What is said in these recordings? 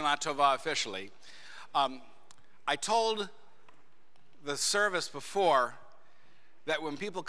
Shana Tova officially. I told the service before that when people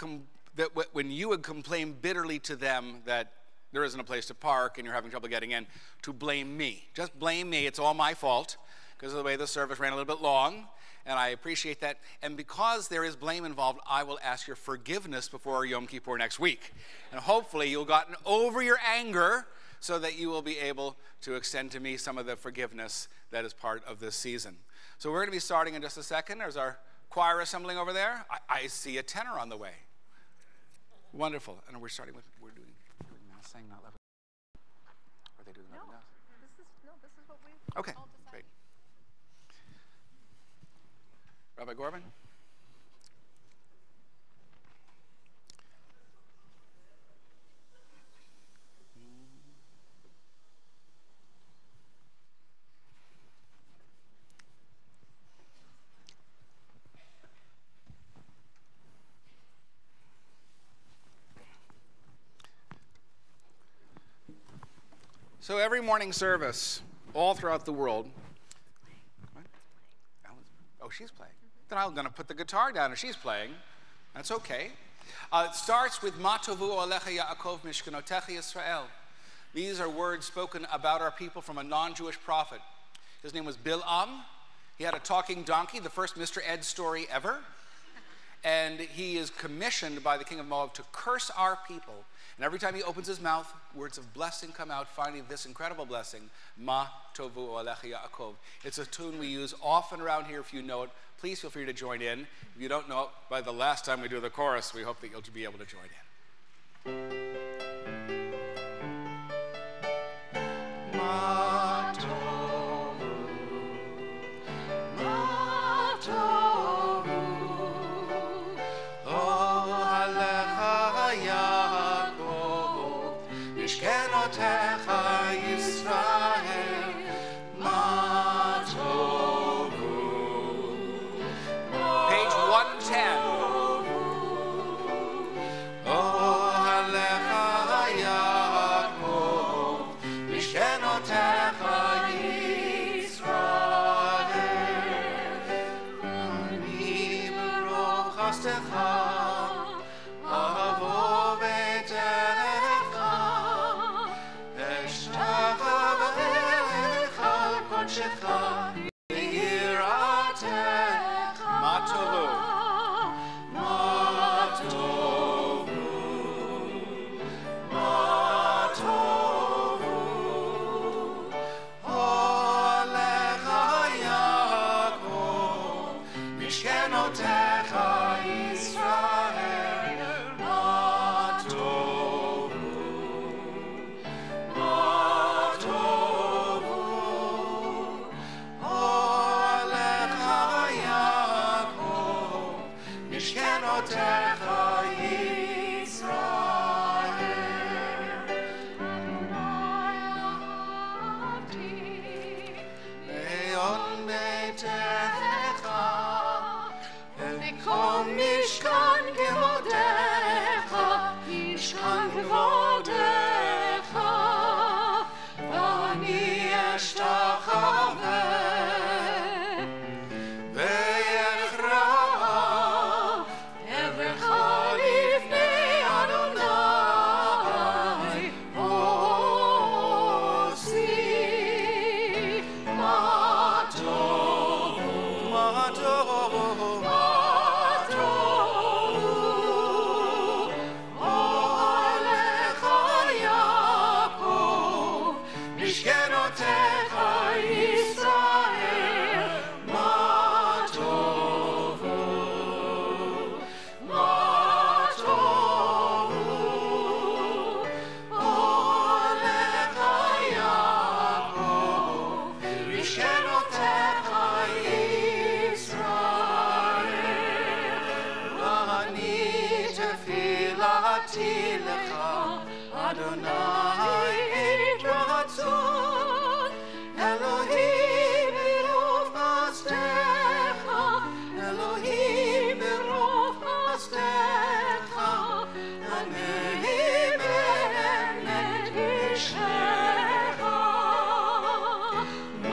when you would complain bitterly to them that there isn't a place to park and you're having trouble getting in, to blame me. Just blame me. It's all my fault because of the way the service ran a little bit long, and I appreciate that. And because there is blame involved, I will ask your forgiveness before Yom Kippur next week. And hopefully you'll gotten over your anger so that you will be able to extend to me some of the forgiveness that is part of this season. So we're going to be starting in just a second. There's our choir assembling over there. I see a tenor on the way. Wonderful. And we're doing Mass, saying not love. Are they doing that? No, this is what we all decided. Great. Rabbi Gorban? So every morning service, all throughout the world, oh, she's playing. Then I'm going to put the guitar down if she's playing. That's okay. It starts with Ma tovu alecha Yaakov mishkanotecha Yisrael. These are words spoken about our people from a non-Jewish prophet. His name was Bil'am. He had a talking donkey, the first Mr. Ed story ever. And he is commissioned by the king of Moab to curse our people. And every time he opens his mouth, words of blessing come out, finding this incredible blessing, Ma tovu alecha Yaakov. It's a tune we use often around here. If you know it, please feel free to join in. If you don't know it, by the last time we do the chorus, we hope that you'll be able to join in. Ma tovu, Ma tovu, oh alecha Yaakov, mishkenotecha Yisrael, Ma tovu. Page 110.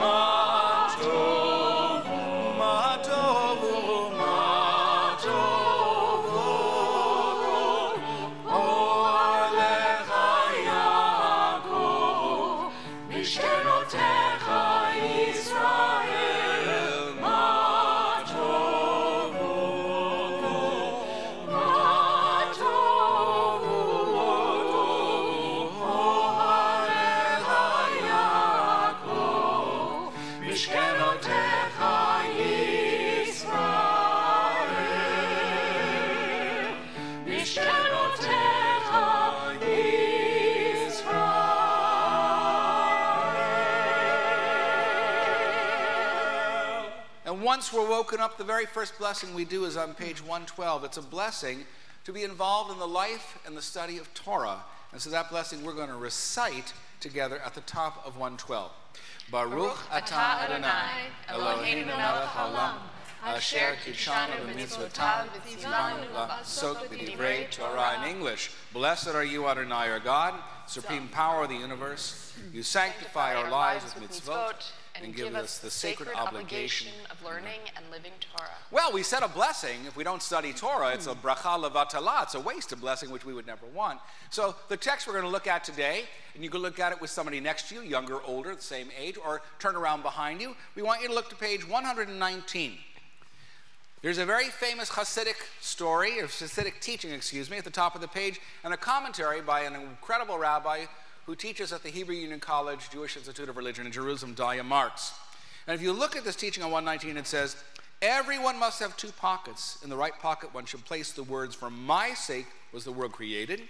Ma Mishkenotecha Yisrael, Ma tovu, Ma tovu, Oharecha Yaakov, Mishkenotecha Yisrael, Mishkenotecha And once we're woken up, the very first blessing we do is on page 112. It's a blessing to be involved in the life and the study of Torah. And so that blessing we're going to recite together at the top of 112. Baruch atah Adonai, Eloheinu melech haolam, asher kidshanu b'mitzvotav v'tzivanu la'asok b'divrei Torah. In English, blessed are you, Adonai, our God, supreme power of the universe. You sanctify our lives with mitzvot and give us the sacred obligation of learning and living Torah. Well, we said a blessing. If we don't study Torah, it's a bracha levatala. It's a waste of blessing, which we would never want. So the text we're going to look at today, and you can look at it with somebody next to you, younger, older, the same age, or turn around behind you. We want you to look to page 119. There's a very famous Hasidic story, or Hasidic teaching, at the top of the page, and a commentary by an incredible rabbi who teaches at the Hebrew Union College Jewish Institute of Religion in Jerusalem, Daya Marks. And if you look at this teaching on 119, it says, everyone must have two pockets. In the right pocket, one should place the words, for my sake was the world created.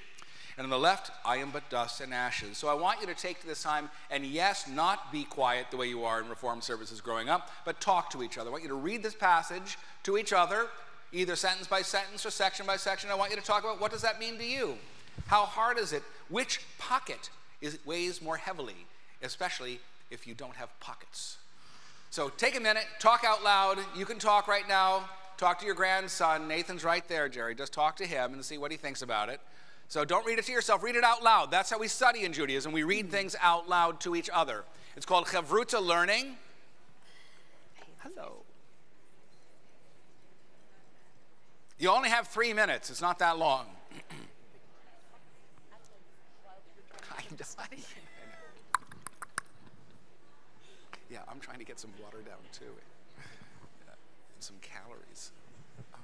And on the left, I am but dust and ashes. So I want you to take this time and, yes, not be quiet the way you are in Reform services growing up, but talk to each other. I want you to read this passage to each other, either sentence by sentence or section by section. I want you to talk about, what does that mean to you? How hard is it? Which pocket weighs more heavily, especially if you don't have pockets? So take a minute, talk out loud. You can talk right now. Talk to your grandson. Nathan's right there, Jerry. Just talk to him and see what he thinks about it. So don't read it to yourself. Read it out loud. That's how we study in Judaism. We read things out loud to each other. It's called Chavruta learning. Hello. You only have 3 minutes. It's not that long. Yeah, I'm trying to get some water down too. Yeah, and some calories. Oh,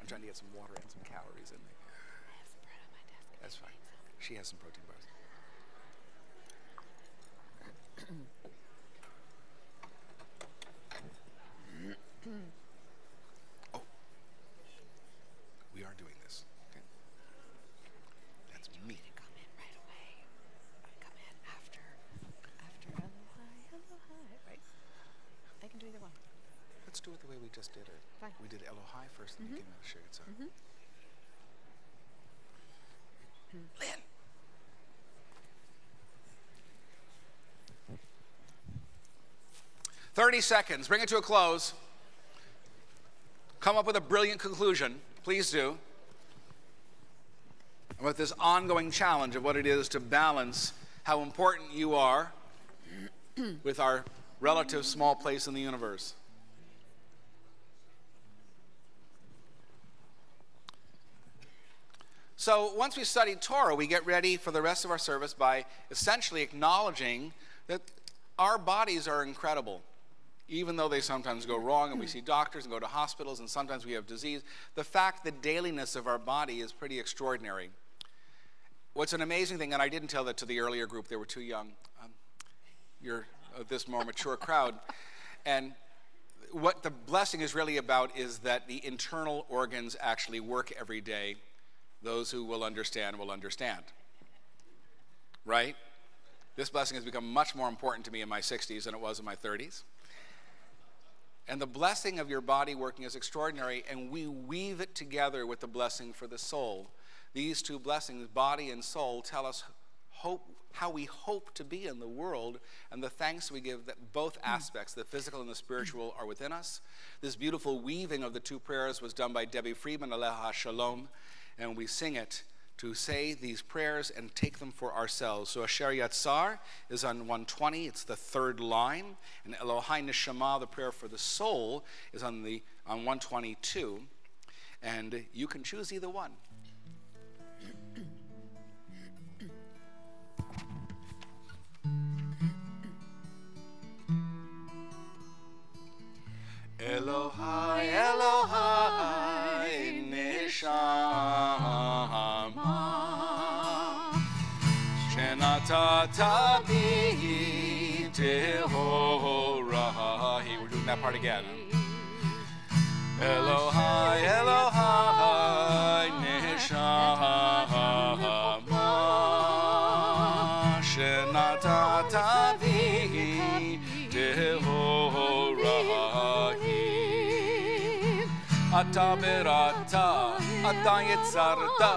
I'm trying to get some water and some calories in me. I have some bread on my desk. That's fine. She has some protein bars. Oh, we are doing this. Okay. That's me. Come in right away. Come in after Elohai, right? I can do either one. Let's do it the way we just did it. Fine. We did Elohai first, and then came out of Shirat. So. Lynn. 30 seconds. Bring it to a close. Come up with a brilliant conclusion. Please do. With this ongoing challenge of what it is to balance how important you are with our relative small place in the universe. So once we study Torah, we get ready for the rest of our service by essentially acknowledging that our bodies are incredible. Even though they sometimes go wrong and we see doctors and go to hospitals and sometimes we have disease, the fact, the dailiness of our body is pretty extraordinary. What's an amazing thing, and I didn't tell that to the earlier group, they were too young. You're this more mature crowd. And what the blessing is really about is that the internal organs actually work every day. Those who will understand will understand. Right? This blessing has become much more important to me in my 60s than it was in my 30s. And the blessing of your body working is extraordinary, and we weave it together with the blessing for the soul. These two blessings, body and soul, tell us how we hope to be in the world, and the thanks we give that both aspects, the physical and the spiritual, are within us. This beautiful weaving of the two prayers was done by Debbie Friedman, Aleha Shalom, and we sing it to say these prayers and take them for ourselves. So Asher Yatzar is on 120, it's the third line, and Elohai Neshama, the prayer for the soul, is on 122, and you can choose either one. ata bi tehorahi. We're doing that part again. Elohai, Elohai, neshama, shenatata bi tehorahi. Ata berata, ata yitzarta,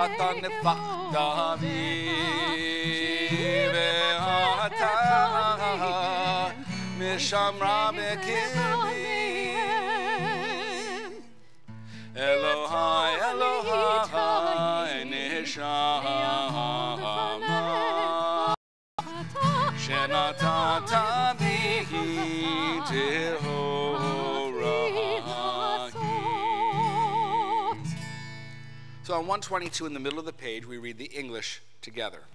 ata nefachta bi ve'ata mishamra bekirim. Elohai, Elohai, neshama, shenatata bihi tehorahi. So on 122 in the middle of the page, we read the English together.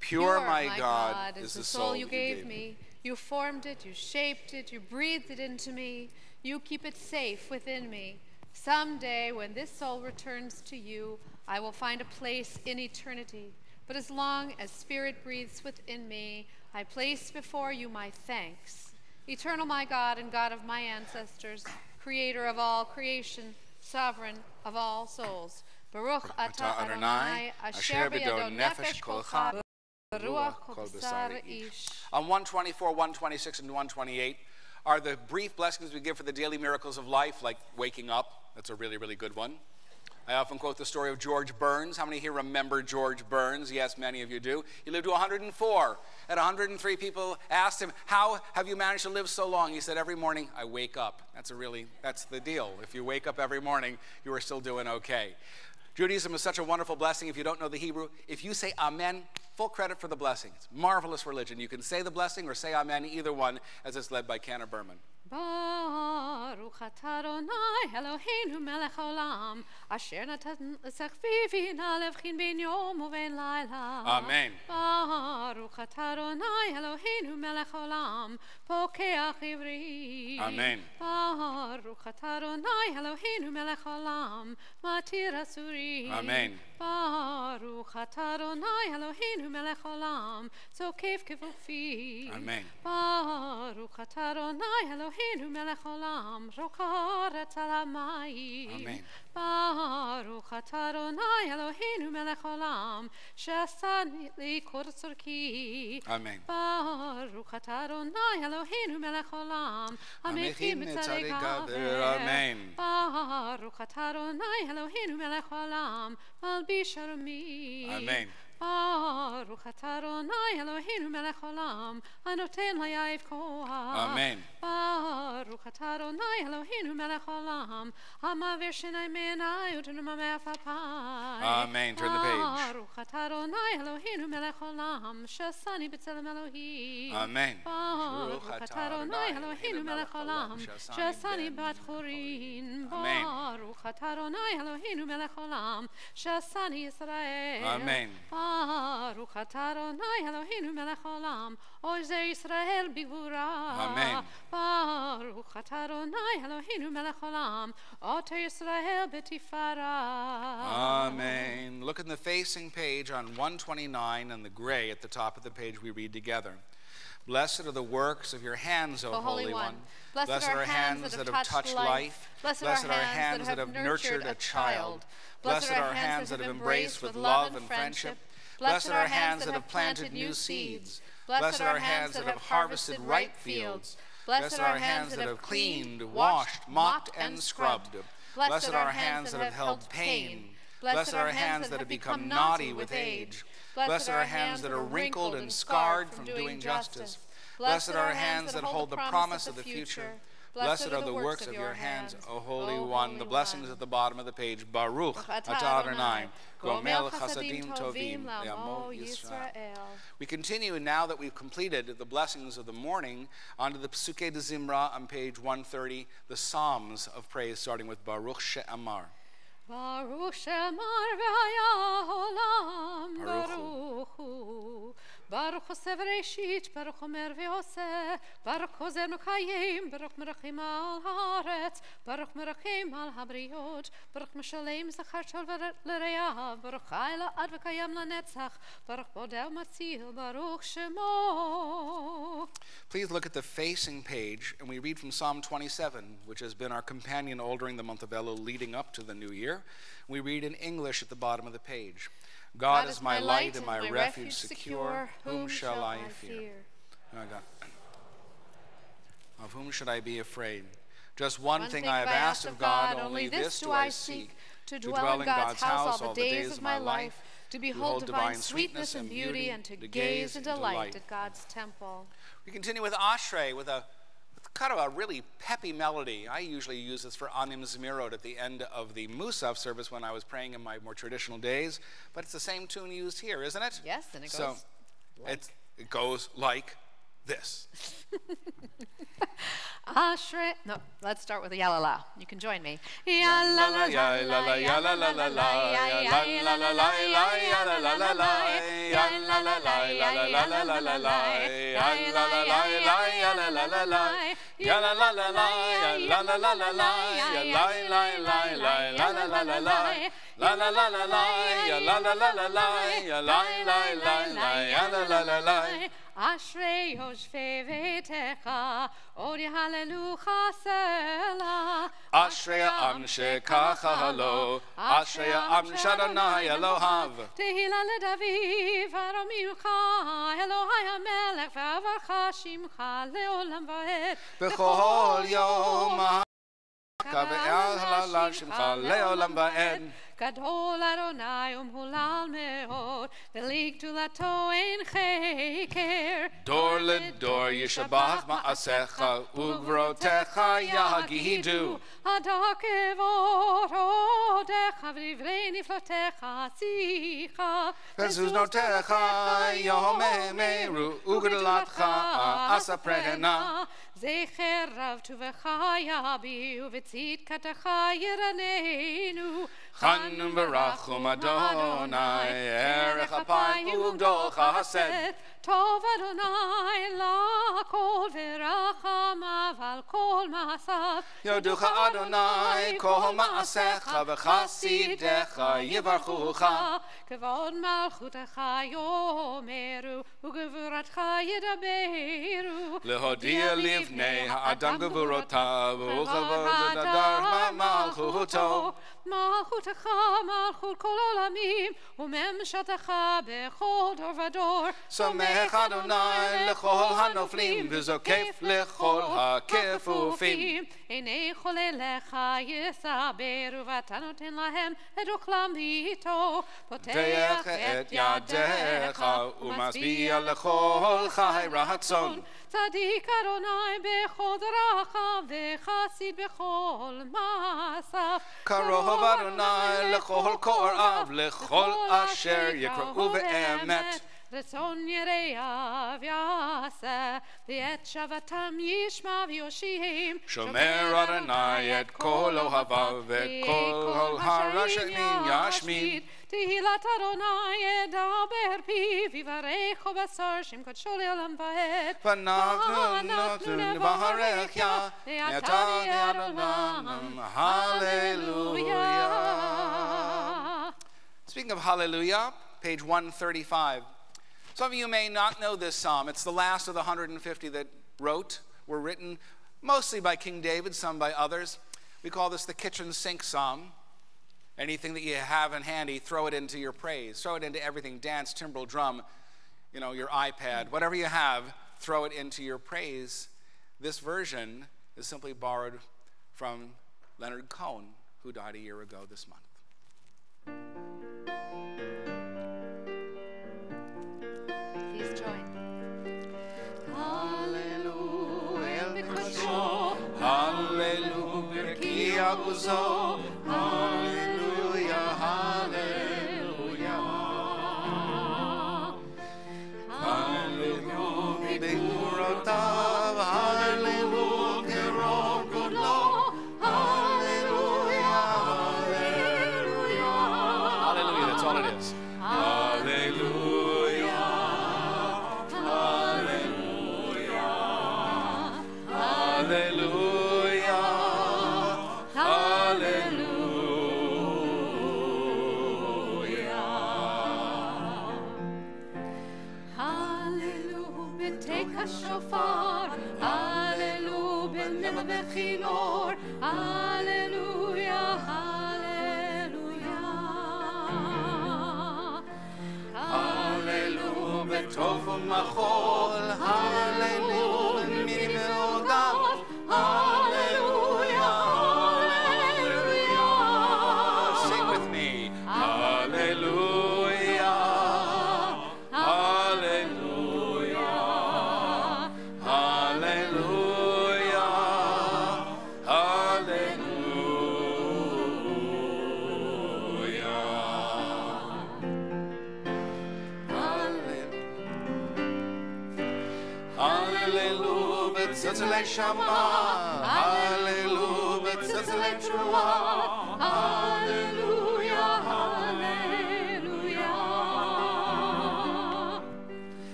Pure, my God, is the soul you gave me. You formed it, you shaped it, you breathed it into me. You keep it safe within me. Someday, when this soul returns to you, I will find a place in eternity. But as long as spirit breathes within me, I place before you my thanks. Eternal my God and God of my ancestors, creator of all creation, sovereign of all souls. Baruch atah Adonai, asher b'yado nefesh kolcha, baruch kol basar ish. On 124, 126, and 128 are the brief blessings we give for the daily miracles of life, like waking up. That's a really, really good one. I often quote the story of George Burns. How many here remember George Burns? Yes, many of you do. He lived to 104. At 103, people asked him, how have you managed to live so long? He said, every morning I wake up. That's the deal. If you wake up every morning, you are still doing okay. Judaism is such a wonderful blessing. If you don't know the Hebrew, if you say amen, full credit for the blessing. It's marvelous religion. You can say the blessing or say amen, either one, as it's led by Canna Berman. Baruch atah Adonai Eloheinu melech haolam asher natan l'sachvivi na'levchin ben yom uven laila. Amen. Baruch atah Adonai Eloheinu melech haolam pokeach ivri. Amen. Baruch atah Adonai Eloheinu melech haolam matir asuri. Amen. Baruch atah Adonai Eloheinu melech haolam zokef kevufi. Amen. Baruch atah Adonai Eloheinu melech haolam rokaret al hamayim. Amen. Baruch atah Adonai Eloheinu melech haolam she'asani li kol tzorki. Amen. Baruch atah Adonai Eloheinu melech haolam Amechi amechi mitzadei mitzadei gaber. gaber. Amen. Baruch atah Adonai Eloheinu melech haolam malbish arumi. Amen. Baruch atah Adonai Eloheinu melech haolam anoten layav koach. Amen. Baruch atah Adonai Eloheinu melech haolam hamaver shenai me'enai u'tenumameh afapai. Amen. Turn the page. Baruch atah Adonai Eloheinu melech haolam she'asani b'tzelem Elohim. Amen. Baruch atah Adonai Eloheinu melech haolam she'asani bat chorin. Amen. Baruch atah Adonai Eloheinu melech haolam she'asani Yisrael. Amen. Baruch atah Adonai Eloheinu melech haolam ozer Yisrael bigvura. Amen. Baruch atah Adonai Eloheinu melech haolam oter Yisrael betifara. Amen. Look in the facing page on 129 and the gray at the top of the page we read together. Blessed are the works of your hands, O Holy One. Blessed are hands that have touched life. Blessed are hands that have nurtured a child. Blessed are hands that have embraced with love and friendship. Blessed are hands that have planted new seeds. Blessed are hands that have harvested ripe fields. Blessed are hands that have cleaned, washed, mopped, and scrubbed. Blessed are hands that have held pain. Blessed are hands that have become knotty with age. Blessed are hands that are wrinkled and scarred from doing justice. Blessed are hands that hold the promise of the future. Blessed are the works of your hands, O Holy One. The blessings at the bottom of the page. Baruch atah Adonai, gomel chasadim tovim le'amo Yisrael. We continue now that we've completed the blessings of the morning onto the Psukei de Zimra on page 130, the Psalms of praise, starting with Baruch She'amar. Baruch She'amar v'haya olam baruchu. Baruch Hoseh Bereshit, Baruch Omer Ve'oseh, Baruch Hozer Mekayim, Baruch Merachim al Haaretz, Baruch Merachim al Habriot, Baruch Meshalem Zachar Shol L'Reah, Baruch Chai La'ad V'Kayam L'Netzach, Baruch Bodel Matzil, Baruch Shemo. Please look at the facing page, and we read from Psalm 27, which has been our companion all during the month of Elul leading up to the new year. We read in English at the bottom of the page. God is my light and my refuge secure. Whom shall I fear? Oh, God. Of whom should I be afraid? Just one thing I have asked of God, only this do I seek, to dwell in God's house all the days of my life, to behold divine sweetness and beauty, and to gaze and delight at God's temple. We continue with Ashrei with kind of a really peppy melody. I usually use this for Anim Zemirot at the end of the Musaf service when I was praying in my more traditional days, but it's the same tune used here, isn't it? Yes, and it goes it goes like this. Ashrei. No, let's start with the yalala. You can join me. Yalala, yalala, yalala, yalala, Ashrei Yoshvei Veitecha, Odi Hallelujah Sela. Ashrei Am Shekacha Halo, Ashrei Am Shadonai Elohav. Tehila leDavid, Varomiucha, Elohai HaMelech, V'avarcha Shimcha leolam va'ed. B'chol yom ha'Kaveh Shimcha leolam va'ed. Gadol Adonai umhulal meod, v'lig tulato ein cheker. Dor ledor yishabach ma'asecha, ugvrotecha yagidu. Adakevot odecha, v'divrei niflotecha sicha. Vezuznotecha yomemeru, ugdalatcha asaprehena. Zecher rav tuvecha yabi, uvetzit katecha yiranenu. Chanun barachum Adonai, erech apayim ugdol chased. Tov Adonai lakol v'rachamav al kol ma'asav. Yoducha Adonai kol ma'asecha v'chasidecha yivarchucha. Kevod malchutecha yomeru ugevuratcha yedaberu. Lehodia livnei ha'adam gevurotav u'chavod adar malchuto. Malchutecha malchut kol olamim umemshatecha bechol dor vador. Somech Adonai lechol hanoflim v'zokef lechol hakefufim. Einei chole lecha yisaberu v'tanoten lahem et ochlam v'ito. Poteach et yadecha u'masbiya lechol chai ratzon. Tzadik Adonai bechol darachav v'chasid bechol masaf. Karov Adonai lechol korav lechol asher yikra'u be'emet. Retzon yereyav yaseh v'et shavatam yishma v'yoshim. Shomer Adonai et kol ohavav et kol harashanim yashmid. Tehilat Adonai edaber pi v'varecho basar shim kodsho le'olam va'ed. V'nachnu nevarech ya ne'ata Adonai. Hallelujah. Speaking of hallelujah, page 135. Some of you may not know this psalm. It's the last of the 150 that were written mostly by King David, some by others. We call this the kitchen sink psalm. Anything that you have in handy, throw it into your praise. Throw it into everything, dance, timbrel, drum, your iPad, whatever you have, throw it into your praise. This version is simply borrowed from Leonard Cohen, who died a year ago this month. Please join. Hallelujah, hallelujah, hallelujah, hallelujah, hallelujah, b'gvurotav, hallelujah, rov godlo, hallelujah, hallelujah, Hallelujah, that's all it is. hallelujah, bechilor. Hallelujah, hallelujah. Hallelujah, betov umachol. Hallelujah, mini meodav. Hallelujah, hallelujah. Sing with me. Hallelujah, hallelujah, hallelujah, hallelujah. Tzitzilei Shama, hallelujah, tzitzilei Trua, Hallelujah, hallelujah.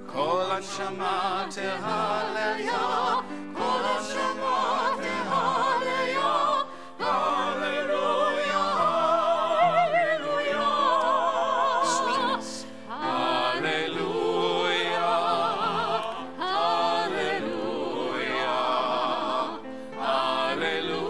Kol Hashama tehaleya, Kol Hashama tehaleya, hallelujah, hallelujah. Sweetness, hallelujah, hallelujah, hallelujah,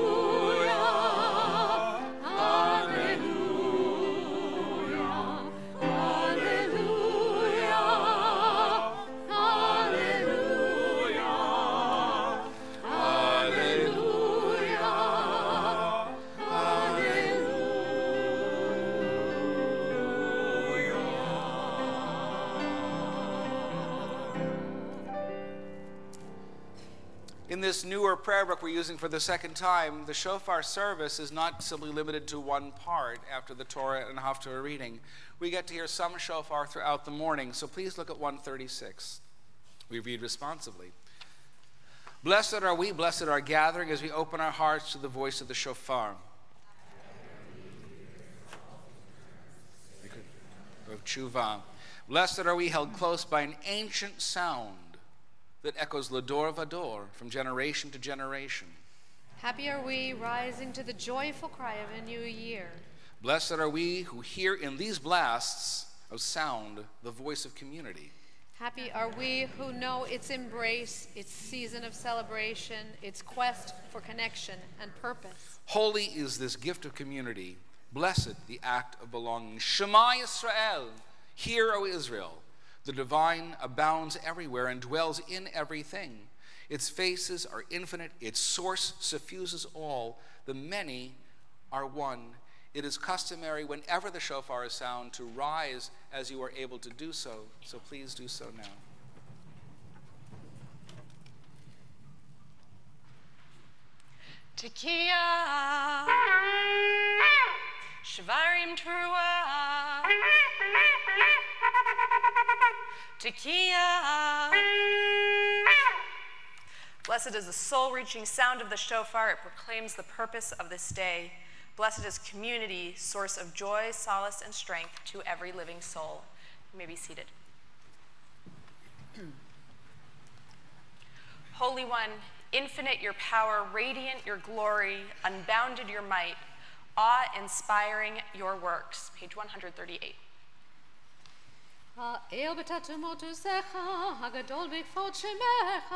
In this newer prayer book we're using for the second time, the shofar service is not simply limited to one part after the Torah and Haftarah reading. We get to hear some shofar throughout the morning, so please look at 136. We read responsively. Blessed are we, blessed our gathering, as we open our hearts to the voice of the shofar. Of tshuva. Blessed are we, held close by an ancient sound that echoes Lador Vador from generation to generation. Happy are we, rising to the joyful cry of a new year. Blessed are we who hear in these blasts of sound the voice of community. Happy are we who know its embrace, its season of celebration, its quest for connection and purpose. Holy is this gift of community. Blessed the act of belonging. Shema Yisrael, hear, O Israel. The divine abounds everywhere and dwells in everything. Its faces are infinite. Its source suffuses all. The many are one. It is customary whenever the shofar is sound to rise as you are able to do so. So please do so now. Tekiah, Shvarim Trua, Tekiah. Blessed is the soul-reaching sound of the shofar. It proclaims the purpose of this day. Blessed is community, source of joy, solace, and strength to every living soul. You may be seated. Holy One, infinite your power, radiant your glory, unbounded your might, awe-inspiring your works. Page 138. האל בתתמות עוזך, הגדול בכבוד שמך,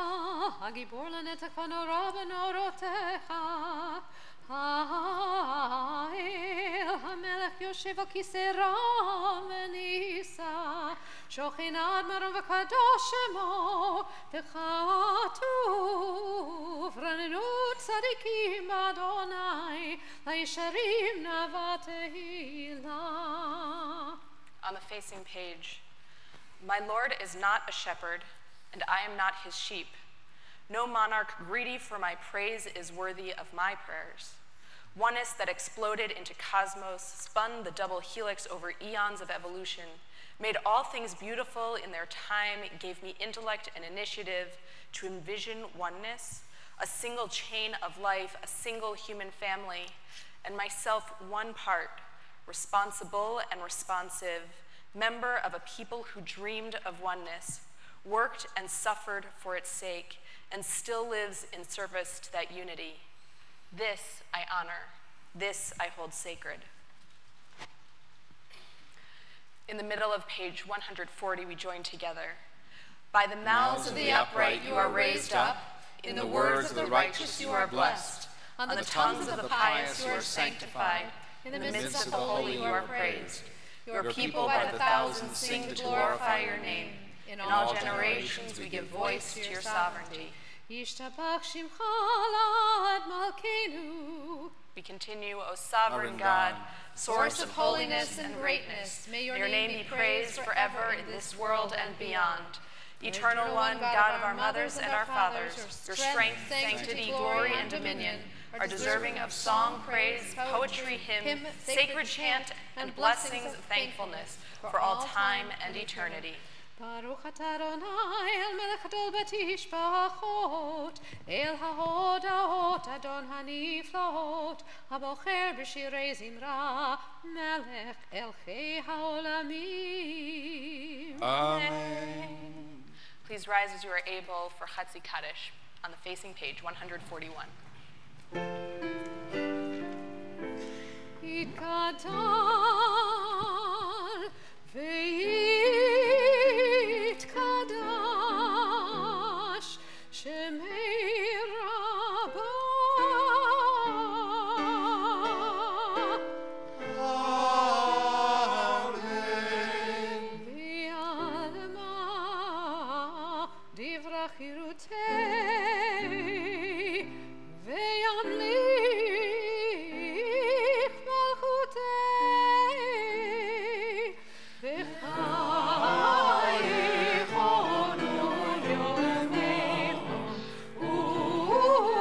הגיבור לנצח ונורא בנורותיך. האל המלך יושב על כיסא רם ונישא, שוכן עד מרום וקדוש שמו, וכתוב רננות צדיקים באדוני, לישרים נאווה תהילה. On the facing page, my Lord is not a shepherd, and I am not his sheep. No monarch greedy for my praise is worthy of my prayers. Oneness that exploded into cosmos, spun the double helix over eons of evolution, made all things beautiful in their time, gave me intellect and initiative to envision oneness, a single chain of life, a single human family, and myself one part, responsible and responsive, member of a people who dreamed of oneness, worked and suffered for its sake, and still lives in service to that unity. This I honor. This I hold sacred. In the middle of page 140, we join together. By the mouths of the upright you are raised up. In the words of the righteous you are blessed. On the tongues of the pious you are sanctified. In the midst of the holy you are praised. Your people by the thousands sing to glorify your name. In all generations we give voice to your sovereignty. We continue, O sovereign God, source of holiness and greatness. May your name be praised forever in this world and beyond. Eternal One, God of our mothers and our fathers, your strength, sanctity, glory, and dominion are deserving of song, praise, poetry, hymn, sacred chant, and blessings of thankfulness for all time and eternity. Baruch atah Adonai el melech gadol betishpachot el haodaot Adon haniflaot habocher b'shirei zimra melech elchei haolamim. Amen. Please rise as you are able for Chatzi Kaddish on the facing page 141. Itgadal v'yitkadash shemei Rabbah. Amen. V'yalma divrach chirutei v'yamlich malchutei v'chayichonu yomeinu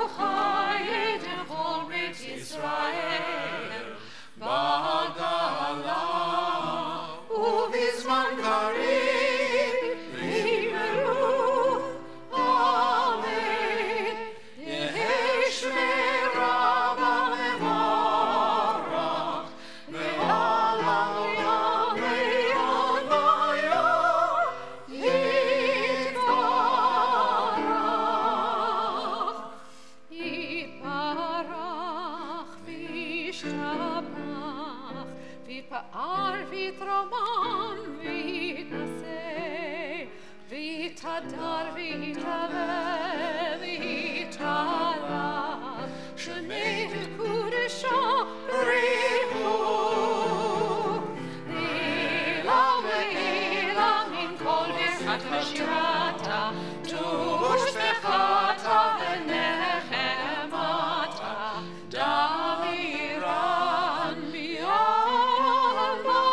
uchayit echol beit Yisrael b'gala ובזמן קריב Yimeru Amen. Yehei Shmei Rabbah mevorach ve'olam yamei Admaya Yitbarach v'yishtabach v'yitpa'ar v'yitromam v'yitnaseh v'yitadar v'yitaveh v'yitalav shemei v'kudesha b'richu Elam ve'elam min kol birkat v'shirata tu'ushbechata v'nechemata damiran bi'alma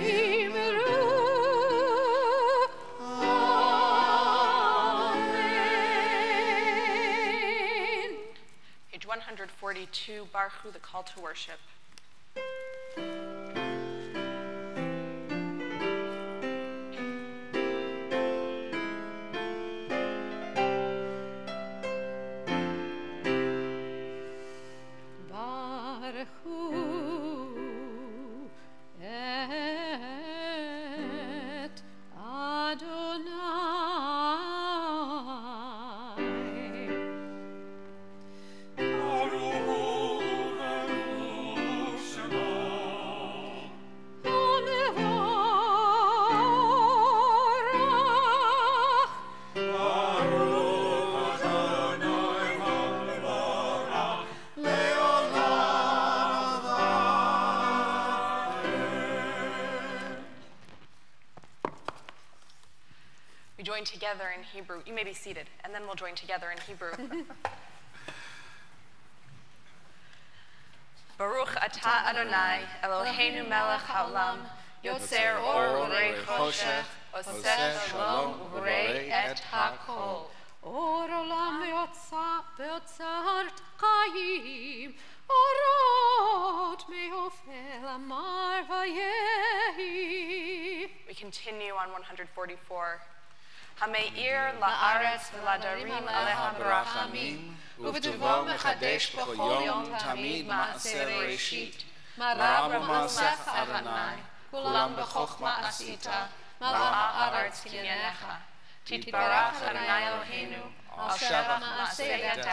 Yimeru Amen. Page 142, Baruch, the call to worship. Baruch hu et Adonai. Amevorach We join together in Hebrew. You may be seated, and then we'll join together in Hebrew. Baruch atah Adonai, Eloheinu melech haolam, yotzer or u'borei choshech, oseh shalom u'borei et hakol. Or olam beotzar chayim, orot meofel amar vayehi. We continue on 144. Hameir la'aretz v'ladarim aleha barachamim, ובטובו מחדש בכל יום תמיד מעשה ראשית. רב במעשיך אדוני, כולם בחוכמה עשית, מלאה הארץ קנייניך. תתברך אדוני אלוהינו, על שבח מעשה ידיך,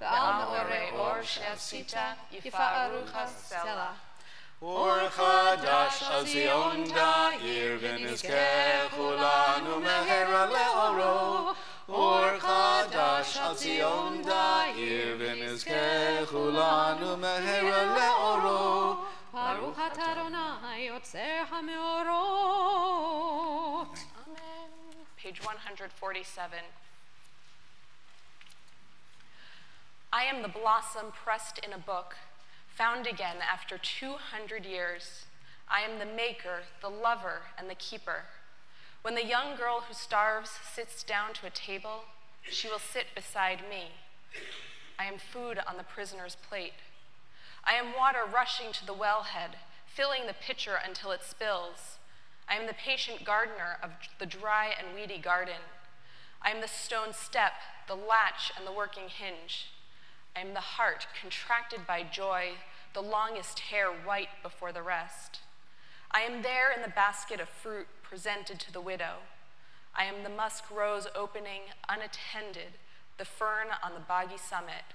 ועל מאורי אור שעשית, יפארוך סלע. אור חדש על ציון תאיר, ונזכה כולנו מהרה לאורו. אור חדש al Zion da'ir v'nizkechu lanu mehera le'oro. Baruch atah Adonai yotzer hameorot. Amen. Page 147. I am the blossom pressed in a book, found again after 200 years. I am the maker, the lover, and the keeper. When the young girl who starves sits down to a table, she will sit beside me. I am food on the prisoner's plate. I am water rushing to the wellhead, filling the pitcher until it spills. I am the patient gardener of the dry and weedy garden. I am the stone step, the latch, and the working hinge. I am the heart contracted by joy, the longest hair white before the rest. I am there in the basket of fruit presented to the widow. I am the musk rose opening unattended, the fern on the boggy summit.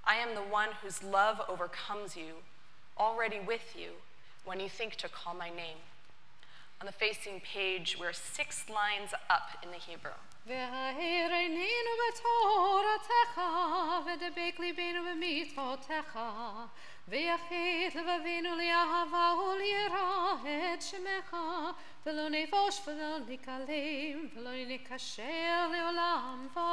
I am the one whose love overcomes you, already with you, when you think to call my name. On the facing page, we're 6 lines up in the Hebrew. והעירננו בתורתך, ודבק ליבנו במצוותיך, ויחית לבבינו לאהבה וליראה את שמך, ולא נבוש ולא נקלם, ולא נכשל לעולם ועד.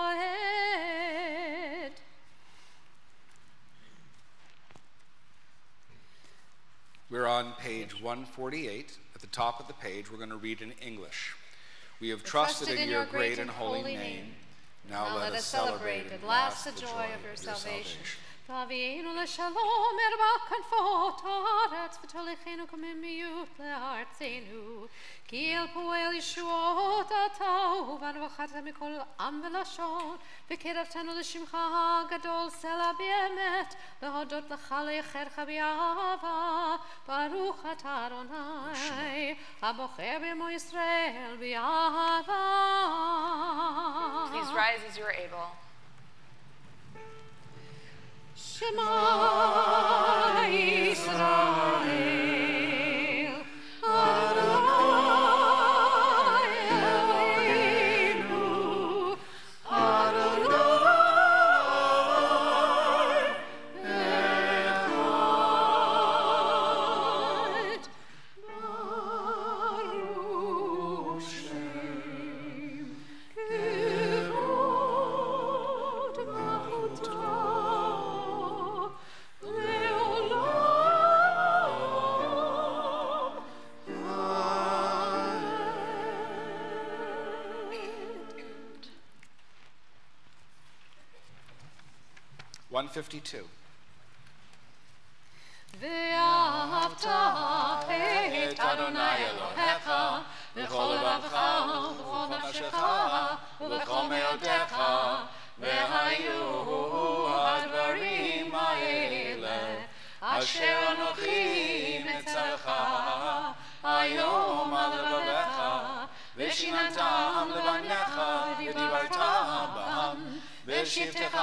We're on page 148. At the top of the page, we're going to read in English. We have trusted in your great and holy name. Now let us celebrate at last the joy of your salvation. תביאנו לשלום מרבה כנפות הארץ ותוליכנו כממיות לארצנו כי אל פועל ישועות אתה וברווחת מכל עם ולשון וקרבתנו לשמך הגדול סלע באמת להודות לך ליחדך באהבה ברוך אתה אדוני הבוחר בעמו ישראל באהבה. Please rise as you are able. Shema Yisrael, Adonai Eloheinu, Adonai Echad, Baruch Shem, Kevod Malchutah. $152. ואהבת את אדוני אלוהיך בכל לבבך ובכל נפשך ובכל מאודך והיו הדברים האלה אשר אנוכי מצווך היום על לבביך ושיננתם לבניך ודיברת בם בשבתך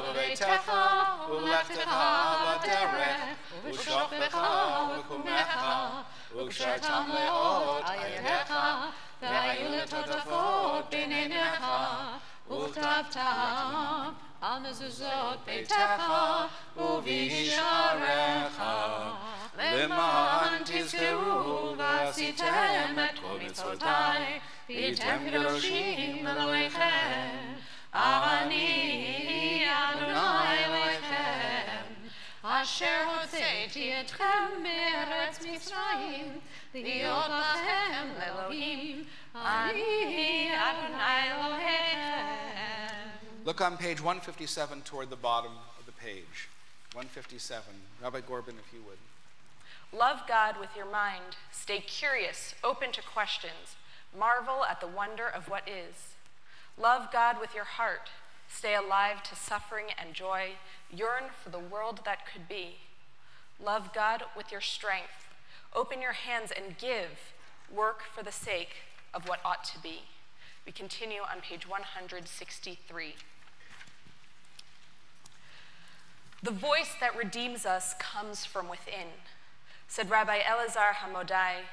ובביתך ובלכתך בדרך ובשוכבך ובקומך וקשרתם לאות על ידיך והיו לטוטפות בין עיניך וכתבתם על מזוזות ביתך ובשעריך למען תזכרו ועשיתם את כל מצוותיי והייתם קדושים לאלוהיכם אני אדוני אלוהיכם אשר הוצאתי אתכם מארץ מצרים להיות לכם לאלוהים אני אדוני אלוהיכם. Look on page 157 toward the bottom of the page. 157. Rabbi Gorbin, if you would. Love God with your mind. Stay curious, open to questions. Marvel at the wonder of what is. Love God with your heart. Stay alive to suffering and joy. Yearn for the world that could be. Love God with your strength. Open your hands and give. Work for the sake of what ought to be. We continue on page 163. The voice that redeems us comes from within. Said Rabbi Elazar Hamodai,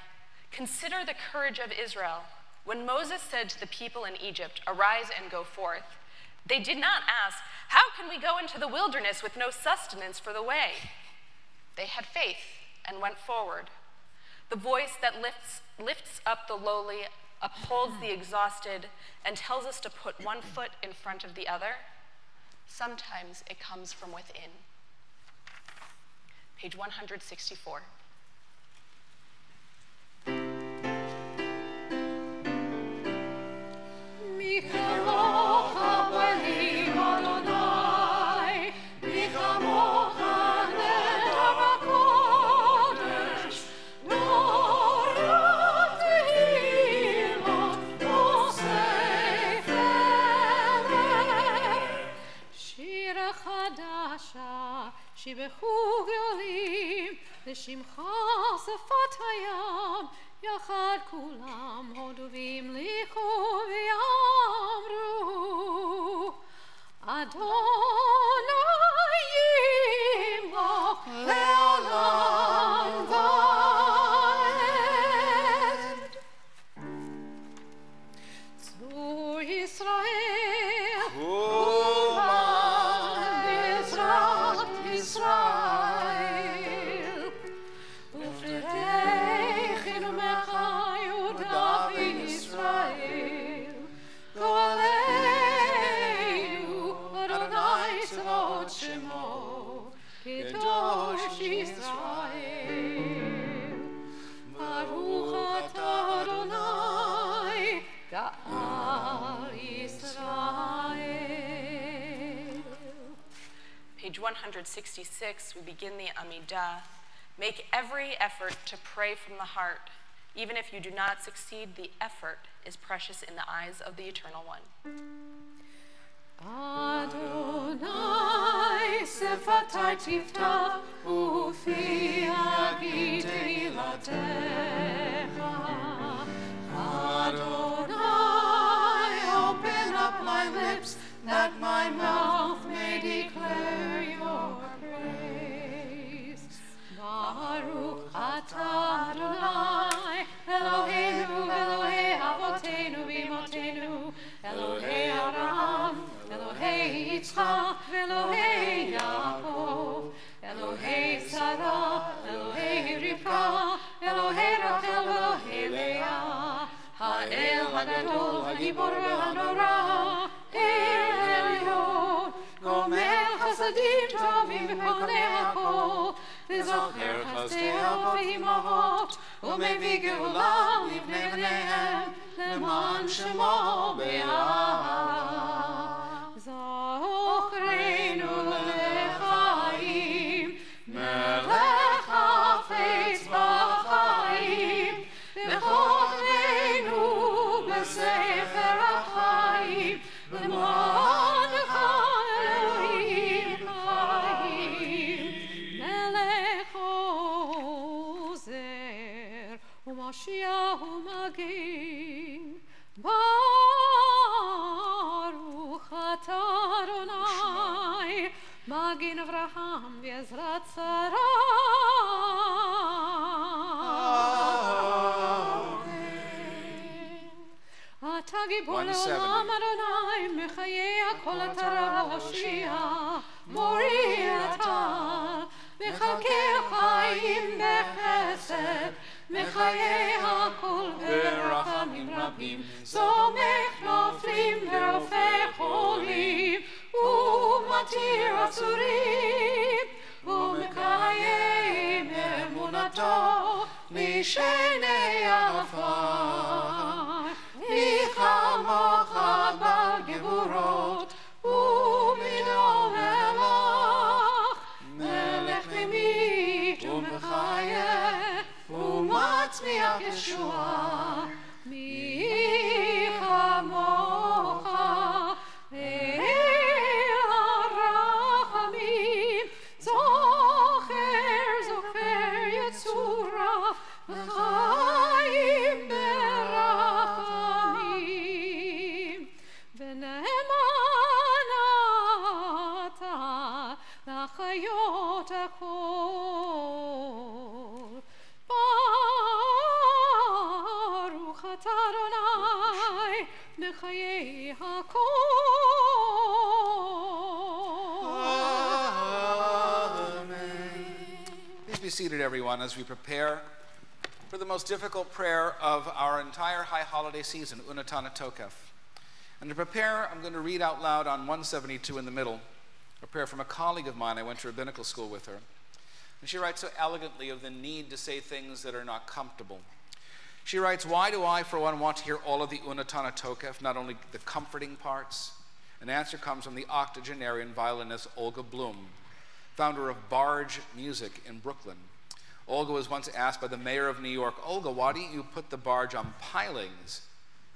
consider the courage of Israel. When Moses said to the people in Egypt, arise and go forth, They did not ask, "How can we go into the wilderness with no sustenance for the way?" They had faith and went forward. The voice that lifts up the lowly, upholds the exhausted, and tells us to put one foot in front of the other. Sometimes it comes from within. Page 164. שבחוג עולים לשמך שפת הים יחד כולם הודובים ליחו ויאמרו אדוני ימלוך לעולם ועד. צור ישראל Israel, ופרדכנו יהודה וישראל, גואלנו אדוני צבאות שמו, קדוש ישראל. ברוך אתה אדוני, גאל ישראל. Page 166, we begin the Amidah. Make every effort to pray from the heart. Even if you do not succeed, the effort is precious in the eyes of the Eternal One. Adonai sefatai tiftach ufi agid teilatecha. Adonai, open up my lips that my mouth may declare your praise. Baruch atah Adonai, Eloheinu, Elohei Avotenu v'imotenu, Elohei Abraham, Elohei Yitzchak, Elohei Yaakov, Elohei Sarah, Elohei Rivka, Elohei Rachel, Elohei Leah, Ha'el Hagadol, Hagibor v'Hanora, El Elyon, Gomel Chasadim Tovim v'Konei Hakol, וזוכר חסדי אבות ואימהות, ומביא גאולה לבני בניהם, למען שמו באהבה. זוכרנו לחיים, מלך חפץ בחיים, וכותבנו בספר החיים, למענך אלוהים חיים. מלך עוזר ומושיע ומגן, ברוך אתה אדוני, מגן אברהם ועזרת שרה. אתה גיבור לעולם אדוני, מחיי הכל אתה רב להושיע, מורי אתה, מחלקי החיים בחסד, מחיי הכל ברחמים רבים, סומך נופלים ורופא חולים, ומתיר אסורים, ומקיים אמונתו משני עפר. מי כמוך בגבורות ומינו מלך, מלך ממית ומחיה ומצמיח ישועה. מי כמוך אל הרחמים, זוכר יצורה וחיים ברחמים. ונאמן אתה לחיות הכל. ברוך אתה אדוני בחיי הכל. be seated, everyone, as we prepare for the most difficult prayer of our entire high holiday season, Untitled Chapter. And to prepare, I'm going to read out loud on 172 in the middle, a prayer from a colleague of mine. I went to rabbinical school with her. And she writes so elegantly of the need to say things that are not comfortable. She writes, why do I, for one, want to hear all of the Untitled Chapter, not only the comforting parts? An answer comes from the octogenarian violinist Olga Bloom, founder of Barge Music in Brooklyn. Olga was once asked by the mayor of New York, Olga, why don't you put the barge on pilings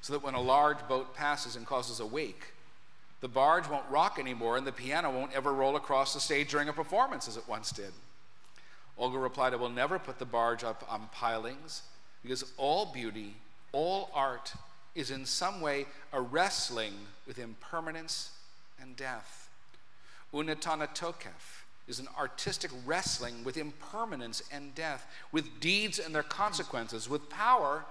so that when a large boat passes and causes a wake, the barge won't rock anymore and the piano won't ever roll across the stage during a performance as it once did? Olga replied, I will never put the barge up on pilings because all beauty, all art is in some way a wrestling with impermanence and death. Untitled Chapter is an artistic wrestling with impermanence and death, with deeds and their consequences, with power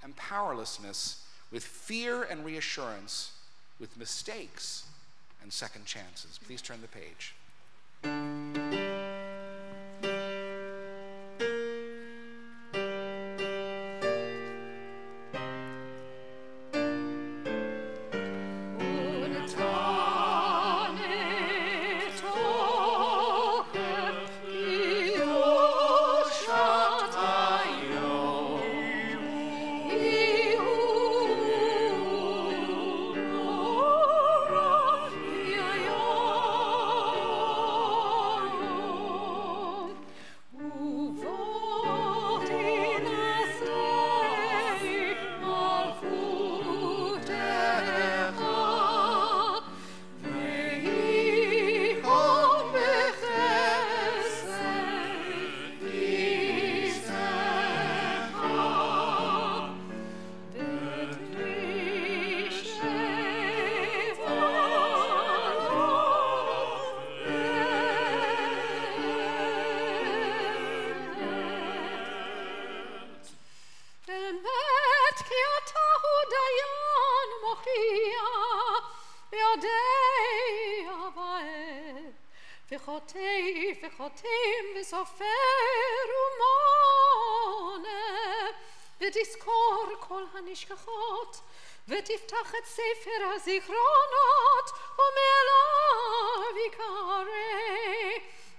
and powerlessness, with fear and reassurance, with mistakes and second chances. Please turn the page. וחותם וסופר ומונה ותזכור כל הנשכחות ותפתח את ספר הזיכרונות ומאליו יקרא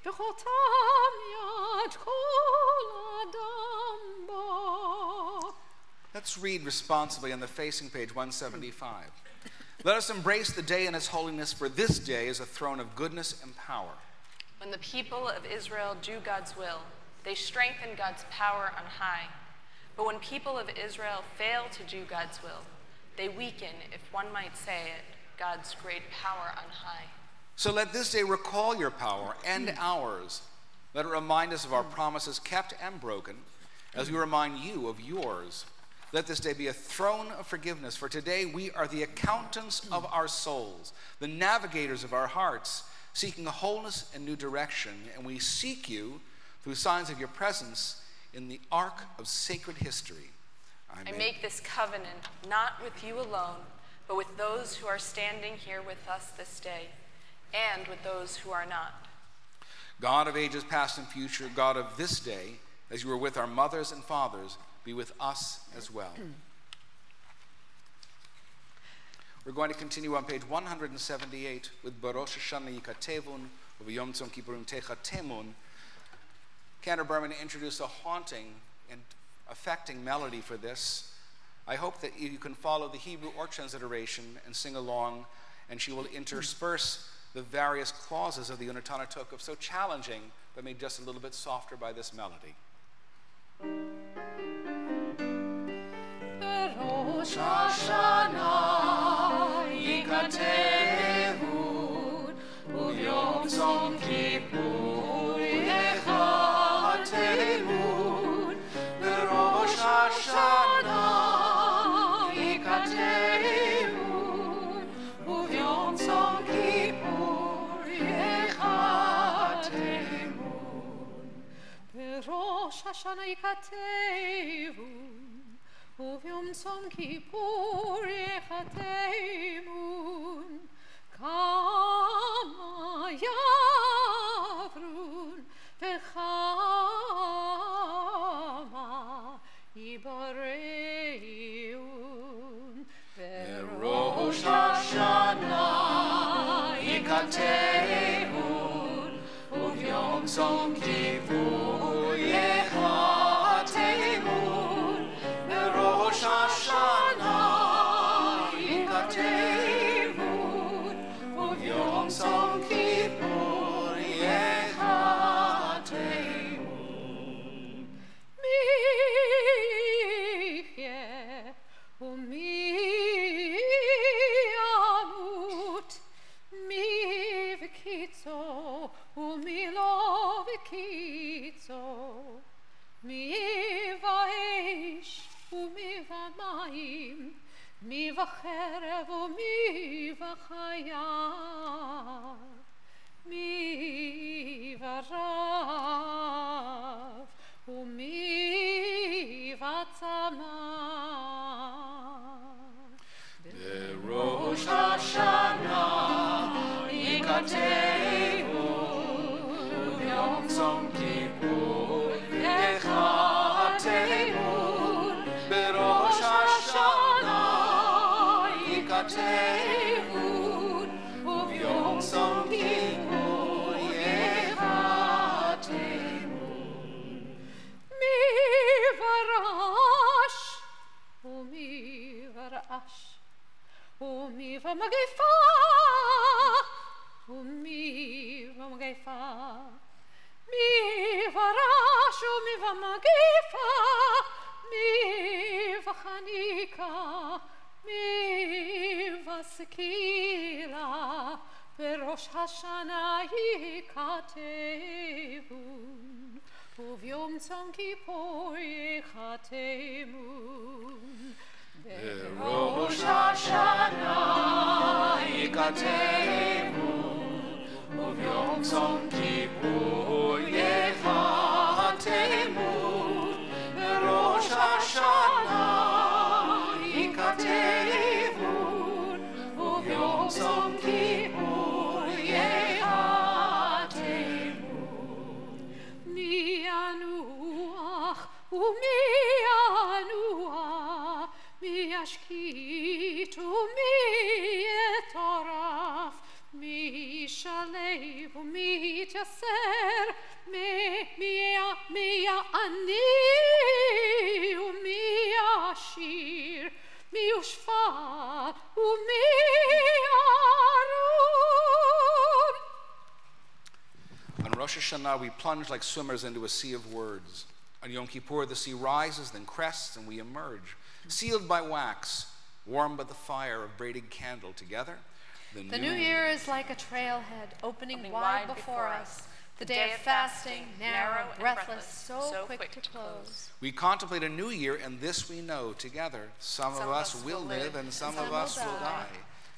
וחותם יד כל אדם בו. Let's read responsibly on the facing page 175. Let us embrace the day in its holiness, for this day is a throne of goodness and power. When the people of Israel do God's will, they strengthen God's power on high. But when people of Israel fail to do God's will, they weaken, if one might say it, God's great power on high. So let this day recall your power and ours. Let it remind us of our promises kept and broken, as we remind you of yours. Let this day be a throne of forgiveness, for today we are the accountants of our souls, the navigators of our hearts, seeking a wholeness and new direction, and we seek you through signs of your presence in the arc of sacred history. I make this covenant not with you alone, but with those who are standing here with us this day, and with those who are not. God of ages past and future, God of this day, as you were with our mothers and fathers, be with us as well. We're going to continue on page 178 with Rosh Hashanah Yikatevun, of Yom Tzom Kippurim Techatemun. Cantor Berman introduced a haunting and affecting melody for this. I hope that you can follow the Hebrew or transliteration and sing along, and she will intersperse the various clauses of the Untitled Chapter, so challenging, but made just a little bit softer by this melody. Rosh Hashanah Yikatevun Uvyom Tzom Kippur Yechatemun Rosh Hashanah Yikatevun Uvyom Tzom Kippur Yechatemun Rosh Hashanah Yikatevun Uvyom Tzom Kippur Yechatemun Kama Yavrun V'chama יקטעון, וביום צום כיפור יחתמון, בראש השנה יקטעון, וביום צום כיפור יחתמון. מי יחיה ומי ימות, מי וקיצו ומי לא וקיצו, מי באש ומי במים, מי בחרב ומי בחיה, מי ברב ומי בצמא. בראש השנה יקטעון, וביום צום כיפור יחתמון, בראש השנה יקטעון, וביום צום כיפור יחתמון. מי ברש ומי ברעש ומי במגפה ומי במגפה, מי ברש ומי במגפה, מי בחניקה, מי בסקילה, בראש השנה יקטעון, וביום צום כיפור יחתמון. בראש השנה יקטעון, וביום צום כיפור יחתמון, בראש השנה יקטעון, וביום צום כיפור יחתמון. מי ינוח ומי ינוע, מי ישקיט ומי יטרף, מי ישלב ומי יתייסר, מי יעני ומי ישיר, מי יושפל ומי ירום. On Rosh Hashanah, we plunge like swimmers into a sea of words. On Yom Kippur, the sea rises, then crests, and we emerge, sealed by wax, warmed by the fire of braided candle together. The new year is like a trailhead opening wide before us. The day of fasting, narrow and breathless, so quick to close. We contemplate a new year, and this we know together. Some of us will live, and some of us will die.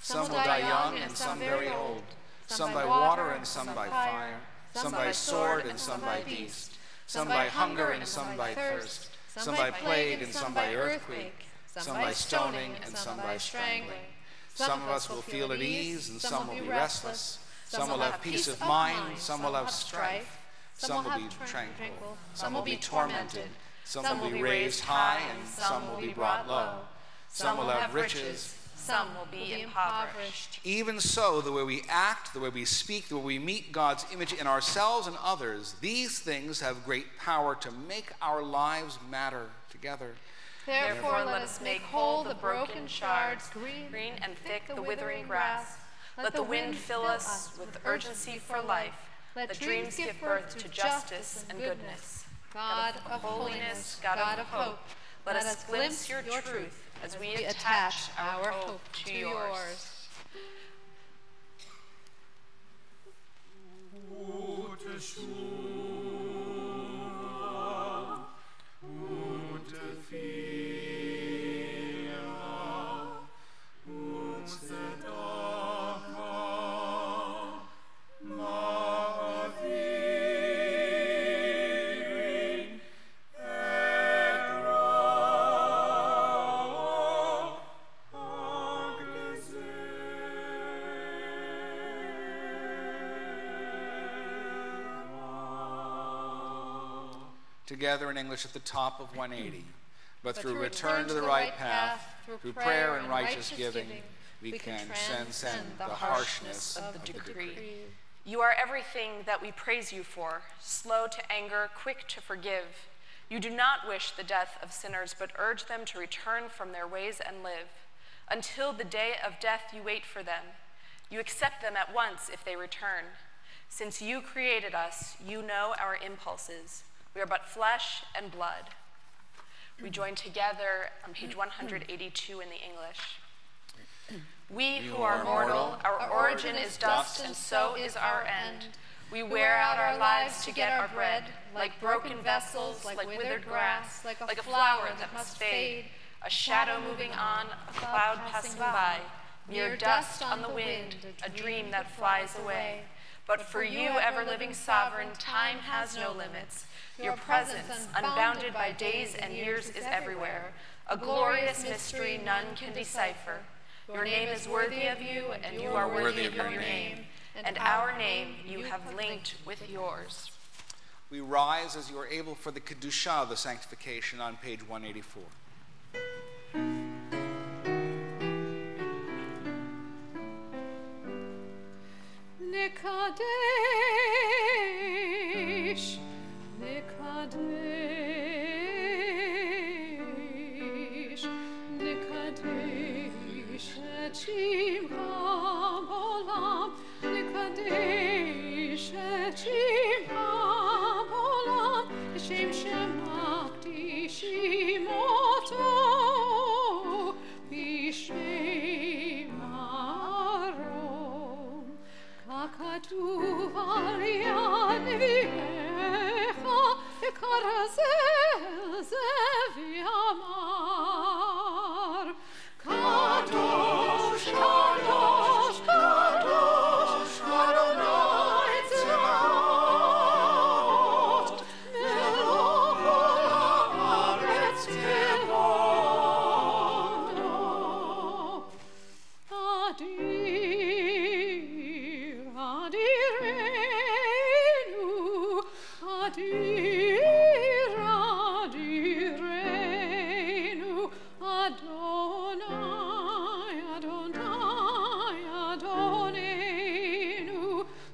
Some will die young, and some very old. Some by water, and some by fire. Some by sword, and some by beast. Some by hunger, and some by thirst. Some by plague, and some by earthquake. Some by stoning, and some by strangling. Some of us will feel at ease, and some will be restless. Some will have peace of mind, some will have strife. Some will be tranquil, some will be tormented. Some will be raised high, and some will be brought low. Some will have riches, some will be impoverished. Even so, the way we act, the way we speak, the way we meet God's image in ourselves and others, these things have great power to make our lives matter together. Therefore, let us make whole the broken shards, green and thick the withering grass. Let the wind fill us with urgency for life. Let dreams give birth to justice and goodness. God of holiness, God of hope, let us glimpse your truth as we attach our hope to yours. Together in English at the top of 180. But through return to the right path, through prayer and righteous giving, we can transcend the harshness of the decree. You are everything that we praise you for, slow to anger, quick to forgive. You do not wish the death of sinners, but urge them to return from their ways and live. Until the day of death you wait for them. You accept them at once if they return. Since you created us, you know our impulses. We are but flesh and blood. We join together on page 182 in the English. We who are mortal, our origin is dust, and so is our end. We wear out our lives to get our bread, like broken vessels, like withered grass, like a flower that must fade, a shadow moving on, a cloud passing by, mere dust on the wind, a dream that flies away. But for you, ever-living sovereign, time has no limits. Your presence, unbounded by days and years, is everywhere, a glorious mystery none can decipher. Your name is worthy of you, and you are worthy of your name, and our name you have linked with yours. We rise as you are able for the Kedusha, the sanctification, on page 184. Nekadesh, Nekadesh, Nekadesh, Shimcha Olam, Nekadesh, Shimcha Olam, Shem Shemakti Shimoto, Bishem Aron, Kakatu Varian Viecha, Ekarazel Zeviamar, Kadosh, Kadosh, Kadosh, Adonai Tzevaot, Melech haaretz kevodo, Adir, Adirenu, Adir, Adirenu, Adonai, Adonai, Adonenu,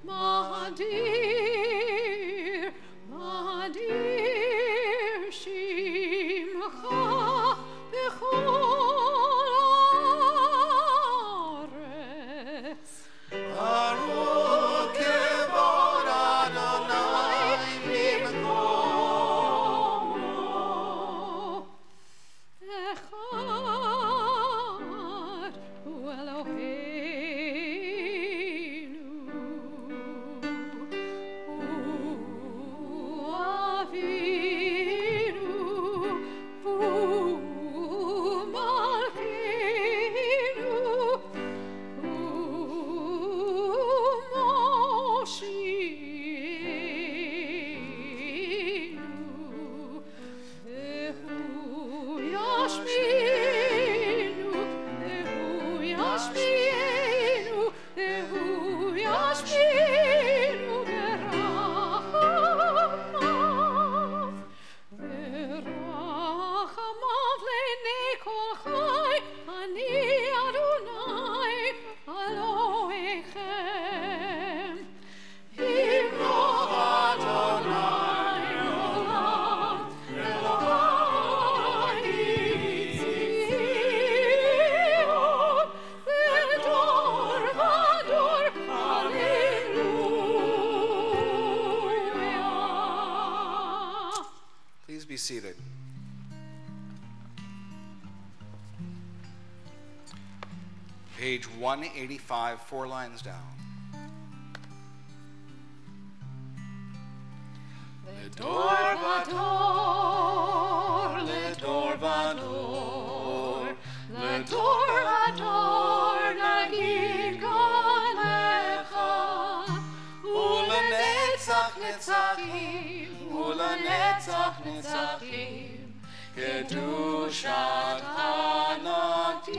Mahadir, Mahadir, Shimcha, Bechol Haaretz. Baruch kevod Adonai mimkomo. Echad hu Eloheinu, hu Avinu, hu Malkeinu, hu Moshiinu, Vehu Yashminu, Vehu Yashminu, Vehu Yashminu, Berachamav, Berachamav le'nei kol chai, Ani Adonai Elohechem. Himrov Adonai olam, Elohai Tzion, Ledor vador, Hallelujah. Please be seated. Page 185, 4 lines down. Ledor vador, ledor vador, ledor vador, nagid galecha, ulenetzach netzachim, ulenetzach netzachim, kedushat hanakdish,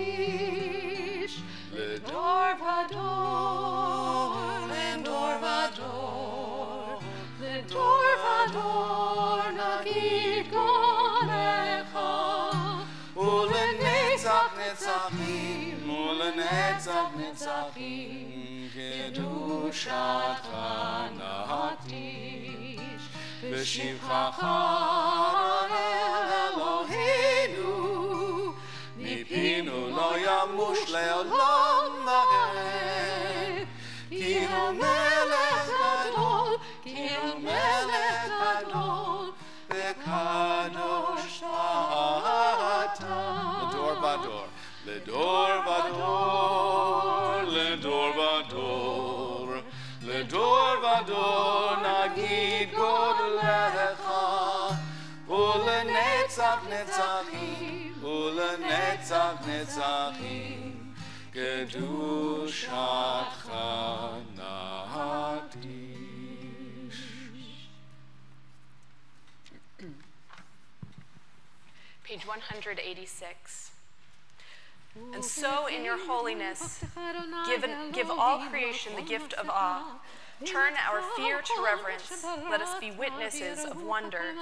ledor vador, ledor vador, ledor vador, nagid galecha, ulenetzach netzachim, ulenetzach לנצח נצחים, קדושתך נקדיש, בשבחך אלוהינו, מפינו לא ימוש לעולם ועד, כי המלך גדול, כי המלך גדול, וקדוש אתה. לדור ודור, לדור ודור, לדור ודור, לדור ודור נגיד גודלך, ולנצח נצחים, ולנצח נצחים, קדושתך נקדיש. Page 186. And so in your holiness, give all creation the gift of awe. Turn our fear to reverence. Let us be witnesses of wonder,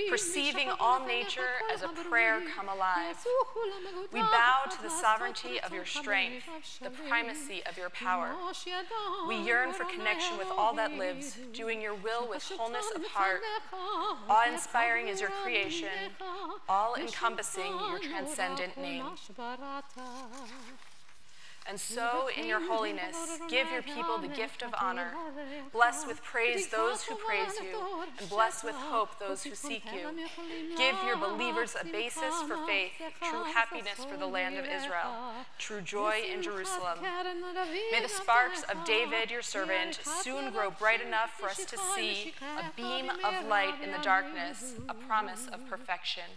perceiving all nature as a prayer come alive. We bow to the sovereignty of your strength, the primacy of your power. We yearn for connection with all that lives, doing your will with wholeness of heart. Awe-inspiring is your creation, all-encompassing your transcendent name. And so, in your holiness, give your people the gift of honor. Bless with praise those who praise you, and bless with hope those who seek you. Give your believers a basis for faith, true happiness for the land of Israel, true joy in Jerusalem. May the sparks of David, your servant, soon grow bright enough for us to see a beam of light in the darkness, a promise of perfection.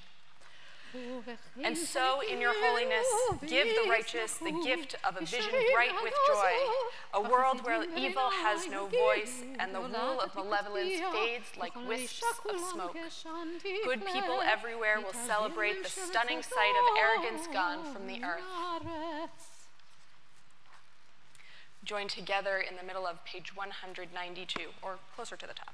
And so, in your holiness, give the righteous the gift of a vision bright with joy, a world where evil has no voice and the rule of malevolence fades like wisps of smoke. Good people everywhere will celebrate the stunning sight of arrogance gone from the earth. Join together in the middle of page 192, or closer to the top.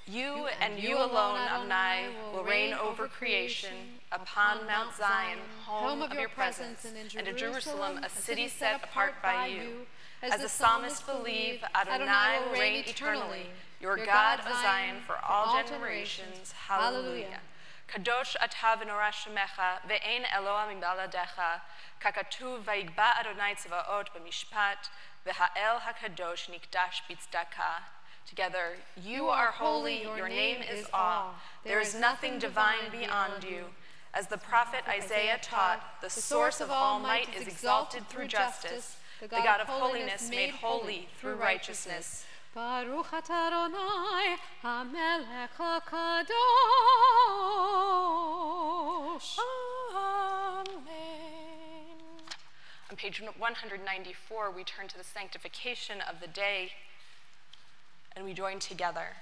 You and you alone, Adonai, will reign over creation upon Mount Zion, home of your presence, and in Jerusalem, a city set apart by you. As the psalmists believe, Adonai will reign eternally, your God, O Zion, for all generations. Hallelujah. Kadosh ata v'norah shemecha, ve'ein Eloah mimbaladecha, kakatuv vayigba Adonai tzvaot b'mishpat, v'ha'el hakadosh nikdash b'tzdaka. Together, you are holy, your name is awe. There is nothing divine beyond you. As the prophet Isaiah taught, the source of all might is exalted through justice, the God of holiness made holy through righteousness. Baruch atah Adonai, HaMelech HaKadosh. Amen. On page 194, we turn to the sanctification of the day, and we join together.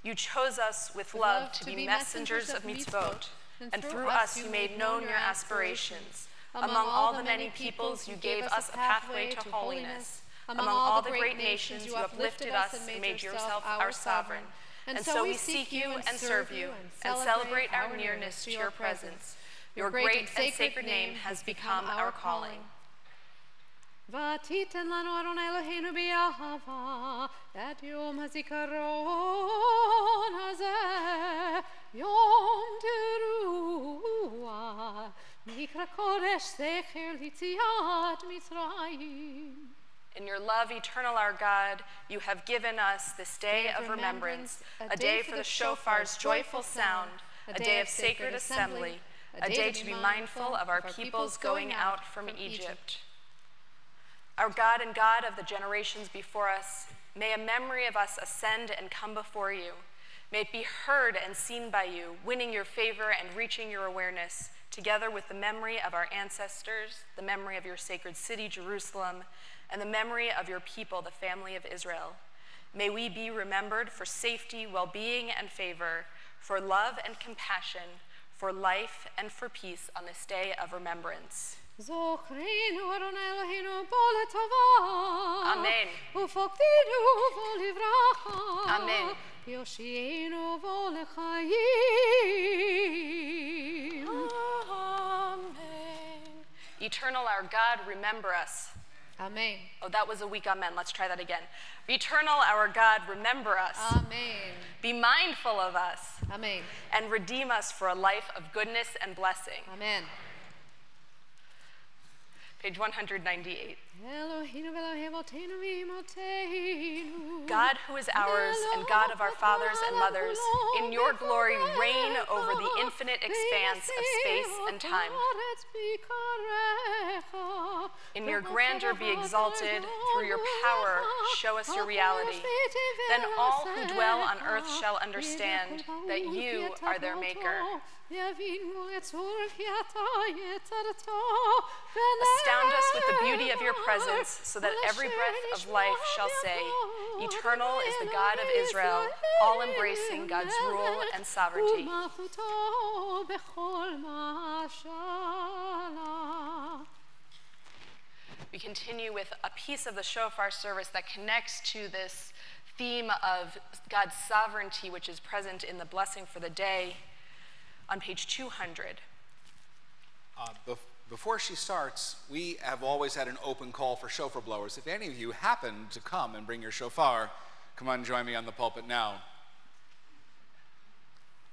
You chose us with love to be messengers of mitzvot, and through us you made known your aspirations. Among all the many peoples, you gave us a pathway to holiness. Among all the great nations, you uplifted us and made yourself our sovereign. And so we seek you and serve you, and celebrate our nearness to your presence. Your great and sacred name has become our calling. V'titen lanu Adonai Eloheinu b'ahava et yom hazikaron hazeh yom teruah mikra kodesh zecher litziat Mitzrayim. In your love, eternal our God, you have given us this day of remembrance, a day for the shofar's joyful sound, a day of sacred assembly, a day to be mindful of our peoples going out from Egypt. Our God and God of the generations before us, may a memory of us ascend and come before you. May it be heard and seen by you, winning your favor and reaching your awareness, together with the memory of our ancestors, the memory of your sacred city, Jerusalem, and the memory of your people, the family of Israel. May we be remembered for safety, well-being, and favor, for love and compassion, for life and for peace on this day of remembrance. Zochreinu Adonai Eloheinu bo letova. Amen. Ufoktidu bo livracha. Amen. Yoshienu bo lechayim. Amen. Eternal our God, remember us. Amen. Oh, that was a weak amen. Let's try that again. Eternal our God, remember us. Amen. Be mindful of us. Amen. And redeem us for a life of goodness and blessing. Amen. Page 198. Eloheinu v'Eloheinu v'Eloheinu. God who is ours and God of our fathers and mothers, in your glory reign over the infinite expanse of space and time. In your grandeur be exalted, through your power show us your reality. Then all who dwell on earth shall understand that you are their maker. Astound us with the beauty of your presence, so that every breath of life shall say, Eternal is the God of Israel, all-embracing God's rule and sovereignty. We continue with a piece of the shofar service that connects to this theme of God's sovereignty, which is present in the blessing for the day on page 200. Before she starts, we have always had an open call for shofar blowers. If any of you happen to come and bring your shofar, come on, join me on the pulpit now.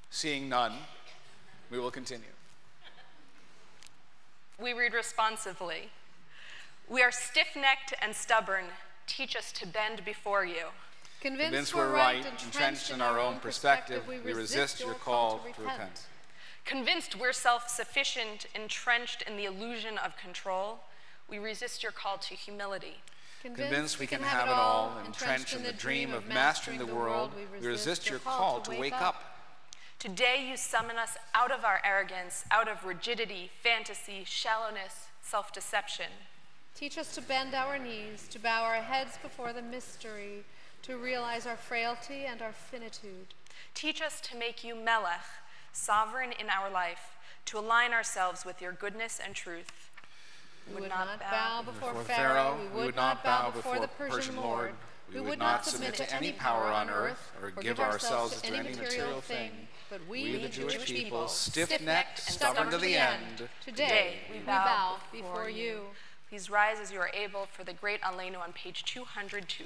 Seeing none, we will continue. We read responsively. We are stiff-necked and stubborn. Teach us to bend before you. Convinced we're right, entrenched in our own perspective, we resist your call to repent. Convinced we're self-sufficient, entrenched in the illusion of control, we resist your call to humility. Convinced we can have it all, entrenched in the dream of mastering the world, we resist your call to wake up. Today you summon us out of our arrogance, out of rigidity, fantasy, shallowness, self-deception. Teach us to bend our knees, to bow our heads before the mystery, to realize our frailty and our finitude. Teach us to make you Melech, sovereign in our life, to align ourselves with your goodness and truth. We would not bow before Pharaoh. We would not bow before the Persian Lord. We would not submit to any power on earth or give ourselves to any material thing. But we, the Jewish people, stiff-necked, stubborn to the end, today we bow before you. Please rise as you are able for the great Aleinu on page 202.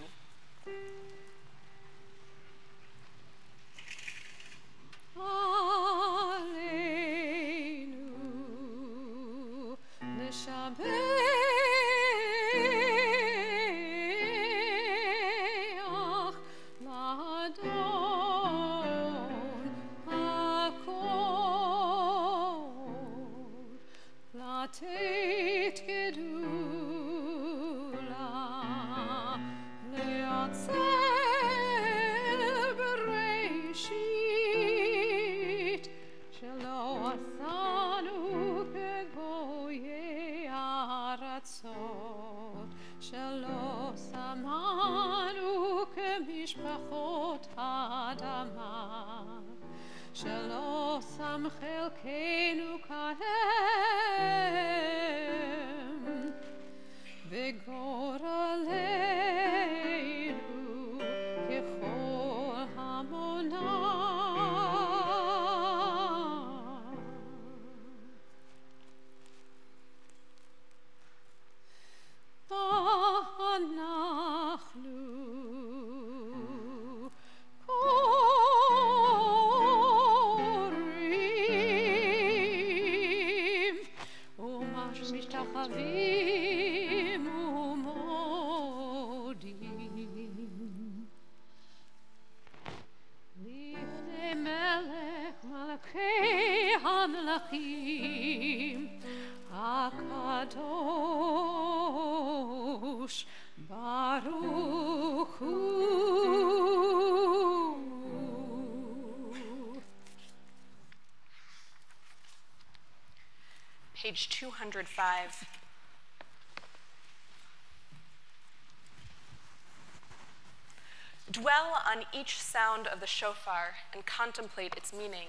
Aleinu neshabeach l'Adon hakol latet gedula le'atzer bereshit shelo asanu kegoyei aratzot shelo samanu kemishpachot ha'adama shelo sam chelkeinu kahem וגורלנו ככל המונח. אנחנו קוראים ומשתחווים ומודים לפני מלך מלכי המלכים הקדוש ברוך הוא. Page 205. Dwell on each sound of the shofar and contemplate its meaning.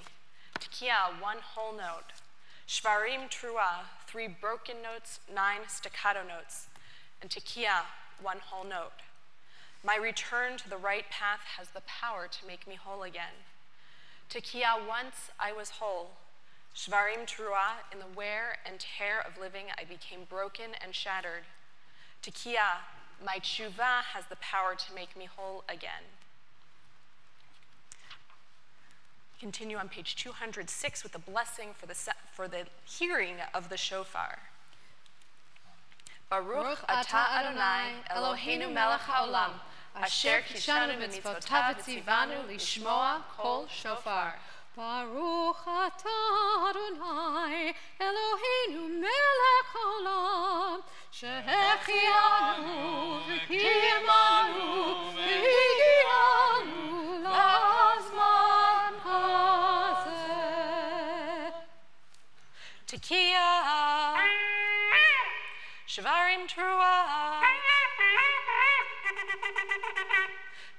Tekiah, one whole note. Shvarim Truah, 3 broken notes, 9 staccato notes. And Tekiah, one whole note. My return to the right path has the power to make me whole again. Tekiah, once I was whole. Shvarim Teruah, in the wear and tear of living, I became broken and shattered. Tekiah, my tshuva has the power to make me whole again. Continue on page 206 with the blessing for the hearing of the shofar. Baruch atah Adonai, Eloheinu melech haolam, asher kishanu b'mitzvotav v'tzivanu lishmoa kol shofar. Baruch atah Adonai, Eloheinu melech haolam, שהחיינו וקיימנו והגיענו לזמן הזה. Tekiah, Shvarim Teruah,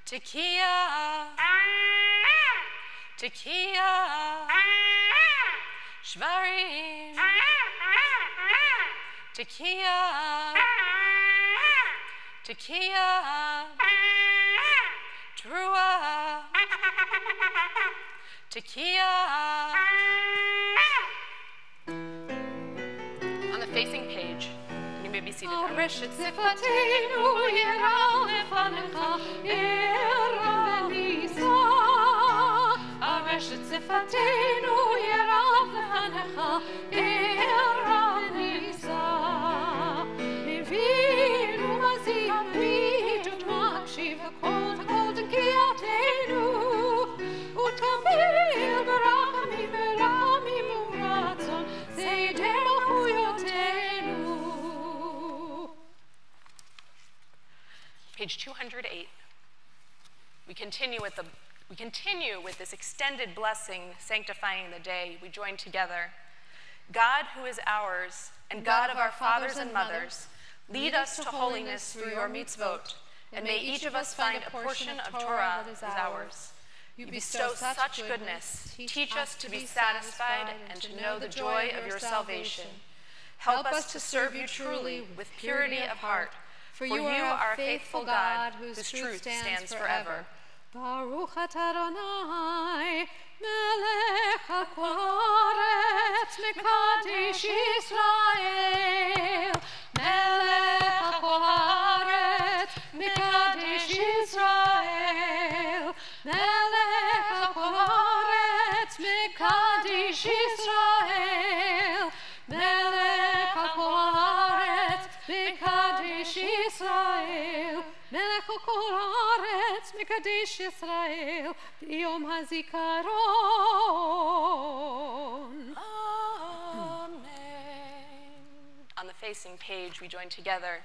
Tekiah, Tekiah, Shvarim, Tekiah, Tekiah, Teruah, Tekiah. On the facing page, you may be seated. הרשת שפתנו ירא לפניך, ערב ונישא. הרשת שפתנו ירא לפניך, ערב ונישא. מבין ומזיע פליטות מקשיב הכל תקיעתנו, ותקבל ברחמים ורצון שדה מלכויותינו. Page 208. We continue with this extended blessing, sanctifying the day. We join together. God, who is ours, and God of our fathers and mothers, lead us to holiness through your mitzvot, and may each of us find a portion of Torah that is ours. You bestow such goodness. Teach us to be satisfied and to know the joy of your salvation. Help us to serve you truly with purity of heart. For you are a faithful God whose truth stands forever. Baruch atah Adonai, melech hakol haaretz, mekadesh Yisrael. Melech hakol haaretz, mekadesh Yisrael. Melech hakol haaretz, mekadesh Yisrael. Melech hakol haaretz, mekadesh Yisrael. מלך כל הארץ מקדש ישראל ביום הזיכרון. Amen. On the facing page, we join together.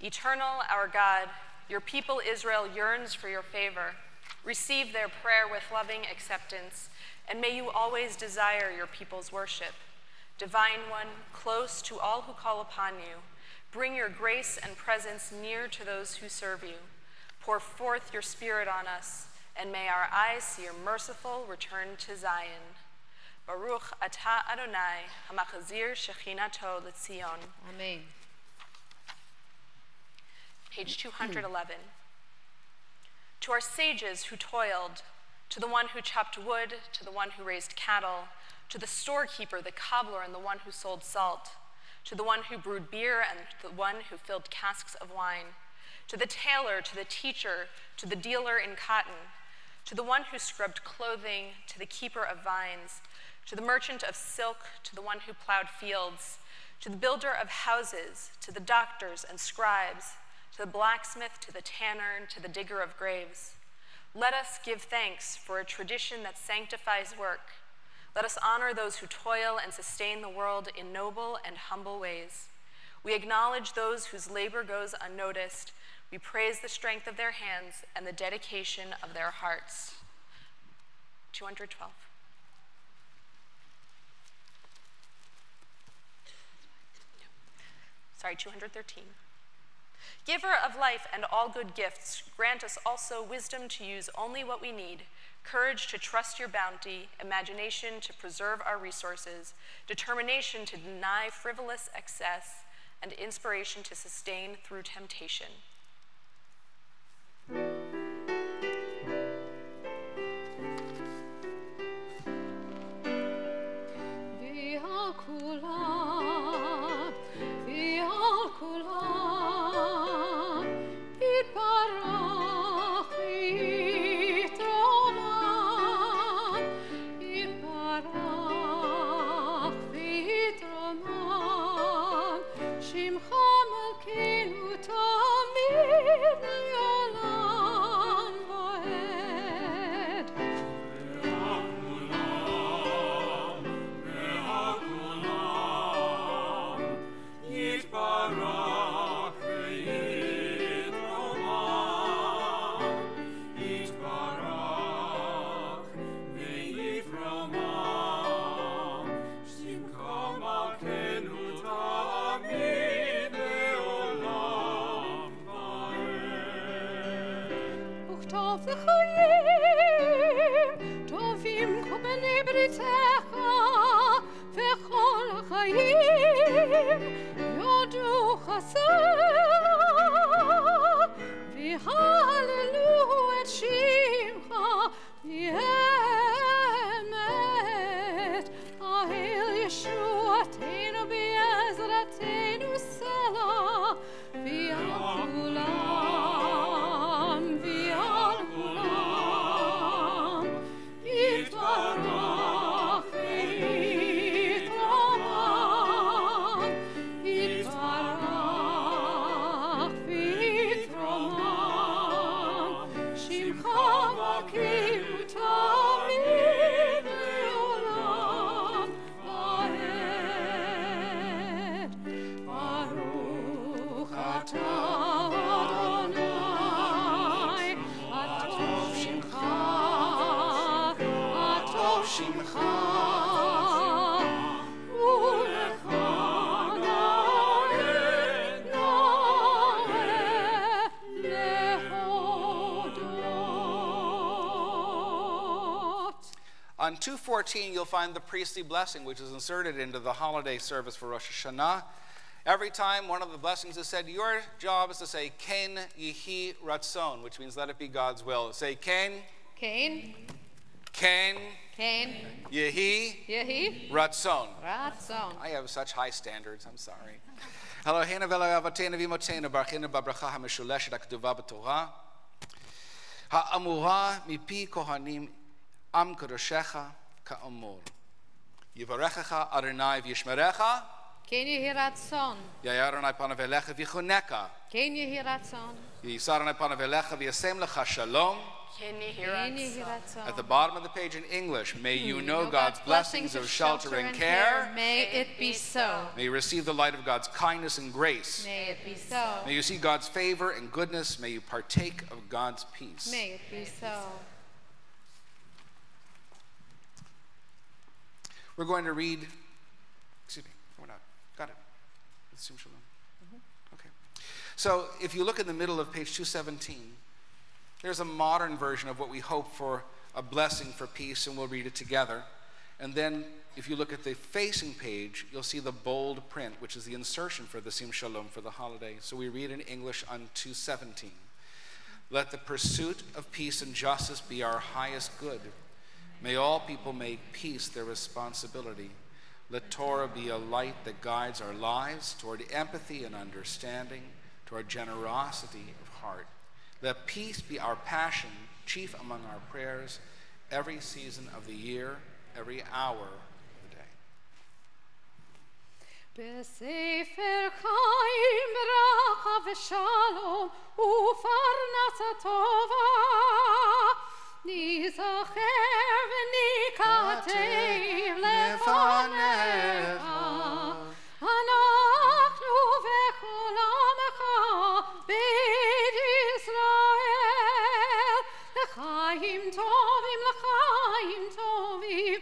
Eternal, our God, your people Israel yearns for your favor. Receive their prayer with loving acceptance, and may you always desire your people's worship. Divine One, close to all who call upon you, bring your grace and presence near to those who serve you. Pour forth your Spirit on us, and may our eyes see your merciful return to Zion. Baruch atah Adonai, hamachazir shechinato l'Tzion. Amen. Page 211. To our sages who toiled, to the one who chopped wood, to the one who raised cattle, to the storekeeper, the cobbler, and the one who sold salt, to the one who brewed beer and the one who filled casks of wine, to the tailor, to the teacher, to the dealer in cotton, to the one who scrubbed clothing, to the keeper of vines, to the merchant of silk, to the one who plowed fields, to the builder of houses, to the doctors and scribes, to the blacksmith, to the tanner, and to the digger of graves. Let us give thanks for a tradition that sanctifies work. Let us honor those who toil and sustain the world in noble and humble ways. We acknowledge those whose labor goes unnoticed. We praise the strength of their hands and the dedication of their hearts. 212. Sorry, 213. Giver of life and all good gifts, grant us also wisdom to use only what we need, courage to trust your bounty, imagination to preserve our resources, determination to deny frivolous excess, and inspiration to sustain through temptation. טוב לחיים, טובים כמו בני בריתך, וכל החיים יודו חסר, והללו את שמך באמת, האל ישועתנו בעזרתנו סלע, ועל כולם, ועל כולם, יתברך ויתרומם, יתברך ויתרומם, שמך מקים תמיד לעולם ועד. ברוך אתה אדוני, הטוב שמך, הטוב שמך, ולך נאה להודות. On 2:14, you'll find the priestly blessing, which is inserted into the holiday service for Rosh Hashanah. Every time one of the blessings is said, your job is to say, Ken Yehi Ratzon, which means let it be God's will. Say, Ken, Cain, Ken Cain, Yehi Yehi, Ratzon. Ratzon. I have such high standards, I'm sorry. Eloheinu ve'Eloheinu v'Imoteinu baruchenu b'bracha ha'meshuleshet ha'ketuva b'Torah, ha'amura mipi kohanim am kadoshecha ka'amur. Yivarechecha Adonai v'yishmerecha, Cain Yehi Ratzon, Ya'ar Adonai panav elecha v'yichuneka, Cain Yehi Ratzon, Yisar Adonai panav elecha v'yasem lecha shalom. Cain Yehi Cain Yehi Ratzon. Ratzon. At the bottom of the page in English, may you know God's blessings of shelter and care. May it be so. May you receive the light of God's kindness and grace. May it be so. May you see God's favor and goodness. May you partake of God's peace. May it be so. We're going to read, excuse me, we're not, got it. Assume shalom. Okay. So if you look in the middle of page 217, there's a modern version of what we hope for a blessing for peace, and we'll read it together. And then if you look at the facing page, you'll see the bold print, which is the insertion for the Sim Shalom for the holiday. So we read in English on 217. Let the pursuit of peace and justice be our highest good. May all people make peace their responsibility. Let Torah be a light that guides our lives toward empathy and understanding, toward generosity of heart. Let peace be our passion, chief among our prayers, every season of the year, every hour of the day. בספר חיים ברכה ושלום ופרנסה טובה ניזכר וניכתב לפניך אנחנו וכל עמך בית ישראל לחיים טובים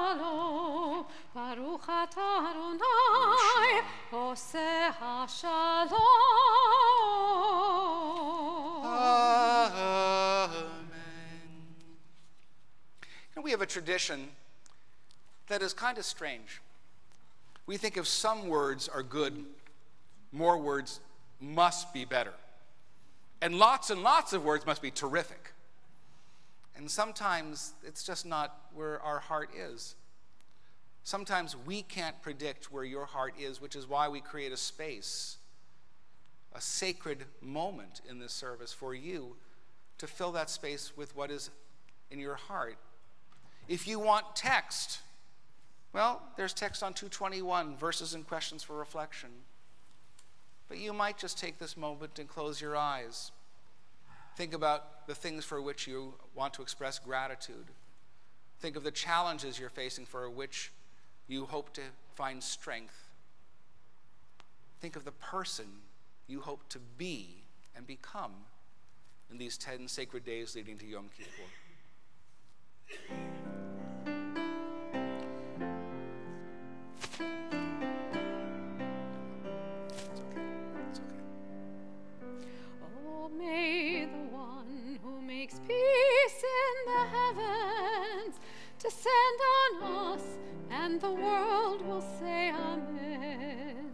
ולשלום ברוך אתה אדוני עושה השלום. Amen. We have a tradition that is kind of strange. We think if some words are good, more words must be better. And lots of words must be terrific. And sometimes it's just not where our heart is. Sometimes we can't predict where your heart is, which is why we create a space, a sacred moment in this service for you to fill that space with what is in your heart. If you want text, well, there's text on 221, verses and questions for reflection. But you might just take this moment and close your eyes. Think about the things for which you want to express gratitude. Think of the challenges you're facing for which you hope to find strength. Think of the person you hope to be and become in these 10 sacred days leading to Yom Kippur. Oh, may descend on us, and the world will say Amen.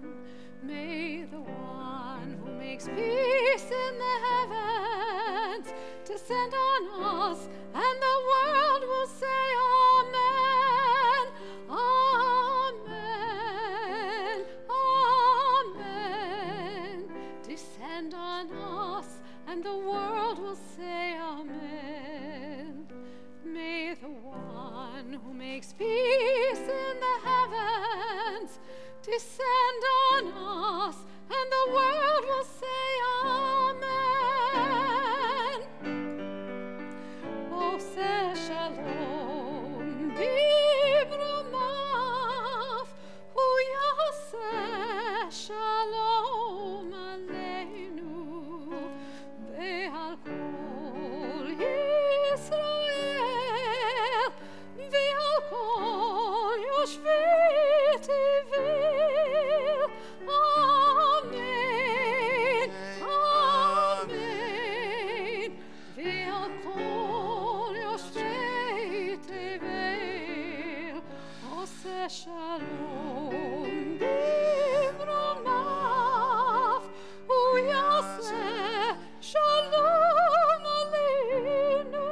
May the one who makes peace in the heavens descend on us, and the world will say Amen. Amen. Amen. Descend on us, and the world will say Amen. May the one who makes peace in the heavens descend on us, and the world will say Amen. Ose shalom bibromav, hu yaseh shalom aleinu, ve'al kol Yisrael, ve'al kol yoshvei tevel. Amen, amen. Ve'al kol yoshvei tevel, oseh shalom bivromav, hu yaseh shalom aleinu.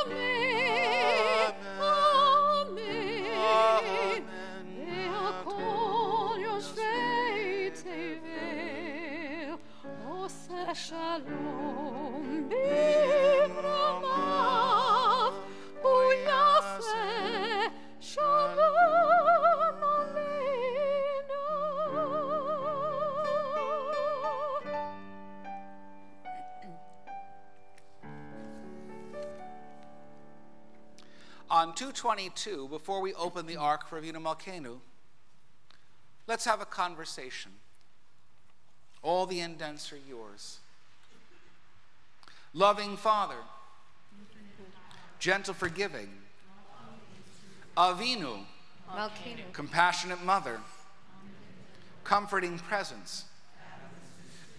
Amen, amen. Ve'al kol yoshvei tevel, oseh shalom bivromav, hu yaseh shalom aleinu. On 222, before we open the Ark for Avinu Malkeinu, let's have a conversation. All the indents are yours. Loving Father, gentle forgiving, Avinu, Malkeinu, compassionate Mother, comforting presence,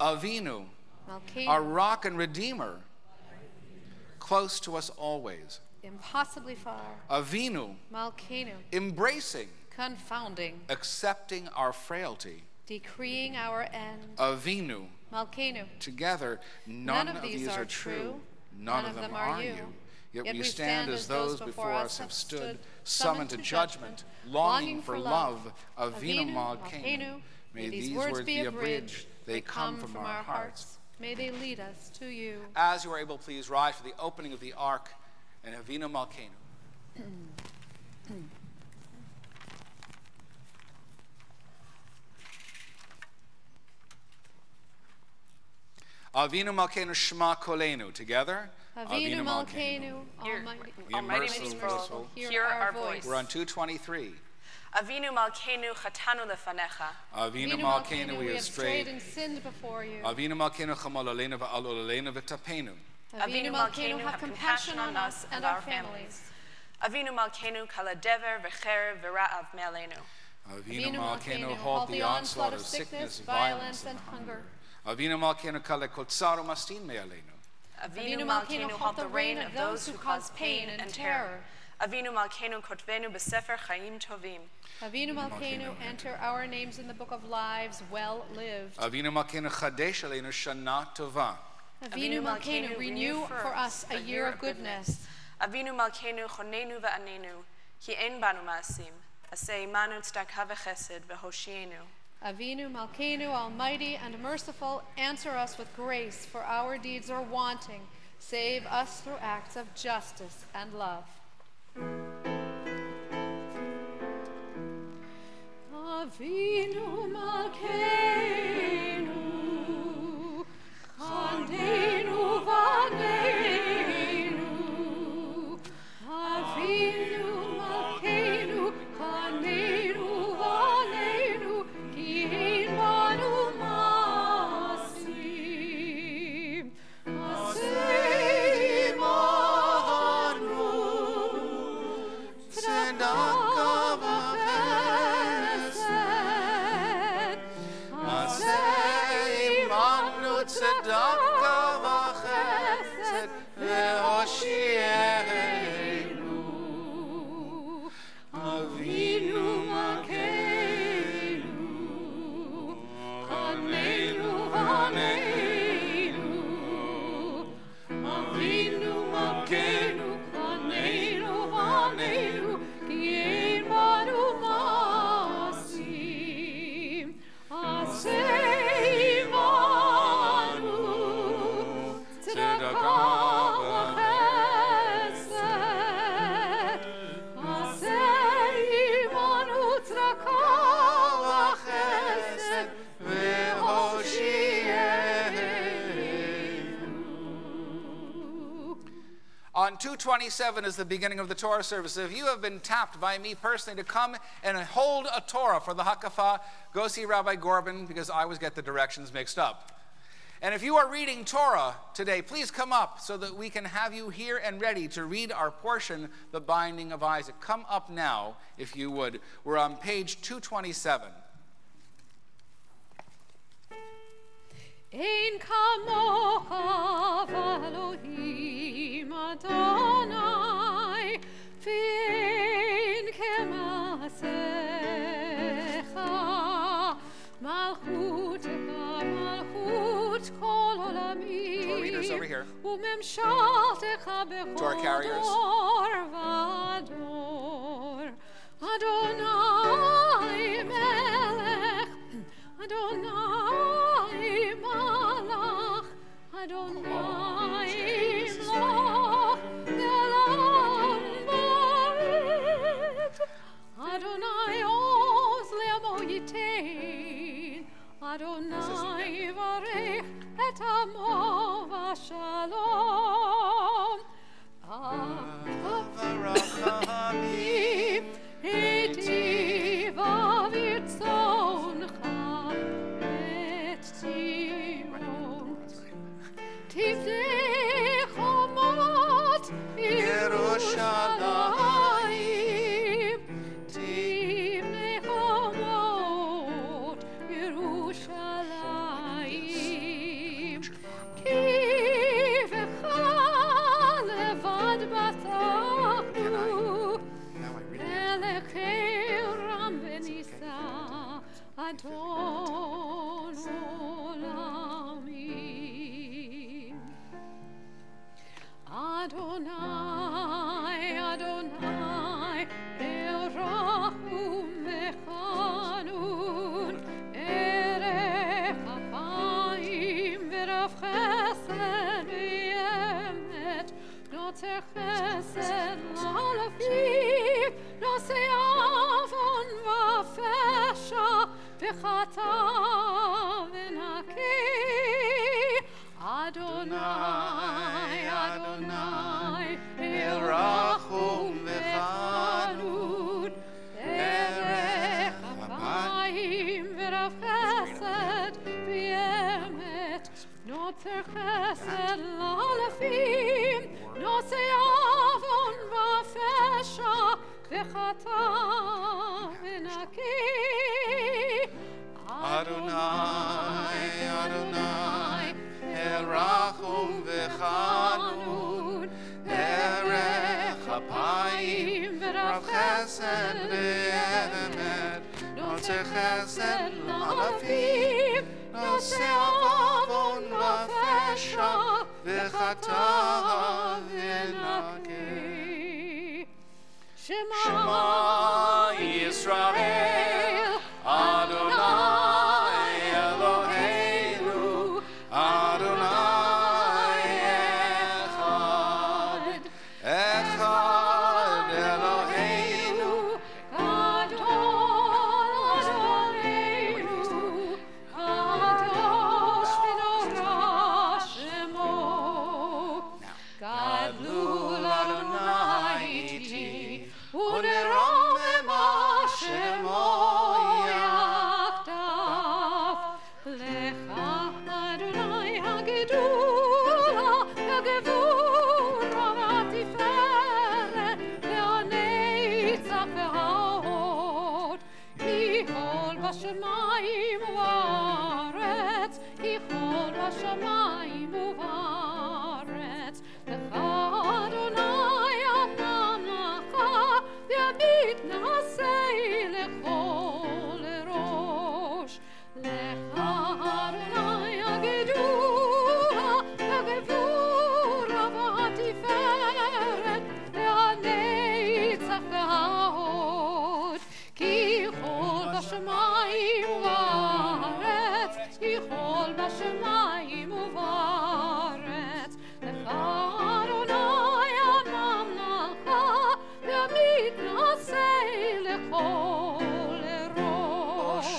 Avinu, Malkeinu, our rock and redeemer, close to us always. impossibly far. Avinu, Malkeinu, embracing, confounding, accepting our frailty. decreeing our end. Avinu, Malkeinu, together, none of these are true, none of them are you. Yet we stand as those before us have stood, summoned to judgment, longing for love. Avinu Malkeinu, may these words be a bridge, they come from our hearts. May they lead us to you. As you are able, please rise for the opening of the Ark and Avinu Malkeinu. Avinu Malkeinu Shema Kolenu. Together. Avinu Malkeinu, Hear- Almighty, Almighty merciful, merciful, hear hear our our voice. We're on 223. Avinu Malkeinu chatanu lefanecha. Avinu Avinu Malkeinu, we have strayed strayed. and sinned before you. Avinu Malkeinu chamal aleinu va'al olaleinu v'tapenu. Avinu Malkeinu, have compassion on us and our families. Avinu Malkeinu kaladever v'cherev v'ra'av me'aleinu. Avinu Malkeinu, halt the onslaught of sickness, violence, and hunger. Avinu Malkeinu kale kotzaru mastin me'aleinu. Avinu Malkeinu halt the reign of those who cause pain and terror. Avinu Malkeinu kotvenu b'sefer chaim tovim. Avinu Malkeinu, enter our names in the book of lives well lived. Avinu Malkeinu chadesh aleinu shana tova. Avinu Malkeinu, renew for us a year of goodness. Avinu Malkeinu chonenu v'anenu, ki ein banu ma'asim, aseh imanu tzedakah v'chesed v'hoshienu. Avinu Malkeinu, almighty and merciful, answer us with grace, for our deeds are wanting. Save us through acts of justice and love. Avinu Malkeinu, Chaldenu Vaneinu. Avinu Malkeinu, Chaldenu Vaneinu, Ki ein banu ma'asim. Aseh imanu, tzedakah v'chesed. Aseh imanu, tzedakah v'chesed, ve'hoshienu. On 227 is the beginning of the Torah service. If you have been tapped by me personally to come and hold a Torah for the Hakafah, go see Rabbi Gorbin, because I always get the directions mixed up. And if you are reading Torah today, please come up so that we can have you here and ready to read our portion, The Binding of Isaac. Come up now, if you would. We're on page 227. Ein kamocha v'Elohim Adonai, v'ein kemasecha, malchutecha malchut kol olamim. Torah readers over here. U'memshaltecha bechol Torah carriers. dor v'dor. Adonai melech, Adonai malach, Adonai imloch, ne'elam ba'ed. Adonai oz le'amo yitein, Adonai varech et amo v'shalom. Avarachamim etiva v'tzoncha et timon. Tivnei chomot Yerushalayim, Tivnei chomot Yerushalayim. Ki v'cha levad batachnu, Melechei Ram v'nisa, Adon olamim. Adonai, Adonai, Erachum v'chanun, Erech apayim v'rav chesed v'yemet, Notzer chesed l'alafim, Nosei avon v'fesha, v'chata v'naki. Adonai, Adonai, Erachum v'chanun, Erech apayim v'rav chesed v'yemet, Notzer chesed l'alafim, Nosei avon v'fesha, v'chata v'naki. Adonai, Adonai, Erachum v'chanun, Erech apayim v'rav chesed v'yemet, Notzer chesed l'alafim, Nosei avon v'fesha, v'chata v'naki. Shema Yisrael, Adonai Eloheinu, Adonai Echad, Echad Eloheinu, Kadosh Eloheinu, Kadosh v'norah shemo, Gadlul Adonai iti, u'neromem Shemo yachdav. Lecha Adonai hagedula, hagevura v'tiferet, ve'anetzach ve'ha'od. Kichol b'shamayim u'aretz, kichol b'shamayim u'aretz. Lecha Adonai amamlacha, ve'amit na'asei lechol erosh. Lecha Adonai hagedula, hagevura v'atiferet, ve'anetzach ve'ha'od. Kichol b'shamayim u'aretz, kichol b'shamayim u'aretz. Lecha Adonai amamlacha, ve'amit na'asei lechol erosh.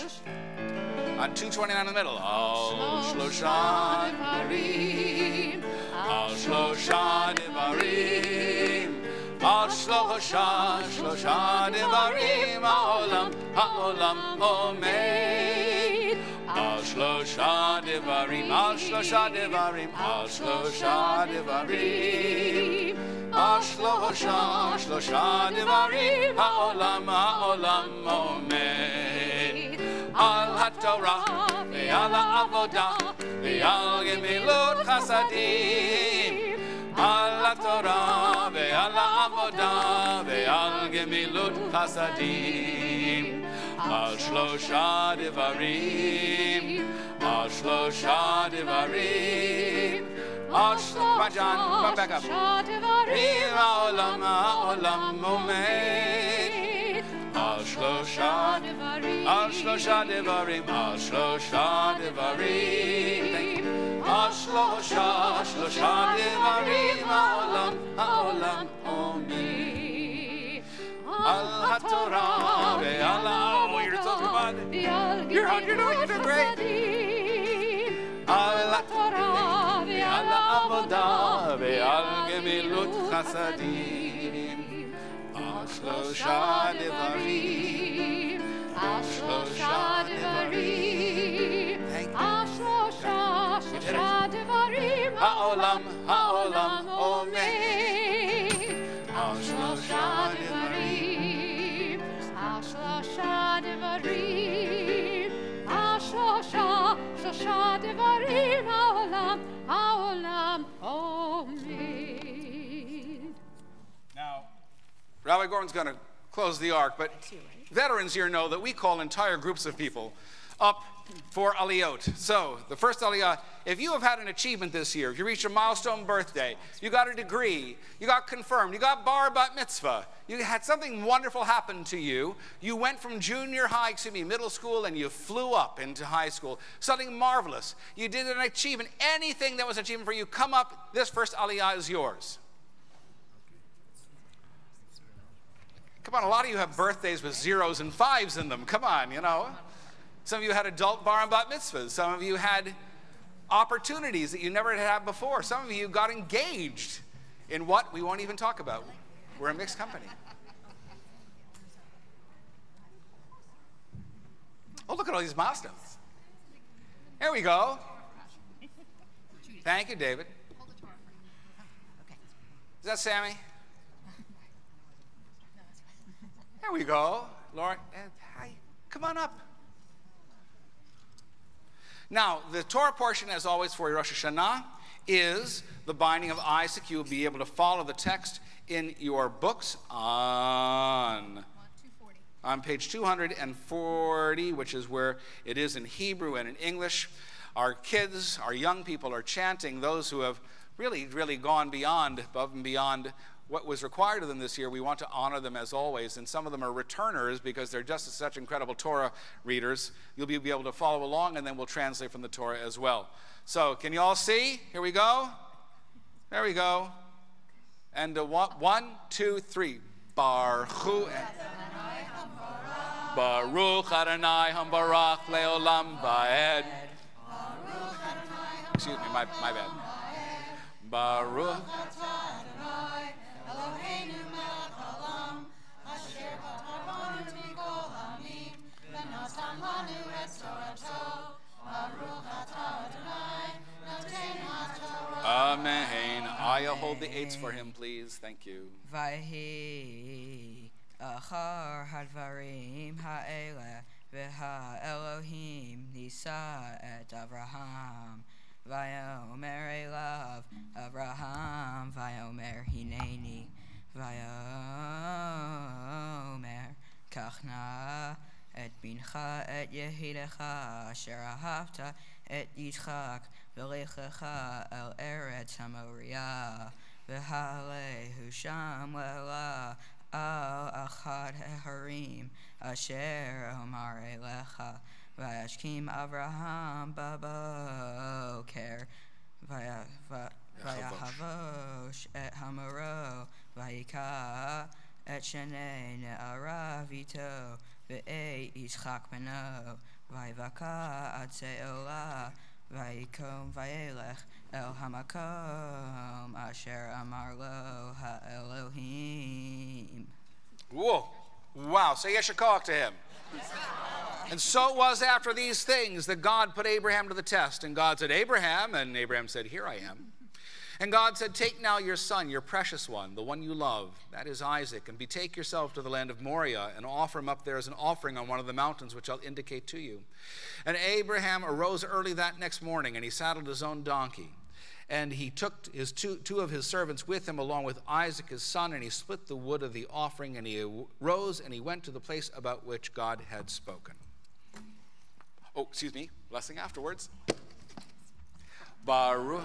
On 229 in the middle. Al Shloshan Devarim, Al Shloshan Devarim. שלושה דברים העולם עומד. על שלושה דברים, על שלושה דברים, על שלושה דברים. על שלושה דברים העולם עומד. על התורה ועל העבודה ועל גמילות חסדים. על התורה ועל העבודה ועל גמילות חסדים. על שלושה דברים, על שלושה דברים. Come on, John, come back up. העולם עומד. על שלושה דברים, על שלושה דברים. על שלושה דברים העולם עומד. על התורה ועל you're so good. You're doing great. על התורה ועל העבודה ועל גמילות חסדים. על שלושה דברים, על שלושה דברים. על שלושה דברים העולם עומד. על שלושה דברים, על שלושה דברים. על שלושה דברים העולם עומד. Now, Rabbi Gordon's going to close the ark, but veterans here know that we call entire groups of people up for aliyot. So, the first aliyah, if you have had an achievement this year, if you reached a milestone birthday, you got a degree, you got confirmed, you got bar bat mitzvah, you had something wonderful happen to you, you went from middle school, and you flew up into high school, something marvelous, you did an achievement, anything that was an achievement for you, come up, this first aliyah is yours. Come on, a lot of you have birthdays with 0s and 5s in them, come on, you know. Some of you had adult bar and bat mitzvahs. Some of you had opportunities that you never had before. Some of you got engaged in what we won't even talk about. We're a mixed company. Oh, look at all these milestones. Here we go. Thank you, David. Is that Sammy? There we go. Lauren, hi. Come on up. Now, the Torah portion, as always, for Rosh Hashanah is the binding of Isaac. You will be able to follow the text in your books on page 240, which is where it is in Hebrew and in English. Our kids, our young people are chanting, those who have really, really gone beyond, above and beyond what was required of them this year. We want to honor them as always, and some of them are returners because they're just such incredible Torah readers. You'll be able to follow along, and then we'll translate from the Torah as well. So, can you all see? Here we go. There we go. And 1, 2, 3. Baruch Adonai Hambarach Leolam Vaed. Excuse me, my bad. Baruch Eloheinu melech haolam, asher batar banu mikol hamim, v'natan lanu et torato, baruch atah Adonai, noten haTorah. Amen. Aya, hold the 8s for him, please. Thank you. Vayhi achar hadvarim ha'eleh, v'ha Elohim nisa et Avraham. Vayomer elav Avraham, Vayomer hineni, Vayomer kachna et bincha et yehidecha, asher ahavta et Yitzchak, v'lechecha el eretz haMoriah, v'halehu sham le'la al achad harim, asher omar elecha. Vayashkim Avraham baboker, vayahavosh et hamoro, vayika et shenei ne'arav ito, ve'ei Yitzchak beno, vayvaka ad se'olah, Vaykom vayelech el hamakom asher amar lo ha-Elohim. Whoa. Wow. Say Yeshakach to him. And so it was after these things that God put Abraham to the test. And God said, Abraham. And Abraham said, here I am. And God said, take now your son, your precious one, the one you love, that is Isaac, and betake yourself to the land of Moriah and offer him up there as an offering on one of the mountains which I'll indicate to you. And Abraham arose early that next morning, and he saddled his own donkey. And he took his two of his servants with him, along with Isaac his son, and he split the wood of the offering, and he rose and he went to the place about which God had spoken. Oh, excuse me, blessing afterwards. Baruch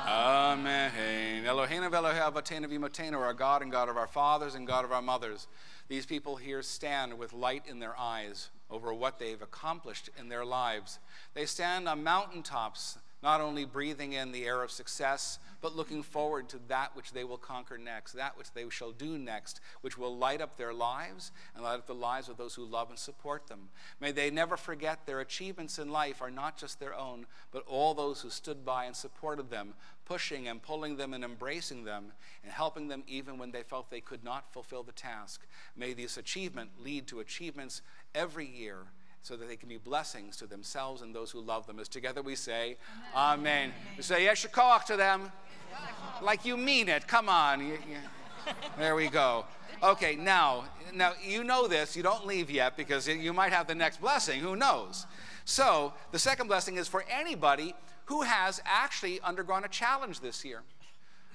Amen. Eloheinu v'Elohei Avotenu v'Imotenu, our God and God of our fathers and God of our mothers. These people here stand with light in their eyes over what they've accomplished in their lives. They stand on mountaintops, not only breathing in the air of success, but looking forward to that which they will conquer next, that which they shall do next, which will light up their lives and light up the lives of those who love and support them. May they never forget their achievements in life are not just their own, but all those who stood by and supported them, pushing and pulling them and embracing them and helping them even when they felt they could not fulfill the task. May this achievement lead to achievements every year, so that they can be blessings to themselves and those who love them. As together we say, Amen. Amen. We say Yeshakach to them, like you mean it. Come on. There we go. Okay, now you know this. You don't leave yet because you might have the next blessing. Who knows? So the second blessing is for anybody who has actually undergone a challenge this year.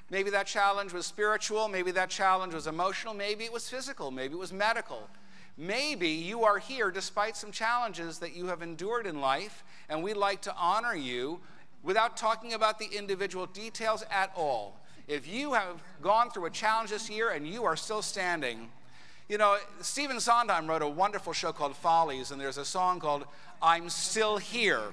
Maybe that challenge was spiritual. Maybe that challenge was emotional. Maybe it was physical. Maybe it was medical. Maybe you are here despite some challenges that you have endured in life, and we'd like to honor you without talking about the individual details at all. If you have gone through a challenge this year and you are still standing, you know, Stephen Sondheim wrote a wonderful show called Follies, and there's a song called I'm Still Here.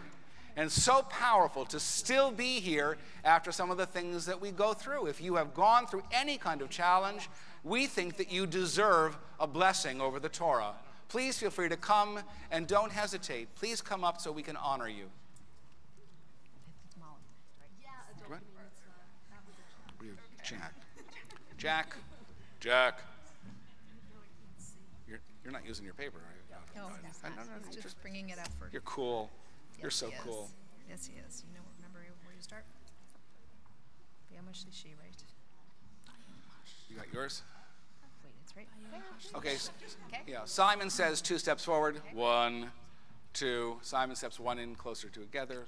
And so powerful to still be here after some of the things that we go through. If you have gone through any kind of challenge, we think that you deserve a blessing over the Torah. Please feel free to come and don't hesitate. Please come up so we can honor you. What? Jack. You're not using your paper, are you? No, he's just bringing it up for. You're cool. Yes, You're so he is. cool. Yes, he is. You know, remember where you start? B'yom Shlishi, right? You got yours? Wait, it's right there. Okay. Okay. Yeah. Simon says 2 steps forward. 1, 2. Simon steps 1 in closer together.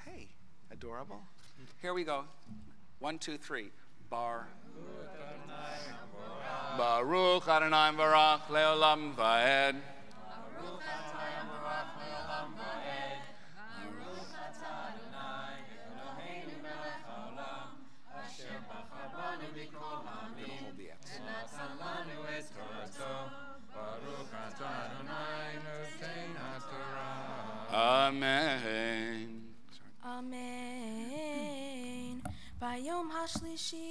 Hey, adorable. Here we go. 1, 2, 3. Baruch Adonai Barach Leolam Vaed. Amen. Amen. Bayom hashlishi,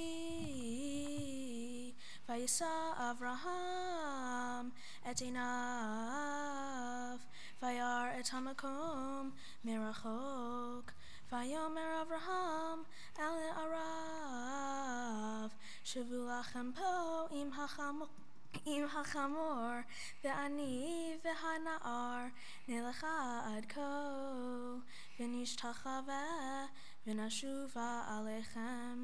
vayisa Avraham et einav, vayar et hamakom merachok, vayomer Avraham el arav, shavu lachem po im hachamor, ve'ani ve'hanaar, nelecha ad ko, v'nishtachava, v'nashuva alechem,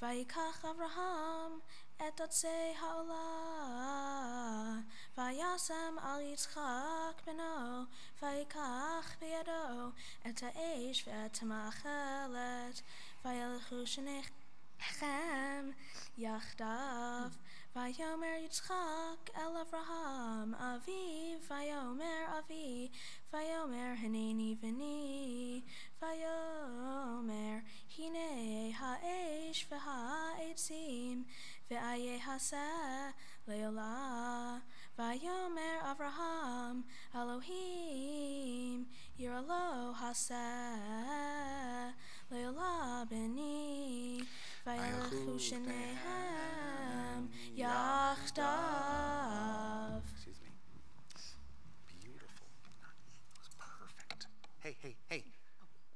vayikach Avraham et atzei ha'olah, vayasem al Yitzchak beno, vayikach biyado et ha'esh ve'et ha'machelet, vayelechu shnechem yachdav, vayomer Yitzchak el Avraham aviv, vayomer avi, vayomer haneni v'ni, vayomer hine ha'esh v'ha'etzim, ve'ayeh haseh le'olah, vayomer Avraham Elohim yiralo haseh Leola beni vayelchu shnehem yachdav. Excuse me. Beautiful. That was perfect. Hey. I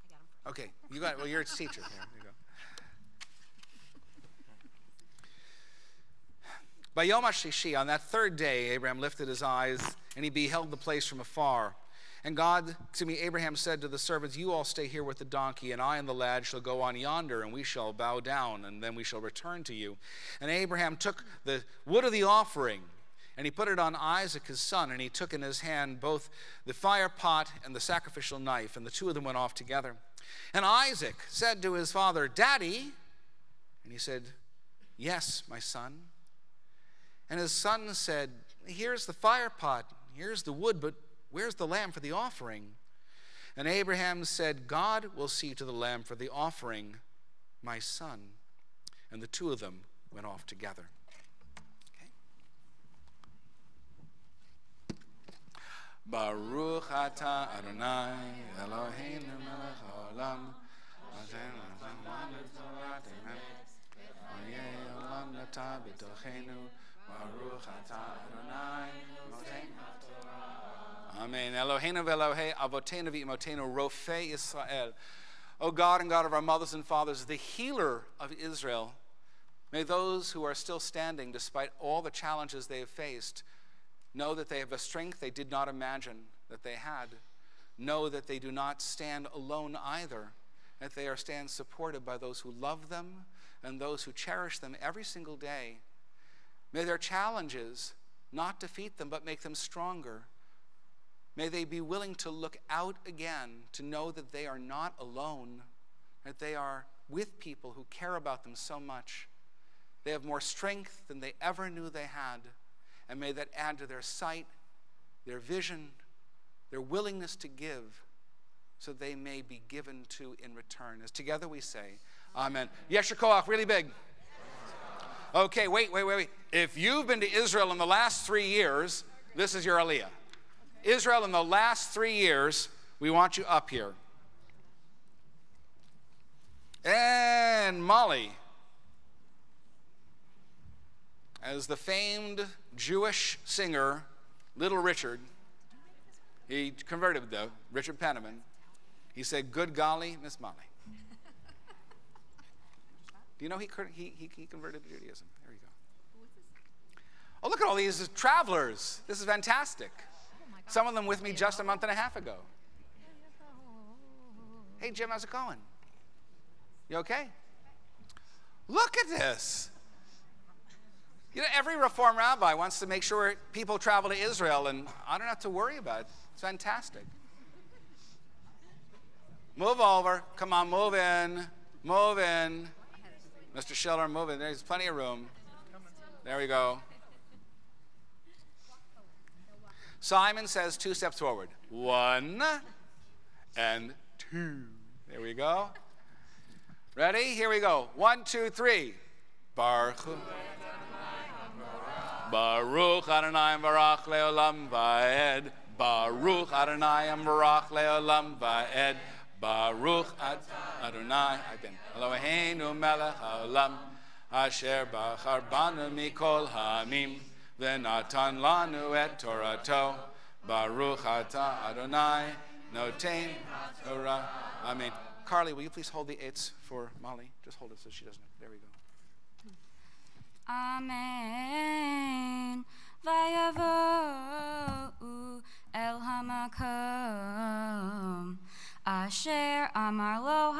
got him. Okay, you got it. Well, you're its teacher. There you go. By Yom HaShishi, on that third day, Abraham lifted his eyes, and he beheld the place from afar. And Abraham said to the servants, you all stay here with the donkey, and I and the lad shall go on yonder, and we shall bow down, and then we shall return to you. And Abraham took the wood of the offering, and he put it on Isaac his son, and he took in his hand both the fire pot and the sacrificial knife, and the two of them went off together. And Isaac said to his father, Daddy? And he said, yes, my son. And his son said, here's the fire pot, here's the wood, but where's the lamb for the offering? And Abraham said, God will see to the lamb for the offering, my son. And the two of them went off together. Okay. Baruch atah Adonai Eloheinu melech haolam olam nata b'tochenu Baruch atah Adonai Amen. Eloheinu v'Elohei avotenu v'imotenu rofei Yisrael. O God and God of our mothers and fathers, the healer of Israel, may those who are still standing despite all the challenges they have faced know that they have a strength they did not imagine that they had. Know that they do not stand alone either, that they are stand supported by those who love them and those who cherish them every single day. May their challenges not defeat them, but make them stronger. May they be willing to look out again, to know that they are not alone, that they are with people who care about them so much. They have more strength than they ever knew they had, and may that add to their sight, their vision, their willingness to give, so they may be given to in return. As together we say, Amen. Yesher Koach, really big. Okay, wait. If you've been to Israel in the last 3 years, this is your Aliyah. Israel in the last 3 years, we want you up here. And Molly, as the famed Jewish singer Little Richard, he converted though, Richard Penniman, he said, good golly, Miss Molly. Do you know he converted to Judaism? There you go. Oh, look at all these travelers. This is fantastic. Some of them with me just a month and a half ago. Hey, Jim, how's it going? You okay? Look at this. You know, every Reform rabbi wants to make sure people travel to Israel, and I don't have to worry about it. It's fantastic. Move over. Come on, move in. Move in. Mr. Schiller, move in. There's plenty of room. There we go. Simon says 2 steps forward. 1 and 2. There we go. Ready? Here we go. 1, 2, 3. Baruch Adonai Baruch Leolam Vaed. Baruch Adonai Baruch Leolam Vaed. Baruch Adonai Eloheinu melech haolam asher bachar banu mikol ha'amim v'natan lanu et Torato. Baruch atah Adonai noten Torah. Amen. Carly, will you please hold the eights for Molly? Just hold it so she doesn't. There we go. Amen. Vayavo'u el hamakom asher amar lo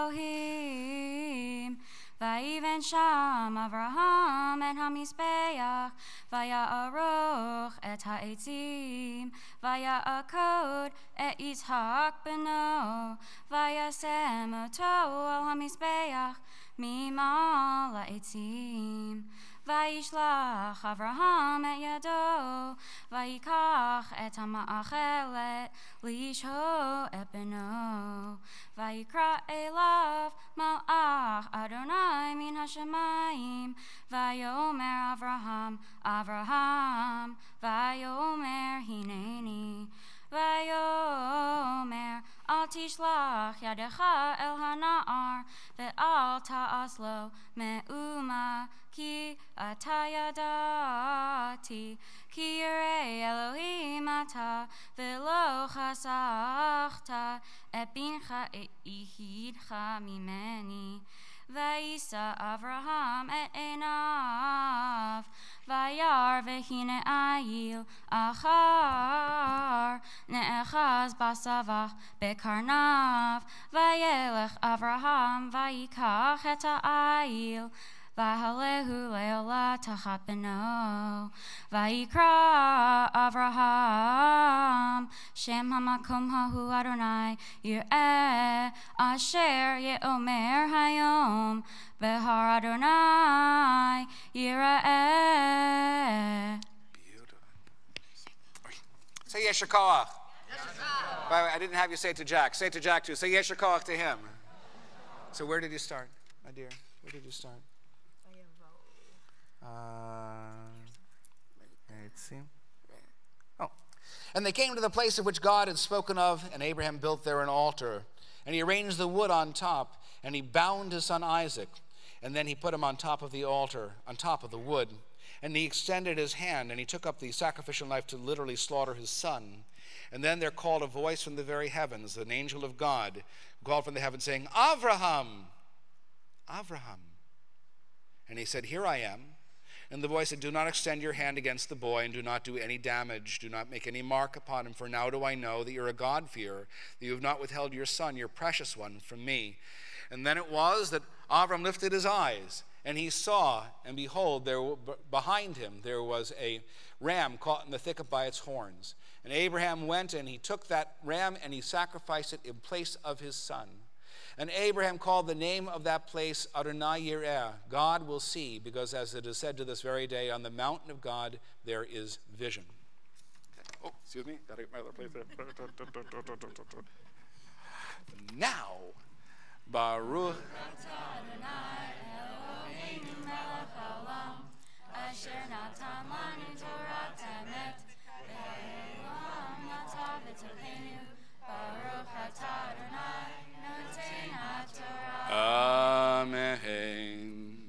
Elohim. Vayiven sham Avraham et hamizbeach, vaya'aroch et ha'etzim, vaya'akod et Yitzhak beno, vayasem oto al hamizbeach mimal ha'etzim. Vayishlach Avraham et yado, vayikach et ha'ma'achelet, lisho et beno. Vayikra elav malach Adonai min hashemayim, vayomer Avraham, Avraham, vayomer hineni, Vayomer, al tishlach yadecha el hana'ar, ve'al ta'as lo me'uma, ki atayadati, ki yirei Elohim ata, ve'lo chasachta, et bincha ihidcha mimeni. Vayisa Avraham et Enav, Vayar vehine ayil achar, ne'echaz basavach bekarnav, Vayelech Avraham vayikach et ha'ayil, Vahalehu le'olah tachat beno, Vayikra Avraham, Shem hamakom hahu Adonai, Yireh, Asher ye'omer hayom, Behar Adonai, Yireh. Beautiful. Say Yesher Koach. By the way, I didn't have you say it to Jack. Say it to Jack too. Say Yesher Koach to him. So where did you start, my dear? Where did you start? Let's see. Oh. And they came to the place of which God had spoken of, and Abraham built there an altar. And he arranged the wood on top, and he bound his son Isaac. And then he put him on top of the altar, on top of the wood. And he extended his hand, and he took up the sacrificial knife to literally slaughter his son. And then there called a voice from the very heavens, an angel of God, called from the heavens, saying, Avraham, Avraham. And he said, Here I am. And the voice said, Do not extend your hand against the boy, and do not do any damage. Do not make any mark upon him, for now do I know that you're a God-fearer, that you have not withheld your son, your precious one, from me. And then it was that Avram lifted his eyes, and he saw, and behold, behind him there was a ram caught in the thicket by its horns. And Abraham went, and he took that ram, and he sacrificed it in place of his son. And Abraham called the name of that place Adonai Yireh, God will see, because as it is said to this very day, on the mountain of God there is vision. Oh, excuse me. Gotta get my other place there. Now, Baruch. Amen.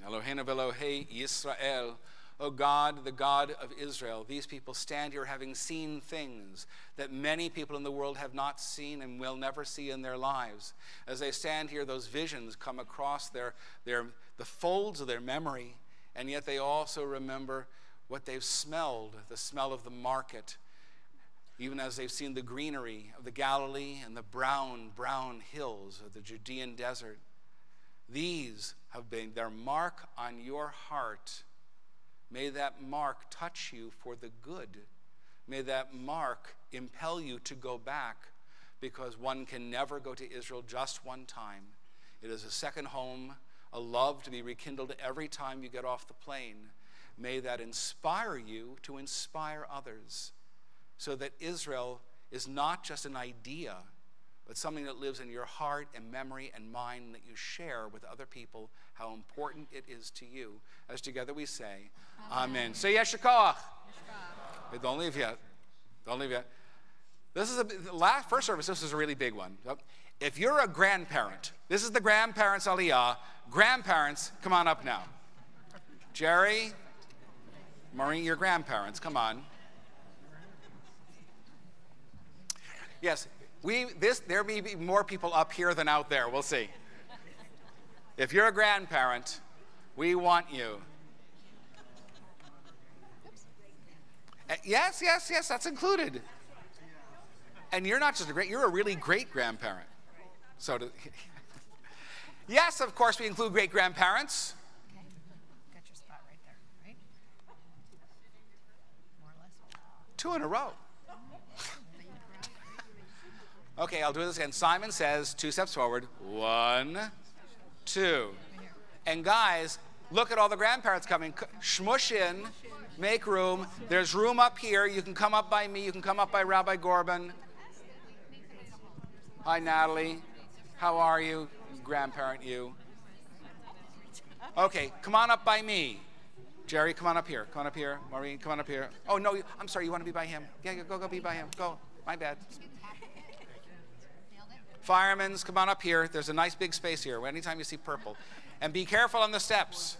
Eloheinu v'Elohei Yisrael. O God, the God of Israel, these people stand here having seen things that many people in the world have not seen and will never see in their lives. As they stand here, those visions come across the folds of their memory, and yet they also remember what they've smelled, the smell of the market, even as they've seen the greenery of the Galilee and the brown, brown hills of the Judean desert. These have been their mark on your heart. May that mark touch you for the good. May that mark impel you to go back, because one can never go to Israel just one time. It is a second home, a love to be rekindled every time you get off the plane. May that inspire you to inspire others, so that Israel is not just an idea, but something that lives in your heart and memory and mind, that you share with other people how important it is to you. As together we say, Amen. Say Yesher Koach. Don't leave yet. Don't leave yet. This is first service. This is a really big one. If you're a grandparent, this is the grandparents' aliyah. Grandparents, come on up now. Jerry, Maureen, your grandparents, come on. Yes, there may be more people up here than out there. We'll see. If you're a grandparent, we want you. Yes, that's included. And you're not just you're a really great grandparent. So, yes, of course, we include great grandparents. Okay. Got your spot right there, right? More or less. 2 in a row. Okay, I'll do this again. Simon says 2 steps forward. 1, 2. And guys, look at all the grandparents coming. Shmush in. Make room. There's room up here. You can come up by me. You can come up by Rabbi Gorban. Hi, Natalie. How are you? Grandparent, you. Okay, come on up by me. Jerry, come on up here. Come on up here. Maureen, come on up here. Oh, no, I'm sorry. You want to be by him? Yeah, go be by him. Go. My bad. Firemen's, come on up here. There's a nice big space here anytime you see purple. And be careful on the steps.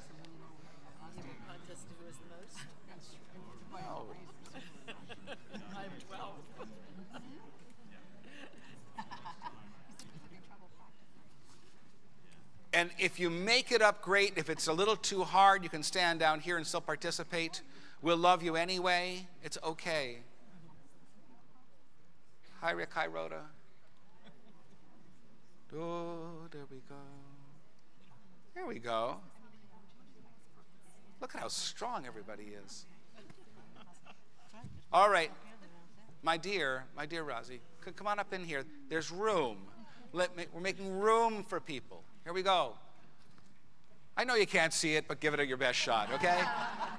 And if you make it up, great. If it's a little too hard, you can stand down here and still participate. We'll love you anyway. It's okay. Hi, Rick. Hi, Rhoda. Oh, there we go. There we go. Look at how strong everybody is. All right. My dear Rosie, come on up in here. There's room. We're making room for people. Here we go. I know you can't see it, but give it your best shot, okay?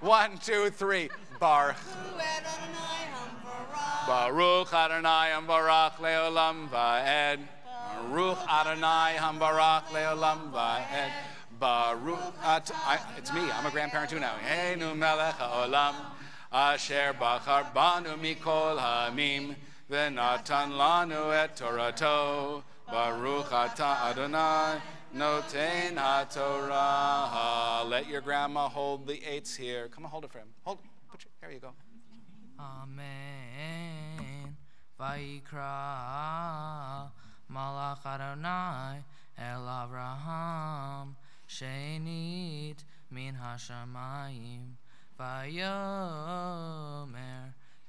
1, 2, 3. Baruch Adonai Hambarach Leolam Va'ed. Baruch Adonai Hambarach Leolam Va'ed. Baruch it's me. I'm a grandparent too now. Heinu Melech HaOlam Asher Bachar Banu Mikol Hamim V'natan Lanu Et Torato. Baruch Ata Adonai Noten HaTorah. Let your grandma hold the eights here. Come on, hold it for him. There you go. Amen. Vayikra Malach Adonai El Avraham Shenit Min Hashamayim Vayomer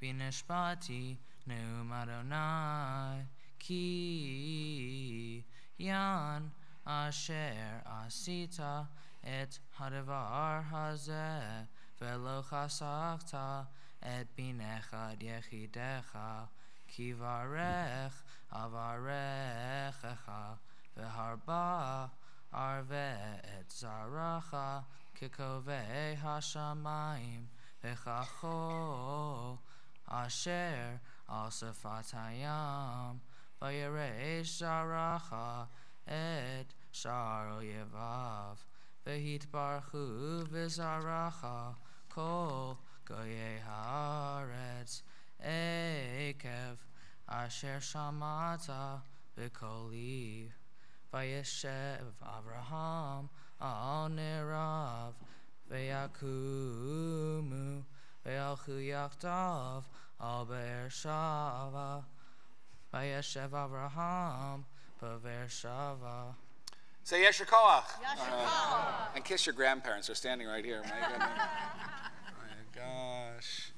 Bineshpati Neum Adonai Ki Yan Asher Asita Et Hadavar Hazeh Velo Chasakta Et Binechad Yechidecha Ki Varech Avarechecha Veharba Arve Et Zaracha Kikove Hashamayim Vechacho Asher Al Sefatayam Vayeresh Zaracha Et Sharo Yevav Vehit Barchu Vizaracha Kol Goye Haaretz Ekev Asher Shamata V'Koliv Vayeshev Avraham Al Nerav Veyakumu Ve'alchu Yachdav Al Be'er Shava Vayeshev Avraham B'Be'er Shava. Say Yesher Koach. And kiss your grandparents. They're standing right here. My goodness. My gosh.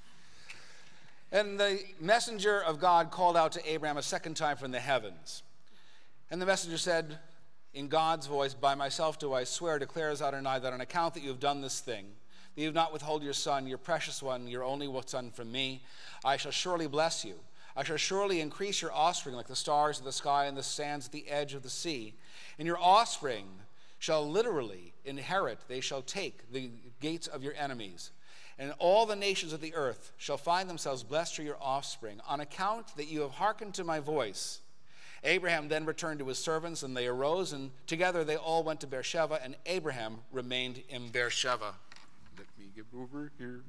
And the messenger of God called out to Abraham a second time from the heavens. And the messenger said, in God's voice, by myself do I swear, declares Adonai, that on account that you have done this thing, that you have not withheld your son, your precious one, your only son from me, I shall surely bless you. I shall surely increase your offspring like the stars of the sky and the sands at the edge of the sea. And your offspring shall literally inherit, they shall take the gates of your enemies. And all the nations of the earth shall find themselves blessed through your offspring, on account that you have hearkened to my voice. Abraham then returned to his servants, and they arose, and together they all went to Beersheba, and Abraham remained in Beersheba. Let me get over here.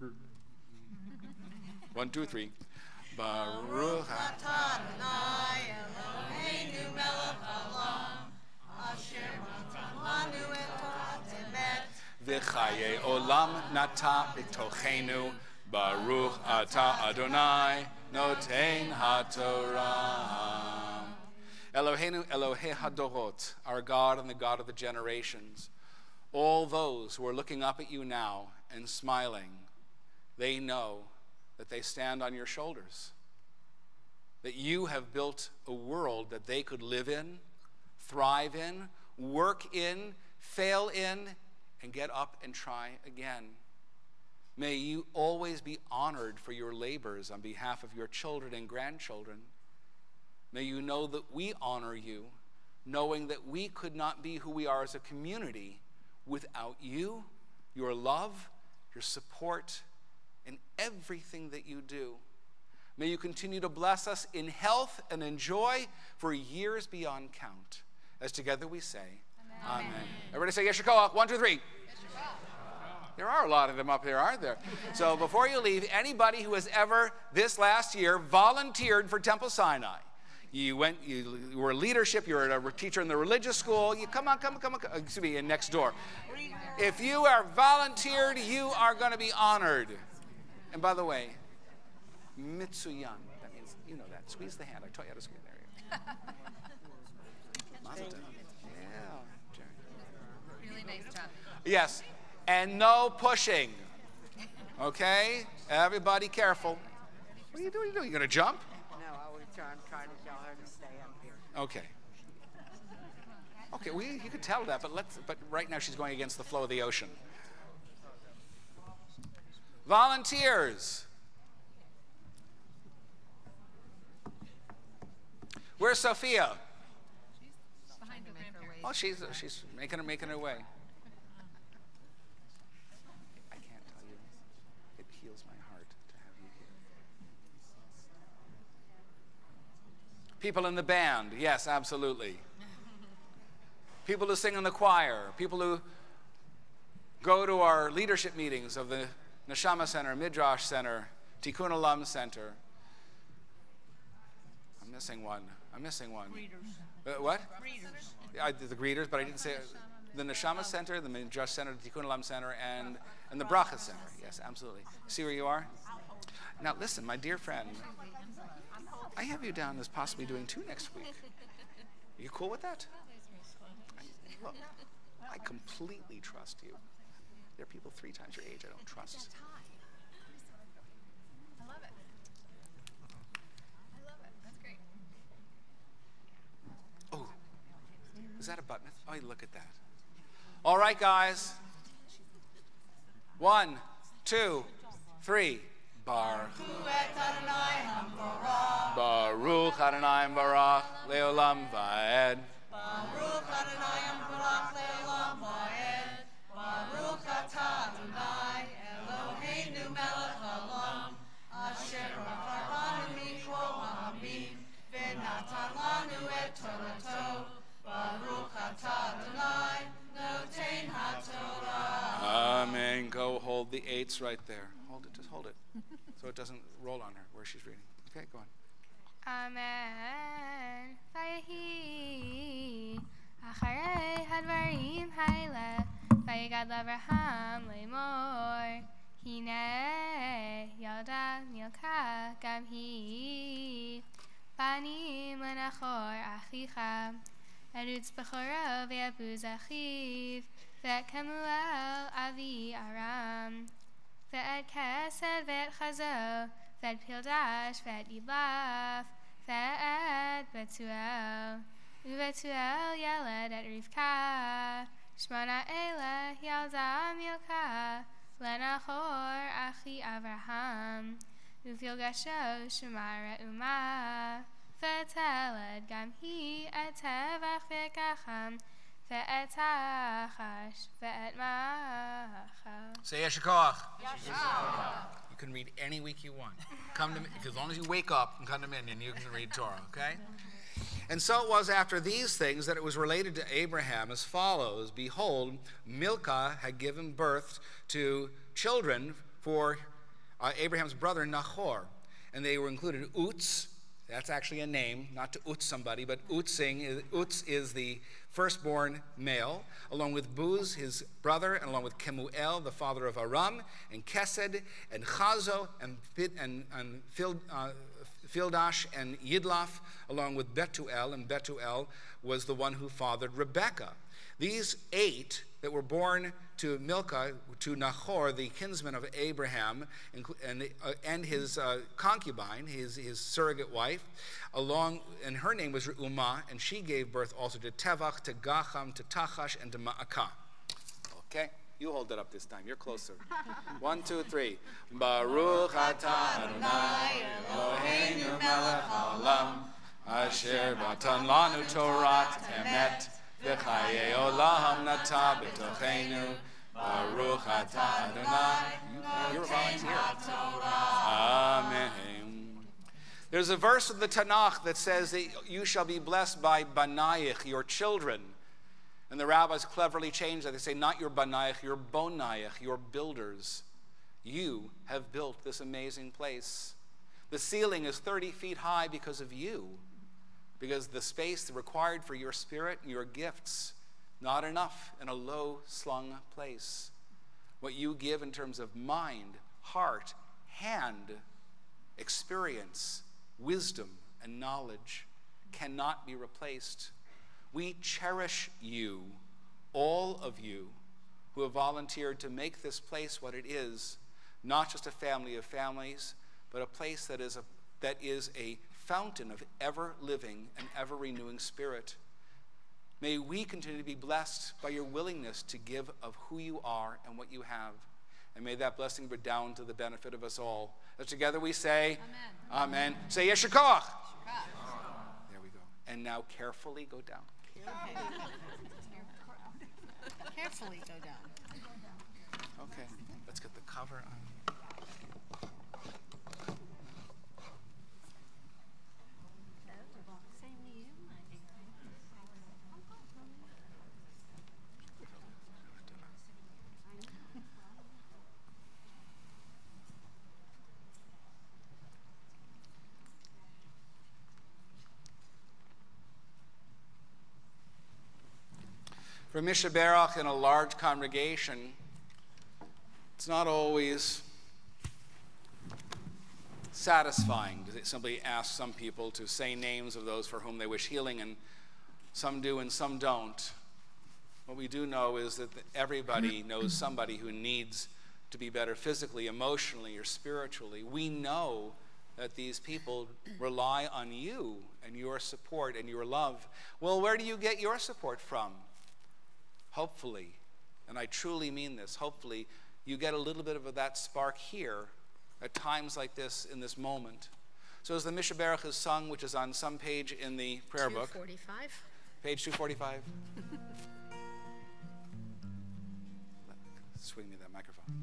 1, 2, 3. Baruch atah Adonai Eloheinu melech haolam asher natan lanu et Torah emet v'chayei olam nata b'tochenu Baruch atah Adonai noten haTorah. Eloheinu Elohei hadorot, our God and the God of the generations. All those who are looking up at you now and smiling, they know that they stand on your shoulders, that you have built a world that they could live in, thrive in, work in, fail in, and get up and try again. May you always be honored for your labors on behalf of your children and grandchildren. May you know that we honor you, knowing that we could not be who we are as a community without you, your love, your support, and everything that you do. May you continue to bless us in health and in joy for years beyond count. As together we say, Amen. Everybody say Yesher Koach. 1, 2, 3. There are a lot of them up here, aren't there? So before you leave, anybody who has ever, this last year, volunteered for Temple Sinai, you were leadership, you were a teacher in the religious school, you come on, excuse me, in next door. If you are volunteered, you are going to be honored. And by the way, Mitsuyan, that means, you know that. Squeeze the hand. I taught you how to squeeze. There you go. Mazel tov. Yeah. Really nice job. Yes. And no pushing. Okay? Everybody careful. What are you doing? You going to jump? No, I'm trying to tell her to stay up here. Okay. Okay, well, you could tell that, but right now she's going against the flow of the ocean. Volunteers. Where's Sophia? She's behind the grandparents. Oh, she's making her way. I can't tell you. It heals my heart to have you here. People in the band, yes, absolutely. People who sing in the choir, people who go to our leadership meetings of the Neshama Center, Midrash Center, Tikkun Olam Center. I'm missing one. Greeters. What? Greeters. The greeters, but I didn't say the Neshama Center, the Midrash Center, the Tikkun Olam Center, and the Bracha Center. Yes, absolutely. See where you are? Now listen, my dear friend, I have you down as possibly doing 2 next week. Are you cool with that? Look, I completely trust you. There are people 3 times your age I don't trust. I love it. That's great. Oh, is that a button? Oh, look at that. All right, guys. 1, 2, 3. Baruch Adonai Barach Leolam Vaed. Baruch Adonai Barach Leolam Vaed. Baruch Atah Adonai Eloheinu melech haolam asher bachar banu mikol ha'amim v'natan lanu et Torato. Baruch Atah Adonai noten haTorah. Amen. Go hold the 8s right there. Hold it. Just hold it. So it doesn't roll on her where she's reading. Okay, go on. Amen. Vayehi acharei hadvarim haile vayigad l'Avraham lemor hine yalda milka gam hi banim lenachor achicha erutz bechoro ve'abuz achiv ve'et Kemuel avi aram ve'et kesed ve'et chazo ve'et pildash ve'et ilaf ve'et betuel uvetuel yeled et Rivka shmona ele yalda milka lenachor achi Avraham uvilgasho shemara uma ve'teled gam hi et tevach ve'kacham ve'et tachash ve'et macha. Say Yeshikoach. You can read any week you want. Come to me, as long as you wake up and come to Minyan, you can read Torah, okay? And so it was after these things that it was related to Abraham as follows. Behold, Milcah had given birth to children for Abraham's brother Nahor. And they were included Utz. That's actually a name, not to Utz somebody, but Utz is the firstborn male, along with Buz, his brother, and along with Kemuel, the father of Aram, and Kesed, and Chazo, and Fildash, and Yidlaf, along with Betuel, and Betuel was the one who fathered Rebekah. These 8 that were born to Milcah, to Nahor, the kinsman of Abraham, and his concubine, his surrogate wife, and her name was Reumah, and she gave birth also to Tevach, to Gacham, to Tachash, and to Ma'akah. Okay? You hold it up this time. You're closer. 1, 2, 3. Baruch atah Adonai Eloheinu melech haolam asher natan lanu Torat emet v'chayei olam nata b'tochenu Baruch atah Adonai. You're a volunteer. Amen. There's a verse of the Tanakh that says that you shall be blessed by banayich, your children. And the rabbis cleverly changed that. They say, not your banayach, your bonayach, your builders. You have built this amazing place. The ceiling is 30 feet high because of you, because the space required for your spirit and your gifts, not enough in a low-slung place. What you give in terms of mind, heart, hand, experience, wisdom, and knowledge cannot be replaced. We cherish you, all of you, who have volunteered to make this place what it is, not just a family of families, but a place that is a fountain of ever-living and ever-renewing spirit. May we continue to be blessed by your willingness to give of who you are and what you have. And may that blessing redound to the benefit of us all. As together we say, Amen. Amen. Say Yesher Koach. There we go. And now carefully go down. Carefully go down. Okay, let's get the cover on. For Misha Berach in a large congregation, it's not always satisfying to simply ask some people to say names of those for whom they wish healing, and some do and some don't. What we do know is that everybody knows somebody who needs to be better physically, emotionally, or spiritually. We know that these people rely on you and your support and your love. Well, where do you get your support from? Hopefully, and I truly mean this, hopefully you get a little bit of that spark here at times like this in this moment. So as the Misha Berach is sung, which is on some page in the prayer book. 245. Page 245. Swing me that microphone.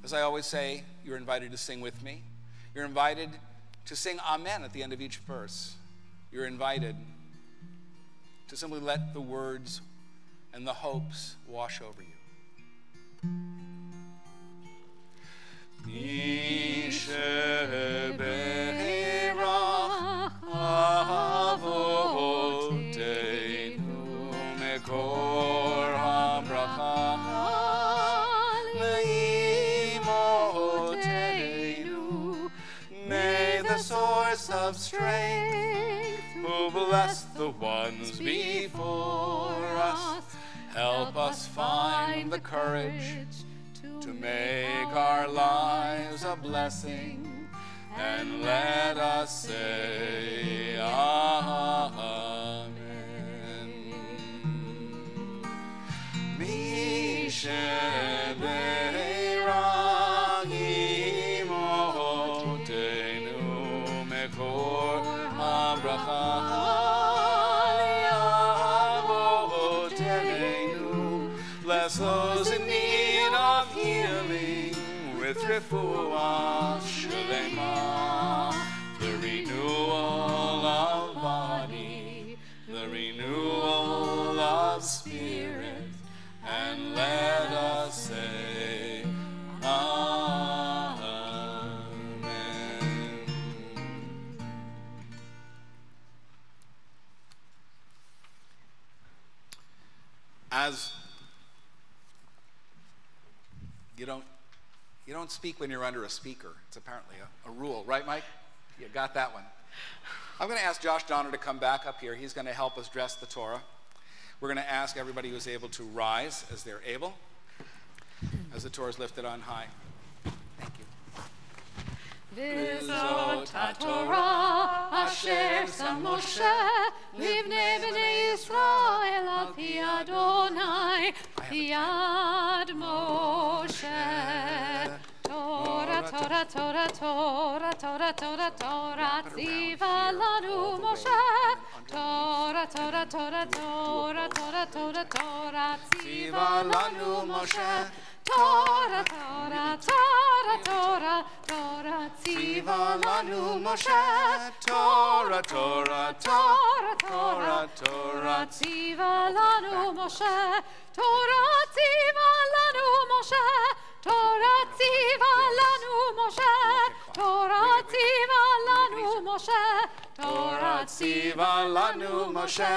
As I always say, you're invited to sing with me. You're invited to sing Amen at the end of each verse. You're invited to simply let the words and the hopes wash over you. May the source of strength who bless the ones before us, help us find the courage to make our lives a blessing, and let us say Amen. Bless those in need of healing with refuah shlema, the renewal of body, the renewal of spirit, and let us say Amen. As you don't speak when you're under a speaker. It's apparently a rule, right, Mike? You got that one. I'm going to ask Josh Donner to come back up here. He's going to help us dress the Torah. We're going to ask everybody who's able to rise as they're able, as the Torah is lifted on high. Thank you. V'zot haTorah asher sam Moshe livnei bnei Yisrael al pi Adonai yad Moshe. Torah, Torah, Torah, Torah, Torah, Torah, Torah, tziva lanu Moshe. Torah, Torah, Torah, Torah, Torah, Torah, Torah, tziva lanu Moshe. Torah, Torah, Torah, Torah, Torah, tziva lanu Moshe. Torah, Torah, Torah, Torah, Torah, Torah, tziva lanu Moshe. Torah, tziva lanu Moshe. Torah, tziva lanu Moshe. Torah, tziva lanu Moshe. Torah, tziva lanu Moshe.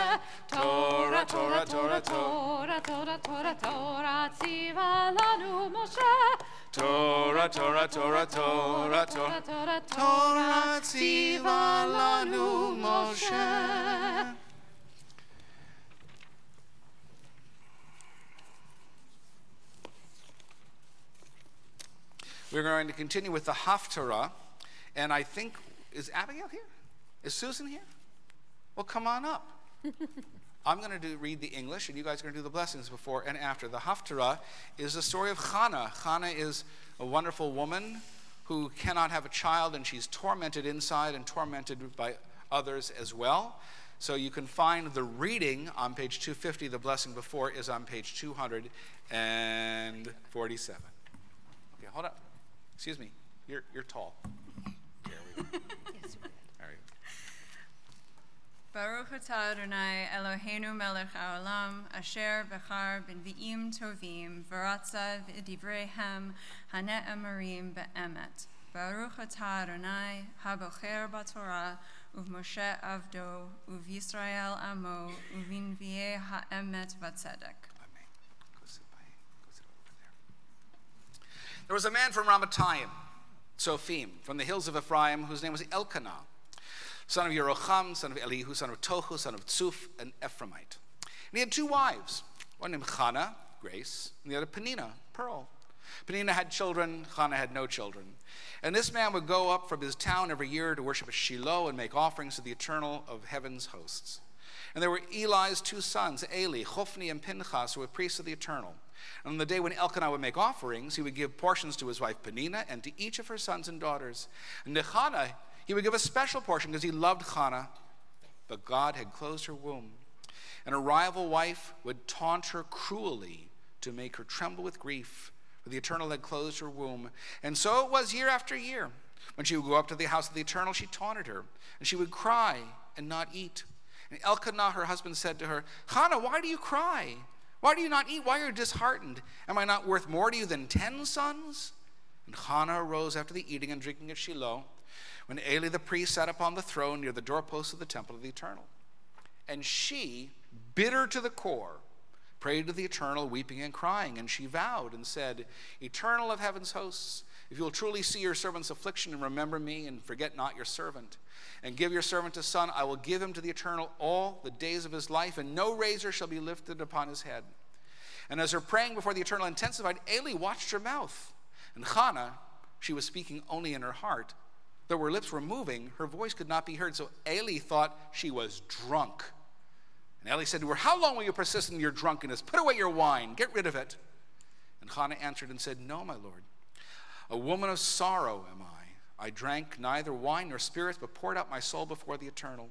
Torah, Torah, Torah, Torah, Torah, Torah, Torah, tziva lanu Moshe. Torah, Torah, Torah, Torah, Torah, Torah, Torah, tziva lanu Moshe. We're going to continue with the Haftarah, and I think, is Abigail here? Is Susan here? Well, come on up. I'm going to read the English, and you guys are going to do the blessings before and after. The Haftarah is the story of Hannah. Hannah is a wonderful woman who cannot have a child, and she's tormented inside and tormented by others as well. So you can find the reading on page 250. The blessing before is on page 247. Okay, hold up. Excuse me. You're tall. There we go. Yes, you There we go. Baruch atah Adonai Eloheinu melech haolam asher bechar b'nvi'im tovim v'ratza v'divreihem hane'emarim be'emet. Baruch atah Adonai habocher b'torah uv'Moshe avdo uv'Yisrael amo uv'nvi'ei ha'emet v'tzedek. There was a man from Ramatayim, Sophim, from the hills of Ephraim, whose name was Elkanah, son of Yerocham, son of Elihu, son of Tohu, son of Tzuf, an Ephraimite. And he had two wives, one named Hannah, Grace, and the other Peninnah, Pearl. Peninnah had children, Hannah had no children. And this man would go up from his town every year to worship at Shiloh and make offerings to the Eternal of heaven's hosts. And there were Eli's two sons, Eli, Hophni, and Pinchas, who were priests of the Eternal. And on the day when Elkanah would make offerings, he would give portions to his wife Peninnah and to each of her sons and daughters. And to Hannah, he would give a special portion because he loved Hannah, but God had closed her womb. And her rival wife would taunt her cruelly to make her tremble with grief, for the Eternal had closed her womb. And so it was year after year. When she would go up to the house of the Eternal, she taunted her, and she would cry and not eat. And Elkanah, her husband, said to her, Hannah, why do you cry? Why do you not eat? Why are you disheartened? Am I not worth more to you than 10 sons? And Hannah arose after the eating and drinking at Shiloh, when Eli the priest sat upon the throne near the doorpost of the temple of the Eternal. And she, bitter to the core, prayed to the Eternal, weeping and crying. And she vowed and said, Eternal of heaven's hosts, if you will truly see your servant's affliction and remember me and forget not your servant, and give your servant a son, I will give him to the Eternal all the days of his life, and no razor shall be lifted upon his head. And as her praying before the Eternal intensified, Eli watched her mouth. And Hannah, she was speaking only in her heart. Though her lips were moving, her voice could not be heard. So Eli thought she was drunk. And Eli said to her, How long will you persist in your drunkenness? Put away your wine. Get rid of it. And Hannah answered and said, No, my Lord. A woman of sorrow am I. I drank neither wine nor spirits, but poured out my soul before the Eternal.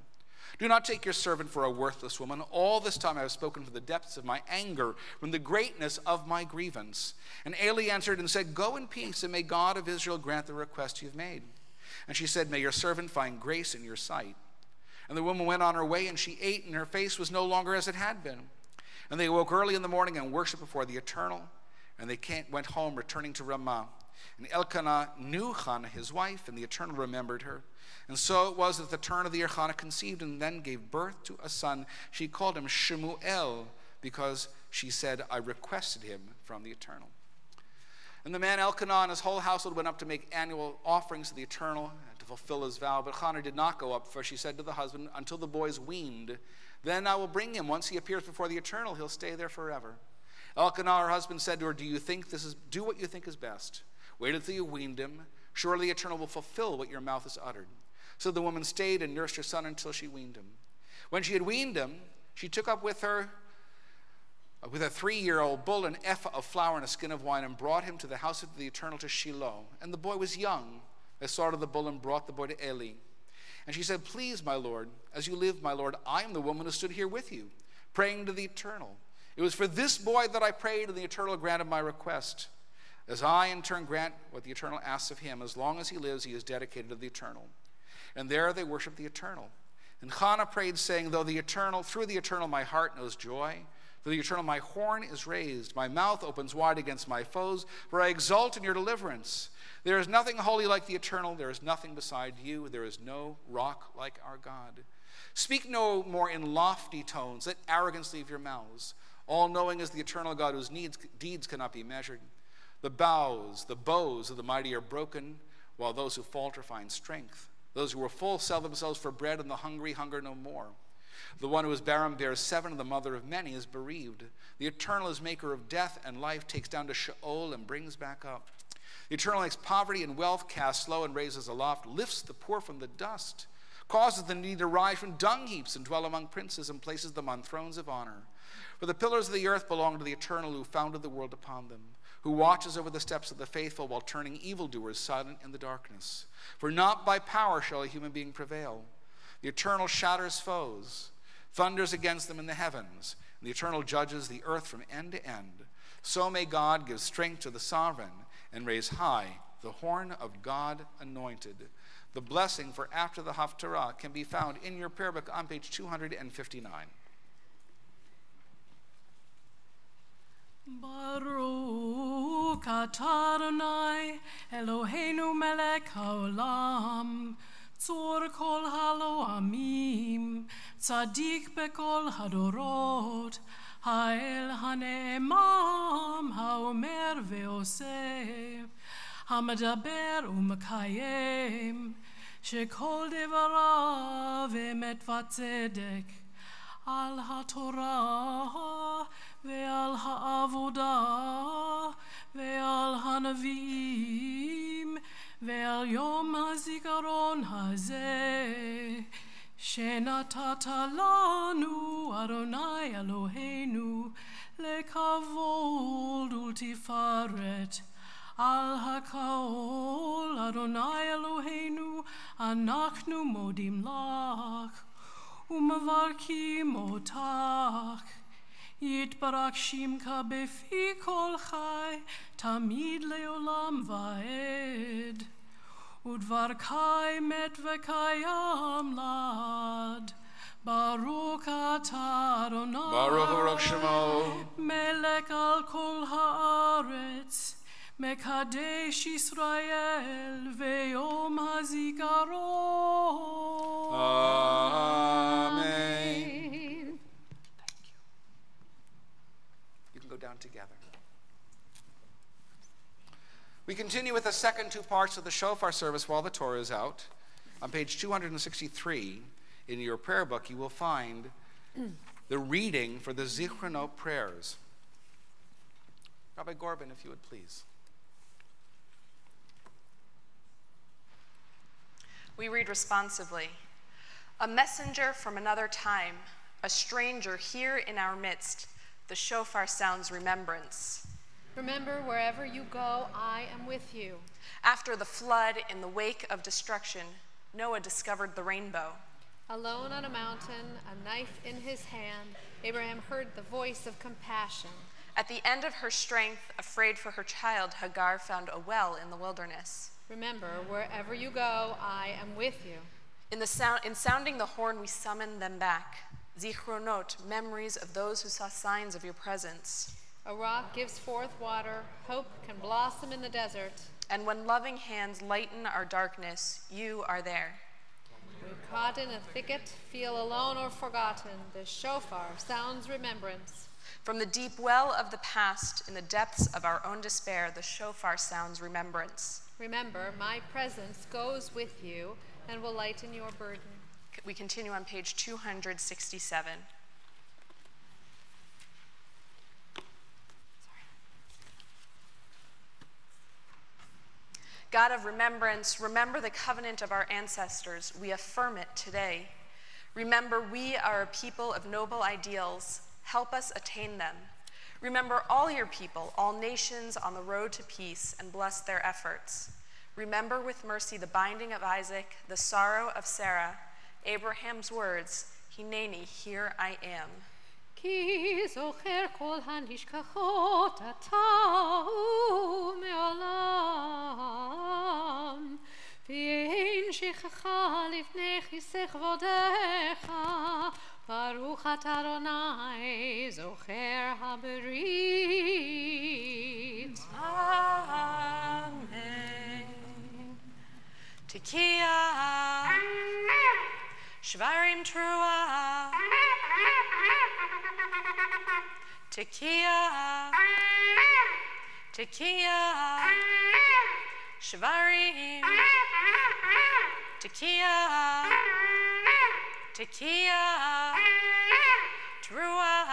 Do not take your servant for a worthless woman. All this time I have spoken from the depths of my anger, from the greatness of my grievance. And Eli answered and said, Go in peace, and may God of Israel grant the request you have made. And she said, May your servant find grace in your sight. And the woman went on her way, and she ate, and her face was no longer as it had been. And they awoke early in the morning and worshipped before the Eternal. And they went home, returning to Ramah. And Elkanah knew Hannah, his wife, and the Eternal remembered her. And so it was that the turn of the year Hannah conceived and then gave birth to a son. She called him Shemuel, because she said, I requested him from the Eternal. And the man Elkanah and his whole household went up to make annual offerings to the Eternal to fulfill his vow. But Hannah did not go up, for she said to the husband, Until the boy is weaned, then I will bring him. Once he appears before the Eternal, he'll stay there forever. Elkanah, her husband, said to her, Do what you think is best. Wait until you weaned him. Surely the Eternal will fulfill what your mouth has uttered. So the woman stayed and nursed her son until she weaned him. When she had weaned him, she took up with a 3-year-old bull, an ephah of flour and a skin of wine, and brought him to the house of the Eternal to Shiloh. And the boy was young. They slaughtered the bull and brought the boy to Eli. And she said, Please, my Lord, as you live, my Lord, I am the woman who stood here with you, praying to the Eternal. It was for this boy that I prayed, and the Eternal granted my request. As I in turn grant what the Eternal asks of him, as long as he lives, he is dedicated to the Eternal. And there they worship the Eternal. And Hannah prayed, saying, through the Eternal my heart knows joy. Through the Eternal my horn is raised. My mouth opens wide against my foes, for I exult in your deliverance. There is nothing holy like the Eternal. There is nothing beside you. There is no rock like our God. Speak no more in lofty tones. Let arrogance leave your mouths. All-knowing is the Eternal God, whose deeds cannot be measured. The bows of the mighty are broken, while those who falter find strength. Those who are full sell themselves for bread, and the hungry hunger no more. The one who is barren bears 7, and the mother of many is bereaved. The Eternal is maker of death and life, takes down to Sheol and brings back up. The Eternal makes poverty and wealth, casts low and raises aloft, lifts the poor from the dust, causes the needy to rise from dung heaps and dwell among princes, and places them on thrones of honor. For the pillars of the earth belong to the Eternal, who founded the world upon them, who watches over the steps of the faithful while turning evildoers silent in the darkness. For not by power shall a human being prevail. The Eternal shatters foes, thunders against them in the heavens, and the Eternal judges the earth from end to end. So may God give strength to the sovereign and raise high the horn of God anointed. The blessing for after the Haftarah can be found in your prayer book on page 259. Baruch atah Adonai Eloheinu melech haolam, tzur kol haloamim, tzadik bekol hadorot, ha'el ha'ne'emam, ha'omer ve'oseh, ha'medaber u'mekayem, shekol devarav emet v'tzedek, al ha'torah ve'al ha'avodah ve'al ha'navim ve'al yom ha'zikaron hazeh shenatata lanu Adonai Eloheinu lekavod ultifaret al ha'kaol Adonai Eloheinu anachnu modim lach umavarkim otach יתברך שמך בפי כל חי, תמיד לעולם ועד. ודברך אמת וקיים לעד. ברוך אתה אדוני, ברוך שמו, מלך על כל הארץ, מקדש ישראל ויום הזיכרון. Amen. Down together. We continue with the second two parts of the shofar service while the Torah is out. On page 263 in your prayer book, you will find the reading for the Zichronot prayers. Rabbi Gorbin, if you would please. We read responsively. A messenger from another time, a stranger here in our midst, the shofar sounds remembrance. Remember, wherever you go, I am with you. After the flood, in the wake of destruction, Noah discovered the rainbow. Alone on a mountain, a knife in his hand, Abraham heard the voice of compassion. At the end of her strength, afraid for her child, Hagar found a well in the wilderness. Remember, wherever you go, I am with you. In sounding the horn, we summon them back. Zichronot, memories of those who saw signs of your presence. A rock gives forth water, hope can blossom in the desert. And when loving hands lighten our darkness, you are there. We're caught in a thicket, feel alone or forgotten. The shofar sounds remembrance. From the deep well of the past, in the depths of our own despair, the shofar sounds remembrance. Remember, my presence goes with you and will lighten your burden. We continue on page 267. God of remembrance, remember the covenant of our ancestors. We affirm it today. Remember, we are a people of noble ideals. Help us attain them. Remember all your people, all nations on the road to peace, and bless their efforts. Remember with mercy the binding of Isaac, the sorrow of Sarah, Abraham's words, Hineni, here I am. Ki zocher kol hanishkachot ata שכחה לפני כיסא כבודך, ברוך אתה אדוני זוכר הברית. Amen. Tekiah, Shvarim Trua. Tekiah, Tekiah, Shvarim. Tekiah, Tekiah, Trua.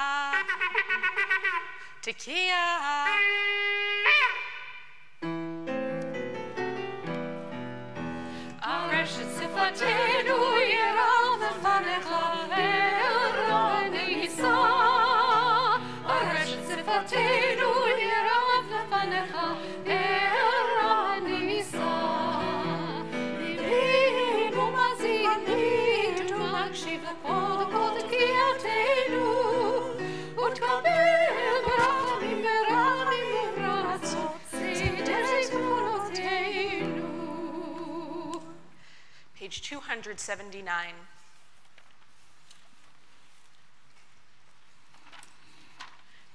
Tekiah. Areshet sifatenu yerav lefanecha el nisa. Areshet sifatenu yerav lefanecha el nisa. Livinu mazinu makshiv lekol tekiyatenu utkabel berachamim berachamim uvratzot seder zikronotenu. Page 279.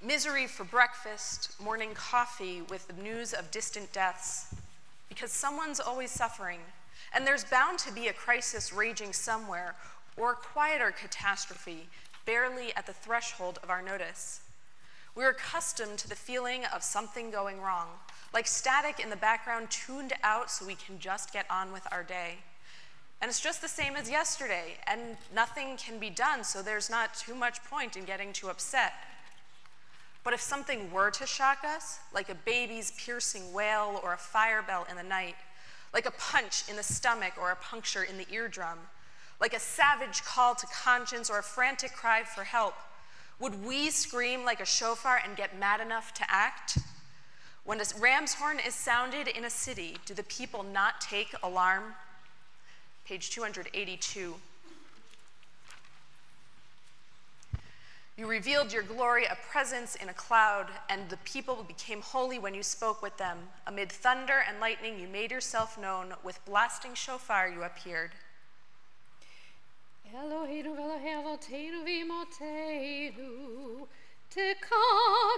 Misery for breakfast, morning coffee with the news of distant deaths, because someone's always suffering, and there's bound to be a crisis raging somewhere, or a quieter catastrophe, barely at the threshold of our notice. We're accustomed to the feeling of something going wrong, like static in the background tuned out so we can just get on with our day. And it's just the same as yesterday, and nothing can be done, so there's not too much point in getting too upset. But if something were to shock us, like a baby's piercing wail or a fire bell in the night, like a punch in the stomach or a puncture in the eardrum, like a savage call to conscience or a frantic cry for help, would we scream like a shofar and get mad enough to act? When a ram's horn is sounded in a city, do the people not take alarm? Page 282. You revealed your glory, a presence in a cloud, and the people became holy when you spoke with them. Amid thunder and lightning, you made yourself known. With blasting shofar, you appeared. Eloheinu ve'Elohei avoteinu v'imotenu, teka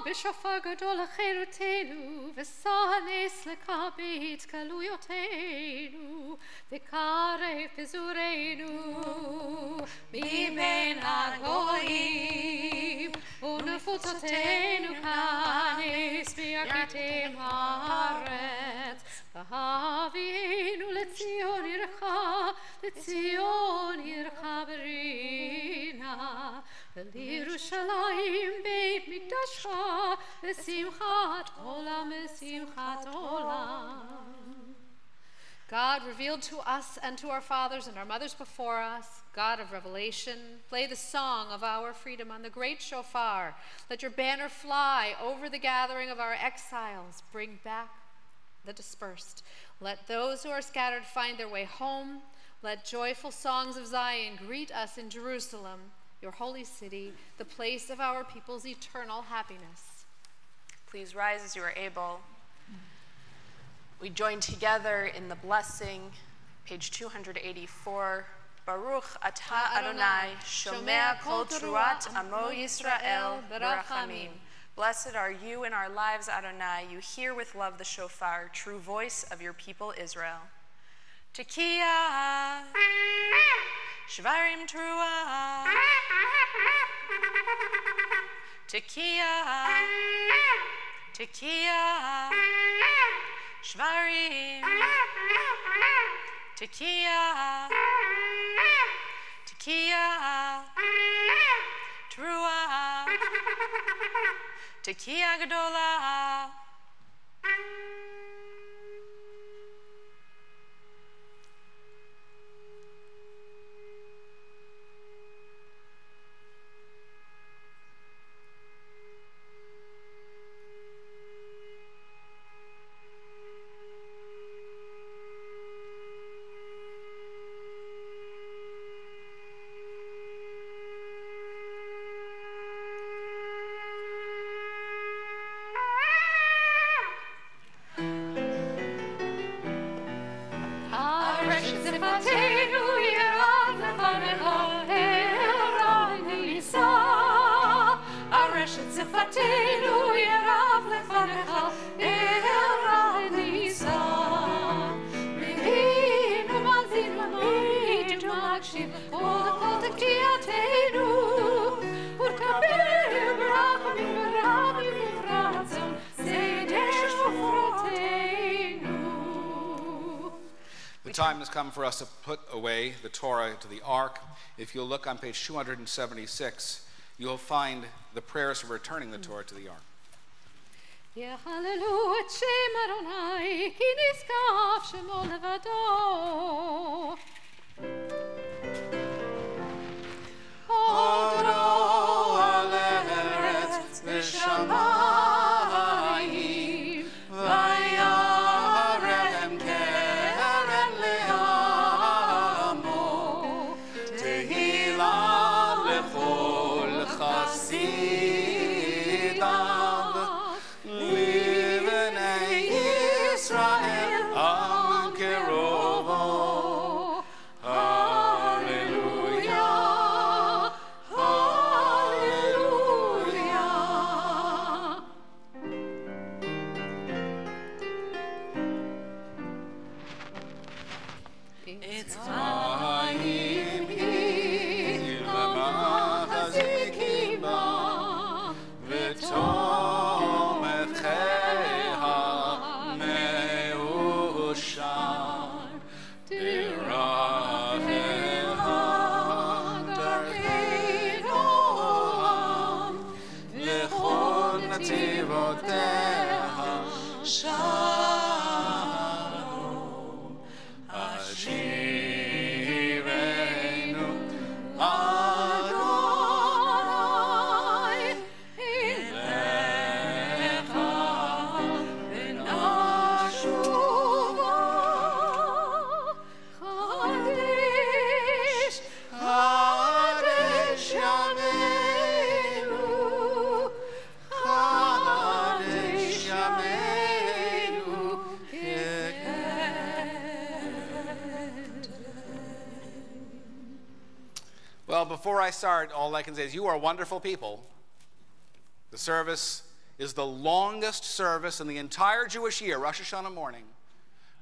b'shofar gadol l'cherutenu, v'sanes leka beit galuyotenu, v'kareh pizurenu, miben hagoyim, u'nefutzotenu kanes bi'arkitem haaretz, v'havienu le'tzion ircha, le'tzion ircha berina, v'lirushalayim beit mikdashcha, v'simchat olam, v'simchat olam. God revealed to us and to our fathers and our mothers before us, God of revelation, play the song of our freedom on the great shofar. Let your banner fly over the gathering of our exiles. Bring back the dispersed. Let those who are scattered find their way home. Let joyful songs of Zion greet us in Jerusalem, your holy city, the place of our people's eternal happiness. Please rise as you are able. We join together in the blessing, page 284. Baruch atah Adonai, shomea kol truat amo Yisrael berachamim. Blessed are you in our lives, Adonai. You hear with love the shofar, true voice of your people Israel. Tekiah, shvarim trua. Tekiah, Tekiah, shvarim. Tekiah, Tekiah, trua. Tekiah gadola. Tzifatenu yerav lefanecha erai nisa. Areshet tzifatenu yerav lefanecha erai nisa. Me'inu mazin l'mitu l'akshim kol tekiyatenu u'tkabir b'rachamim b'rachamim b'ratzon zedei shofrotenu. The time has come for us to put away the Torah to the ark. If you'll look on page 276, you'll find the prayers for returning the Torah to the ark. Yehalelu et Shem Adonai, ki niskaf shemo levado. Odo al eretz v'shamayim, vayarem keren le'amo, tehila lechol chasidav, livnei Yisrael am kerovo. Hallelujah, hallelujah. It's time Mahazikima V'tomecheha Meushar Diracheha Darkei Olam V'chol Nativoteha Shalom Hashivenu Adonai Ilecha v'nashuva Chadesh Chadesh Yameinu Chadesh Yameinu Well, before I start, all I can say is you are wonderful people. The service is the longest service in the entire Jewish year, Rosh Hashanah morning,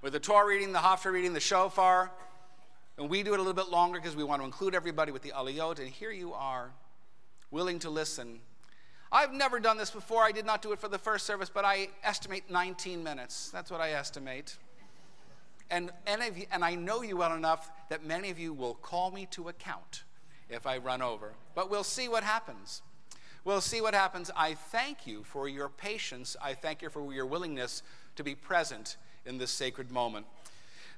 with the Torah reading, the Haftarah reading, the shofar, and we do it a little bit longer because we want to include everybody with the aliyot, and here you are, willing to listen. I've never done this before. I did not do it for the first service, but I estimate 19 minutes. That's what I estimate. And I know you well enough that many of you will call me to account if I run over. But we'll see what happens. We'll see what happens. I thank you for your patience. I thank you for your willingness to be present in this sacred moment.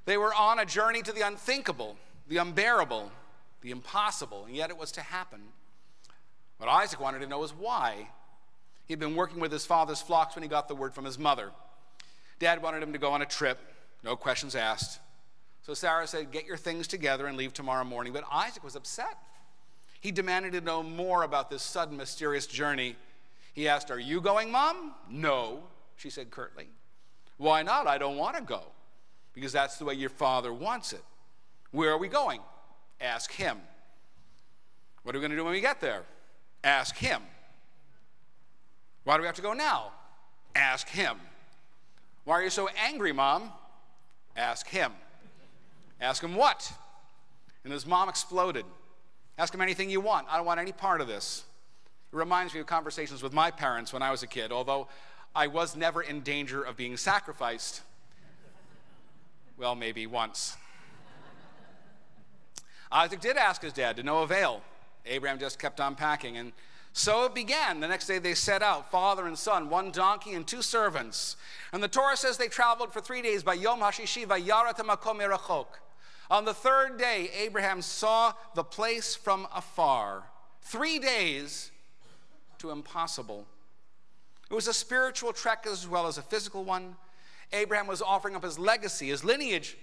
They were on a journey to the unthinkable, the unbearable, the impossible, and yet it was to happen. What Isaac wanted to know was why. He'd been working with his father's flocks when he got the word from his mother. Dad wanted him to go on a trip, no questions asked. So Sarah said, get your things together and leave tomorrow morning. But Isaac was upset. He demanded to know more about this sudden, mysterious journey. He asked, are you going, Mom? No, she said curtly. Why not? I don't want to go. Because that's the way your father wants it. Where are we going? Ask him. What are we going to do when we get there? Ask him. Why do we have to go now? Ask him. Why are you so angry, Mom? Ask him. Ask him what? And his mom exploded. Ask him anything you want. I don't want any part of this. It reminds me of conversations with my parents when I was a kid, although I was never in danger of being sacrificed. Well, maybe once. Isaac did ask his dad to no avail. Abraham just kept on packing, and so it began. The next day they set out, father and son, 1 donkey and 2 servants. And the Torah says they traveled for 3 days by Yom HaShishi vayarat hamakom merachok. On the 3rd day, Abraham saw the place from afar. 3 days to impossible. It was a spiritual trek as well as a physical one. Abraham was offering up his legacy, his lineage,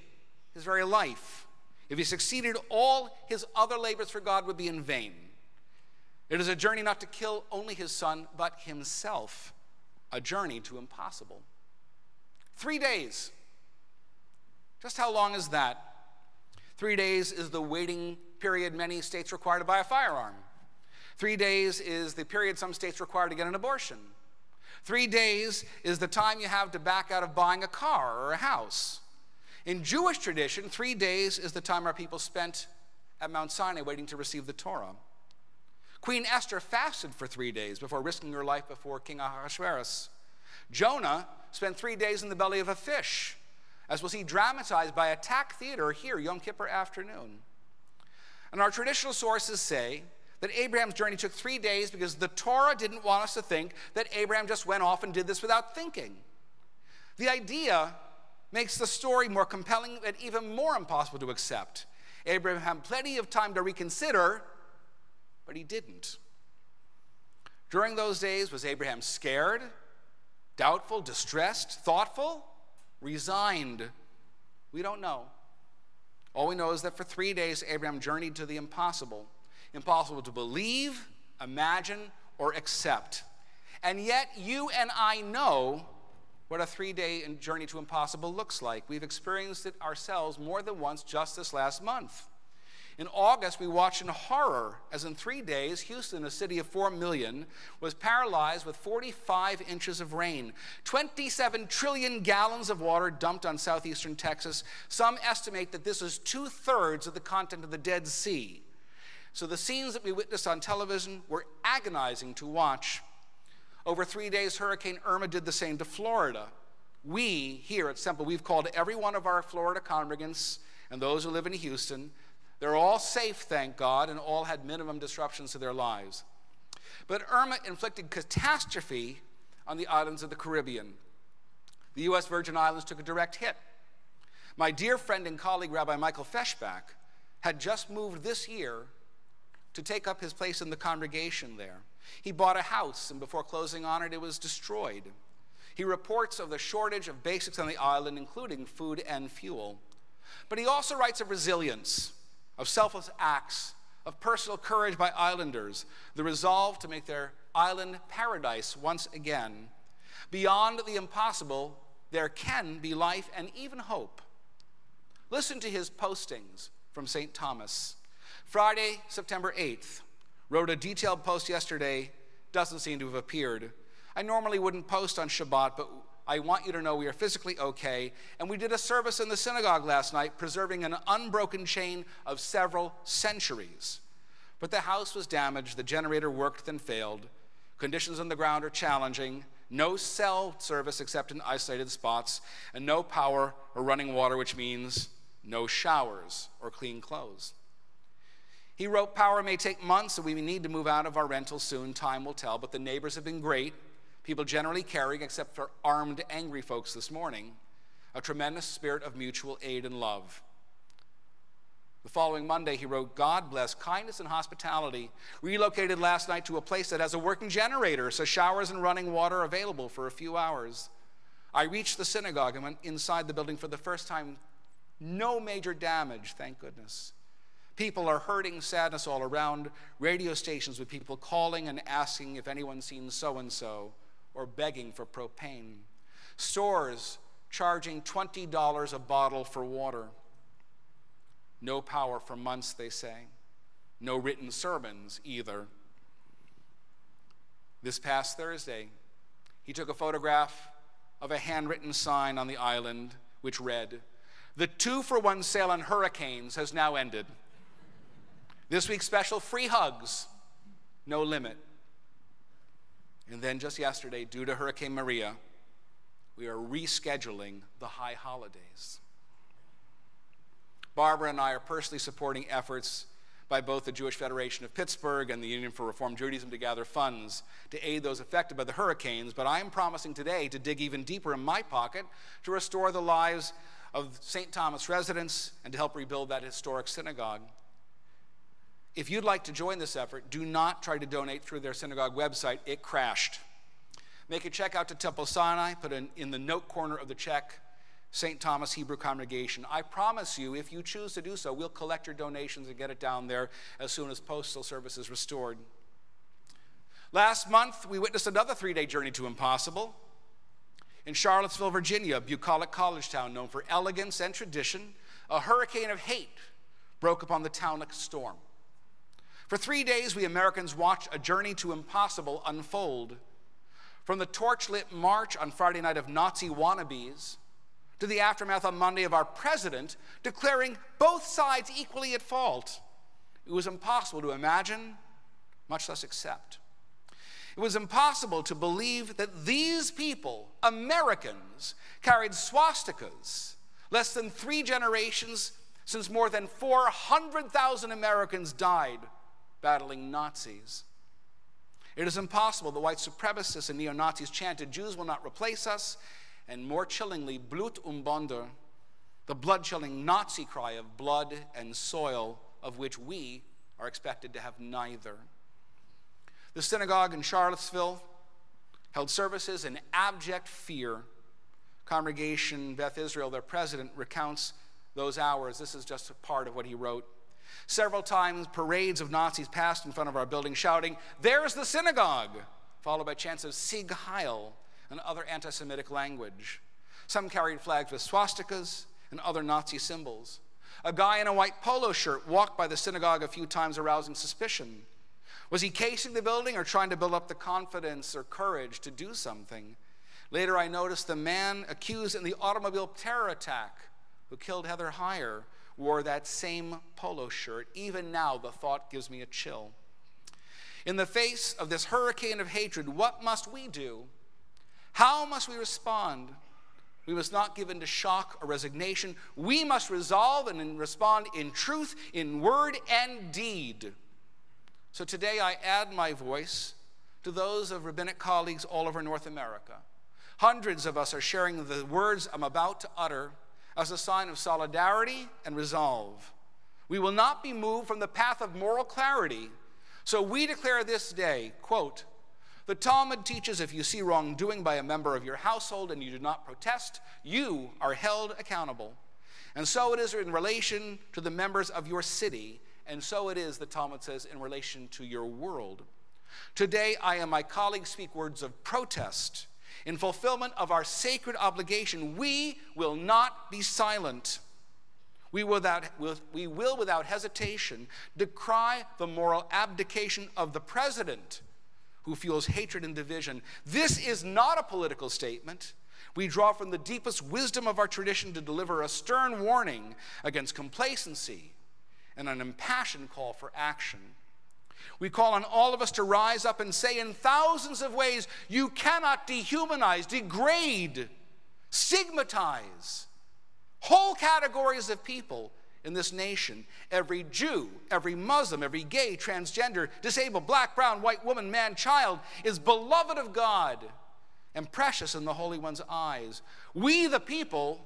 his very life. If he succeeded, all his other labors for God would be in vain. It is a journey not to kill only his son, but himself. A journey to impossible. 3 days. Just how long is that? 3 days is the waiting period many states require to buy a firearm. 3 days is the period some states require to get an abortion. 3 days is the time you have to back out of buying a car or a house. In Jewish tradition, 3 days is the time our people spent at Mount Sinai waiting to receive the Torah. Queen Esther fasted for 3 days before risking her life before King Ahasuerus. Jonah spent 3 days in the belly of a fish, as we'll see dramatized by Attack Theater here, Yom Kippur afternoon. And our traditional sources say that Abraham's journey took 3 days because the Torah didn't want us to think that Abraham just went off and did this without thinking. The idea makes the story more compelling and even more impossible to accept. Abraham had plenty of time to reconsider, but he didn't. During those days, was Abraham scared, doubtful, distressed, thoughtful, resigned? We don't know. All we know is that for 3 days, Abraham journeyed to the impossible. Impossible to believe, imagine, or accept. And yet, you and I know what a 3-day journey to impossible looks like. We've experienced it ourselves more than once just this last month. In August, we watched in horror as in 3 days, Houston, a city of 4 million, was paralyzed with 45 inches of rain, 27 trillion gallons of water dumped on southeastern Texas. Some estimate that this is 2/3 of the content of the Dead Sea. So the scenes that we witnessed on television were agonizing to watch. Over 3 days, Hurricane Irma did the same to Florida. We, here at Semple, we've called every one of our Florida congregants and those who live in Houston. They're all safe, thank God, and all had minimum disruptions to their lives. But Irma inflicted catastrophe on the islands of the Caribbean. The U.S. Virgin Islands took a direct hit. My dear friend and colleague, Rabbi Michael Feshbach, had just moved this year to take up his place in the congregation there. He bought a house, and before closing on it, it was destroyed. He reports of the shortage of basics on the island, including food and fuel. But he also writes of resilience, of selfless acts, of personal courage by islanders, the resolve to make their island paradise once again. Beyond the impossible, there can be life and even hope. Listen to his postings from St. Thomas. Friday, September 8th, wrote a detailed post yesterday, doesn't seem to have appeared. I normally wouldn't post on Shabbat, but I want you to know we are physically okay, and we did a service in the synagogue last night, preserving an unbroken chain of several centuries. But the house was damaged, the generator worked then failed, conditions on the ground are challenging, no cell service except in isolated spots, and no power or running water, which means no showers or clean clothes. He wrote, power may take months, and we need to move out of our rental soon, time will tell, but the neighbors have been great. People generally caring, except for armed, angry folks this morning, a tremendous spirit of mutual aid and love. The following Monday, he wrote, God bless kindness and hospitality. Relocated last night to a place that has a working generator, so showers and running water are available for a few hours. I reached the synagogue and went inside the building for the first time. No major damage, thank goodness. People are hurting, sadness all around. Radio stations with people calling and asking if anyone's seen so-and-so, or begging for propane. Stores charging $20 a bottle for water. No power for months, they say. No written sermons either. This past Thursday, he took a photograph of a handwritten sign on the island which read, "The 2-for-1 sale on hurricanes has now ended. This week's special, free hugs, no limit." And then just yesterday, due to Hurricane Maria, we are rescheduling the high holidays. Barbara and I are personally supporting efforts by both the Jewish Federation of Pittsburgh and the Union for Reform Judaism to gather funds to aid those affected by the hurricanes, but I am promising today to dig even deeper in my pocket to restore the lives of St. Thomas residents and to help rebuild that historic synagogue. If you'd like to join this effort, do not try to donate through their synagogue website. It crashed. Make a check out to Temple Sinai, put in the note corner of the check, St. Thomas Hebrew Congregation. I promise you, if you choose to do so, we'll collect your donations and get it down there as soon as postal service is restored. Last month, we witnessed another 3-day journey to impossible. In Charlottesville, Virginia, a bucolic college town known for elegance and tradition, a hurricane of hate broke upon the town like a storm. For 3 days, we Americans watched a journey to impossible unfold. From the torchlit march on Friday night of Nazi wannabes to the aftermath on Monday of our president declaring both sides equally at fault, it was impossible to imagine, much less accept. It was impossible to believe that these people, Americans, carried swastikas less than 3 generations since more than 400,000 Americans died battling Nazis. It is impossible that white supremacists and neo-Nazis chanted, "Jews will not replace us," and more chillingly, Blut und Bonde, the blood-chilling Nazi cry of blood and soil, of which we are expected to have neither. The synagogue in Charlottesville held services in abject fear. Congregation Beth Israel, their president, recounts those hours. This is just a part of what he wrote. Several times, parades of Nazis passed in front of our building shouting, "There's the synagogue," followed by chants of Sieg Heil and other anti-Semitic language. Some carried flags with swastikas and other Nazi symbols. A guy in a white polo shirt walked by the synagogue a few times, arousing suspicion. Was he casing the building or trying to build up the confidence or courage to do something? Later, I noticed the man accused in the automobile terror attack who killed Heather Heyer wore that same polo shirt. Even now, the thought gives me a chill. In the face of this hurricane of hatred, what must we do? How must we respond? We must not give in to shock or resignation. We must resolve and respond in truth, in word and deed. So today I add my voice to those of rabbinic colleagues all over North America. Hundreds of us are sharing the words I'm about to utter as a sign of solidarity and resolve. We will not be moved from the path of moral clarity. So we declare this day, quote, "The Talmud teaches if you see wrongdoing by a member of your household and you do not protest, you are held accountable. And so it is in relation to the members of your city, and so it is, the Talmud says, in relation to your world. Today, I and my colleagues speak words of protest. In fulfillment of our sacred obligation, we will not be silent. We will without hesitation decry the moral abdication of the president who fuels hatred and division. This is not a political statement. We draw from the deepest wisdom of our tradition to deliver a stern warning against complacency and an impassioned call for action. We call on all of us to rise up and say in thousands of ways, you cannot dehumanize, degrade, stigmatize whole categories of people in this nation. Every Jew, every Muslim, every gay, transgender, disabled, black, brown, white, woman, man, child is beloved of God and precious in the Holy One's eyes. We the people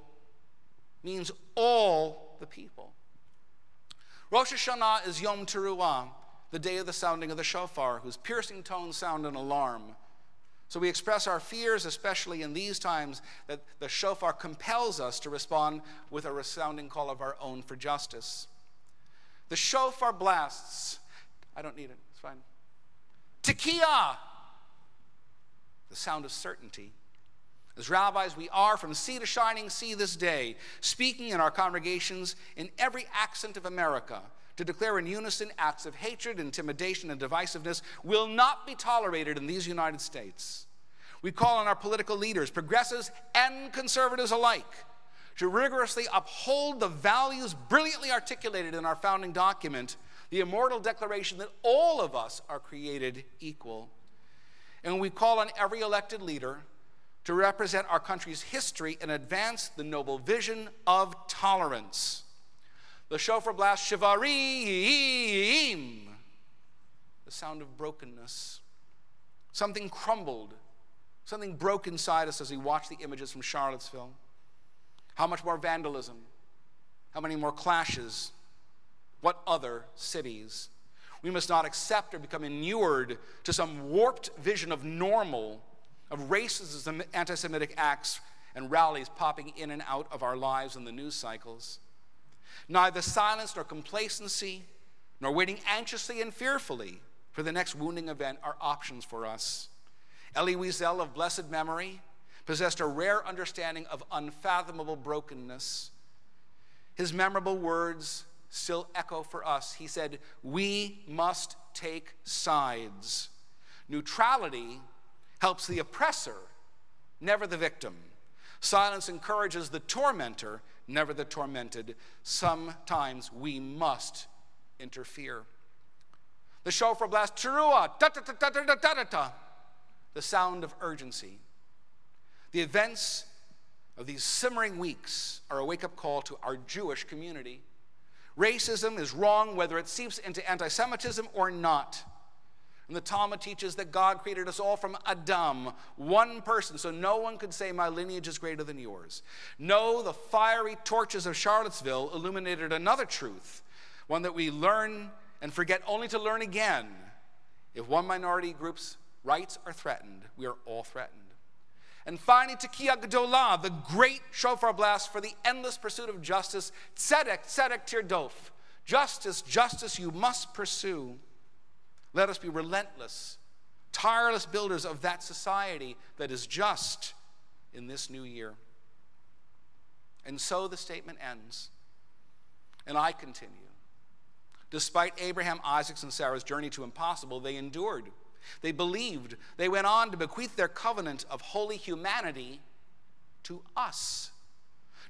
means all the people. Rosh Hashanah is Yom Teruah, the day of the sounding of the shofar, whose piercing tones sound an alarm. So we express our fears, especially in these times, that the shofar compels us to respond with a resounding call of our own for justice. The shofar blasts, I don't need it, it's fine. Tekiah, the sound of certainty. As rabbis, we are from sea to shining sea this day, speaking in our congregations in every accent of America, to declare in unison acts of hatred, intimidation, and divisiveness will not be tolerated in these United States. We call on our political leaders, progressives and conservatives alike, to rigorously uphold the values brilliantly articulated in our founding document, the immortal declaration that all of us are created equal. And we call on every elected leader to represent our country's history and advance the noble vision of tolerance. The shofar blast shivarim, the sound of brokenness. Something crumbled, something broke inside us as we watched the images from Charlottesville. How much more vandalism? How many more clashes? What other cities? We must not accept or become inured to some warped vision of normal, of racism, anti-Semitic acts, and rallies popping in and out of our lives in the news cycles. Neither silence nor complacency, nor waiting anxiously and fearfully for the next wounding event are options for us. Elie Wiesel of blessed memory possessed a rare understanding of unfathomable brokenness. His memorable words still echo for us. He said, we must take sides. Neutrality helps the oppressor, never the victim. Silence encourages the tormentor, never the tormented. Sometimes we must interfere. The shofar blast, teruah, ta-ta-ta-ta-ta-ta-ta, the sound of urgency. The events of these simmering weeks are a wake-up call to our Jewish community. Racism is wrong whether it seeps into anti-Semitism or not. And the Talmud teaches that God created us all from Adam, one person, so no one could say my lineage is greater than yours. No, the fiery torches of Charlottesville illuminated another truth, one that we learn and forget only to learn again. If one minority group's rights are threatened, we are all threatened. And finally, Tekiah Gedolah, the great shofar blast for the endless pursuit of justice. Tzedek, tzedek tirdof. Justice, justice you must pursue. Let us be relentless, tireless builders of that society that is just in this new year. And so the statement ends. And I continue. Despite Abraham, Isaac's, and Sarah's journey to impossible, they endured. They believed. They went on to bequeath their covenant of holy humanity to us.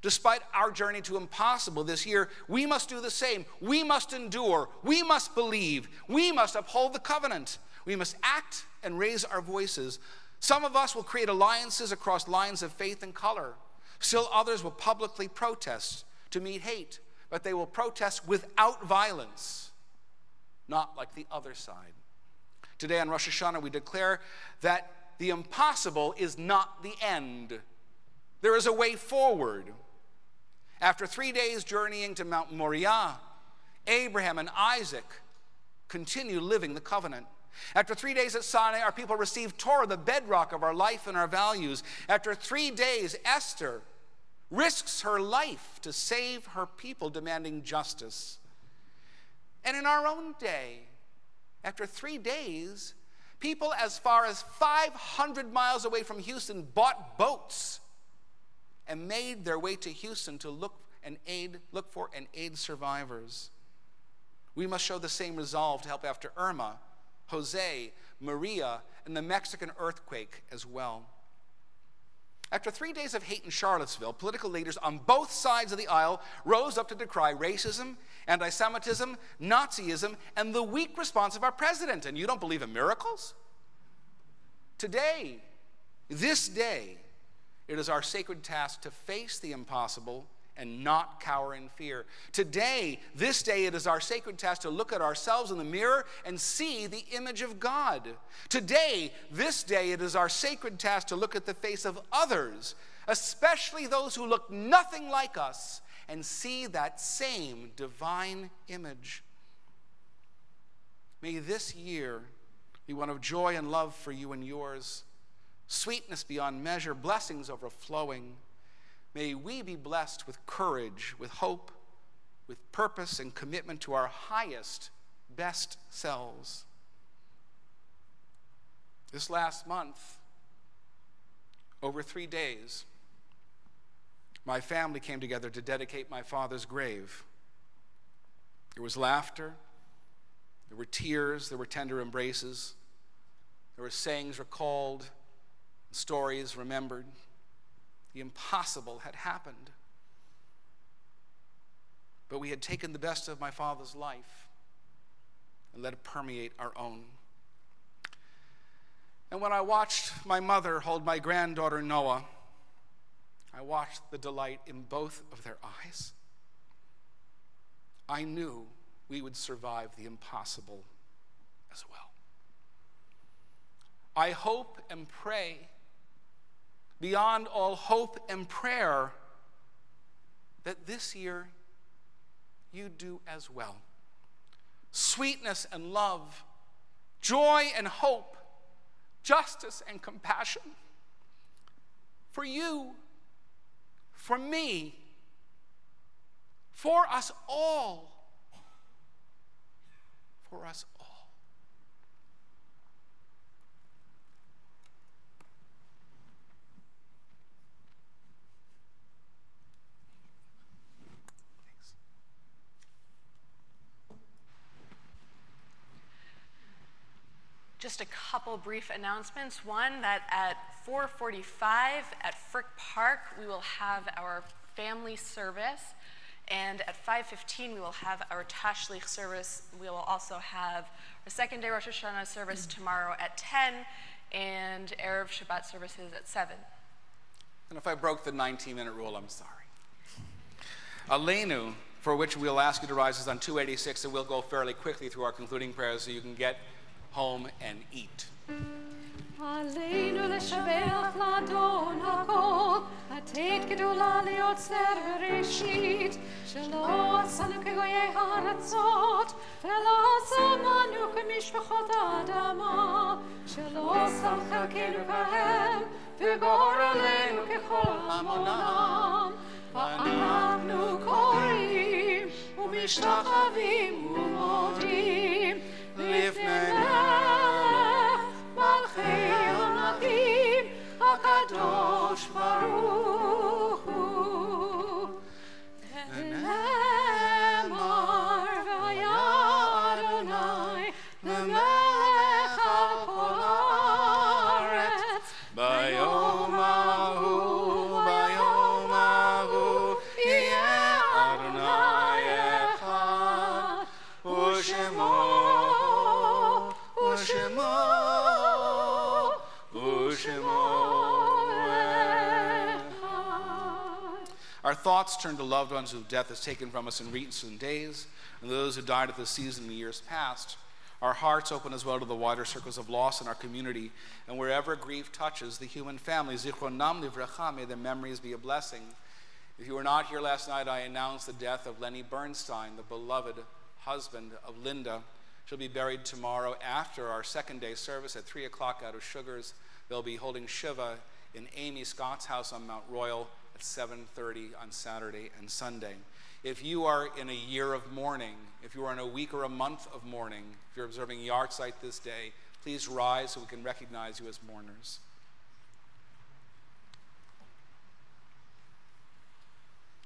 Despite our journey to impossible this year, we must do the same. We must endure. We must believe. We must uphold the covenant. We must act and raise our voices. Some of us will create alliances across lines of faith and color. Still others will publicly protest to meet hate, but they will protest without violence, not like the other side. Today on Rosh Hashanah, we declare that the impossible is not the end. There is a way forward. After 3 days journeying to Mount Moriah, Abraham and Isaac continue living the covenant. After 3 days at Sinai, our people received Torah, the bedrock of our life and our values. After 3 days, Esther risks her life to save her people, demanding justice. And in our own day, after 3 days, people as far as 500 miles away from Houston bought boats and made their way to Houston to look for and aid survivors. We must show the same resolve to help after Irma, Jose, Maria, and the Mexican earthquake as well. After 3 days of hate in Charlottesville, political leaders on both sides of the aisle rose up to decry racism, anti-Semitism, Nazism, and the weak response of our president. And you don't believe in miracles? Today, this day, it is our sacred task to face the impossible and not cower in fear. Today, this day, it is our sacred task to look at ourselves in the mirror and see the image of God. Today, this day, it is our sacred task to look at the face of others, especially those who look nothing like us, and see that same divine image. May this year be one of joy and love for you and yours, sweetness beyond measure, blessings overflowing. May we be blessed with courage, with hope, with purpose and commitment to our highest, best selves. This last month, over 3 days, my family came together to dedicate my father's grave. There was laughter, there were tears, there were tender embraces, there were sayings recalled, stories remembered. The impossible had happened. But we had taken the best of my father's life and let it permeate our own. And when I watched my mother hold my granddaughter Noah, I watched the delight in both of their eyes. I knew we would survive the impossible as well. I hope and pray, beyond all hope and prayer, that this year you do as well. Sweetness and love, joy and hope, justice and compassion. For you, for me, for us all. For us all. Just a couple brief announcements. One, that at 4:45 at Frick Park, we will have our family service. And at 5:15, we will have our Tashlich service. We will also have our second day Rosh Hashanah service tomorrow at 10, and Erev Shabbat services at 7. And if I broke the 19-minute rule, I'm sorry. Aleinu, for which we'll ask you to rise, is on 286, and we'll go fairly quickly through our concluding prayers so you can get home and eat. Aleinu לשבח לאדון הכל, עתיד גדולה ליוצר בראשית, שלא עשנו כגויי הארצות, ולא שמנו כמשפחות האדמה, שלא שם חלקנו כהם, וגורלנו ככל המונם. ואנחנו קוראים ומשתחווים ומודים לפני מלך מלכי המלכים הקדוש ברוך הוא. ונאמר והיה אדוני למלך על כל הארץ ביום ההוא ביום ההוא יהיה אדוני אחד ושמו Our thoughts turn to loved ones whose death is taken from us in recent days, and those who died at this season in years past. Our hearts open as well to the wider circles of loss in our community, and wherever grief touches the human family, Zichronam livracha, may their memories be a blessing. If you were not here last night, I announced the death of Lenny Bernstein, the beloved husband of Linda. She'll be buried tomorrow after our second day service at 3 o'clock out of Sugars. They'll be holding Shiva in Amy Scott's house on Mount Royal at 7:30 on Saturday and Sunday. If you are in a year of mourning, if you are in a week or a month of mourning, if you're observing Yahrzeit this day, please rise so we can recognize you as mourners.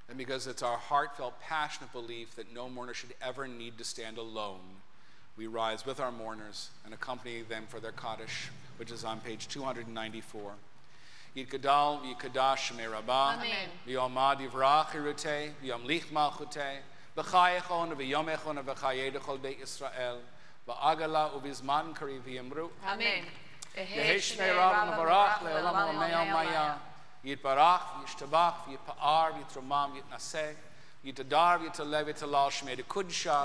And because it's our heartfelt, passionate belief that no mourner should ever need to stand alone, we rise with our mourners and accompany them for their Kaddish, which is on page 294. Yitgadal v'yikadash shmei Rabbah, v'yomad yivrach irutei, v'yomlich malchutei, v'chayechon v'yomechon v'chayedechol beit Yisrael, v'agala uvizman kari v'yemru. Amen. Yehi shmei Rabbah v'varach le'olam olamei maya. Yitbarach v'yishtabach v'yipa'ar v'yitromam v'yitnaseh, yitadar v'yitaleh v'yitalal shmei dekudsha.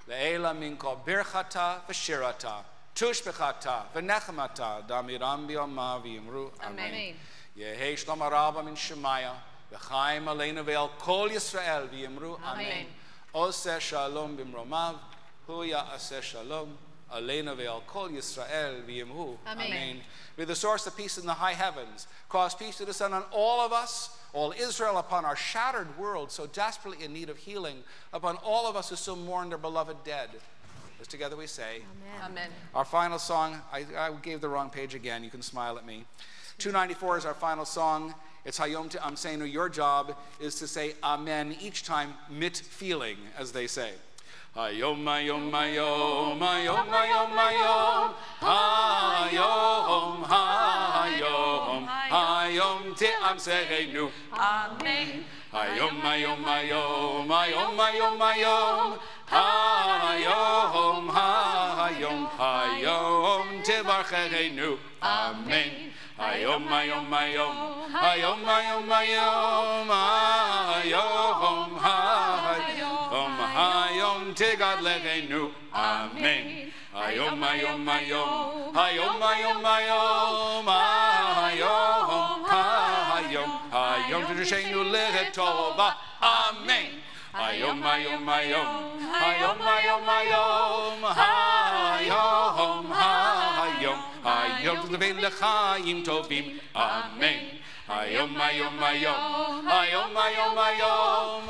Le'ela min kol birchata v'shirata. Tush bechata, v'nechamata, damiram b'yoma v'yimru. Amen. Yehi shlom harabba min Shemaya, v'chaim aleinu ve'el kol Yisrael v'yimru. Amen. Oseh shalom b'mromav, hu ya'aseh shalom, aleinu ve'el kol Yisrael v'yimru. Amen. May the source of peace in the high heavens cause peace to descend on all of us, all Israel, upon our shattered world so desperately in need of healing, upon all of us who still mourn their beloved dead. As together we say, Amen. Our final song, I gave the wrong page again, you can smile at me. 294 is our final song. It's Hayom T'amseinu. Your job is to say Amen each time, mit feeling, as they say. Hayom, hayom, hayom, hayom, hayom, hayom, hayom, hayom, hayom T'amseinu. Amen. Hayom, hayom, hayom, hayom, hayom, hayom, hayom, hayom, hayom T'varcheinu. Amen. Hayom, hayom, hayom, hayom, hayom, hayom, hayom, hayom, hayom T'gadlecheinu. Amen. Hayom, hayom, hayom, hayom, hayom, hayom, hayom, hayom, hayom T'drishenu lechetova. Amen. Hayom, hayom, hayom, hayom, hayom, hayom, hayom, hayom, hayom T'levei l'chaim tovim. Amen. Hayom, hayom, hayom, hayom, hayom,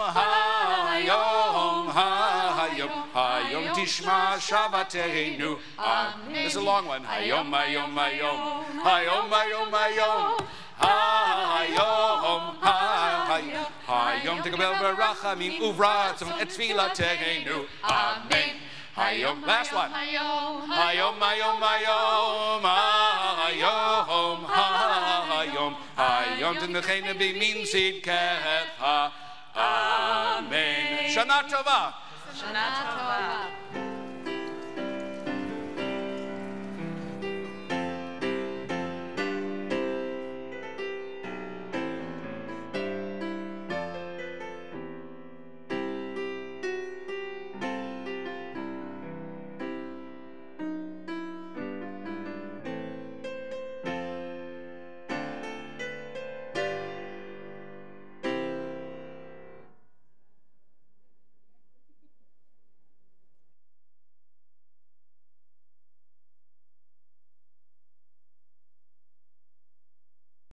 hayom, hayom, hayom Tishma Shabbateinu. Amen. This is a long one. Hayom, hayom, hayom, hayom, hayom, hayom, hayom, hayom T'kabel berachamim uvratzon et tfilateinu. Amen. Hayom. Last one. Hayom. Hayom, hayom, hayom, hayom, hayom, hayom, t'nechena b'min tzidkecha. Amen. Shana Tova. Shana Tova.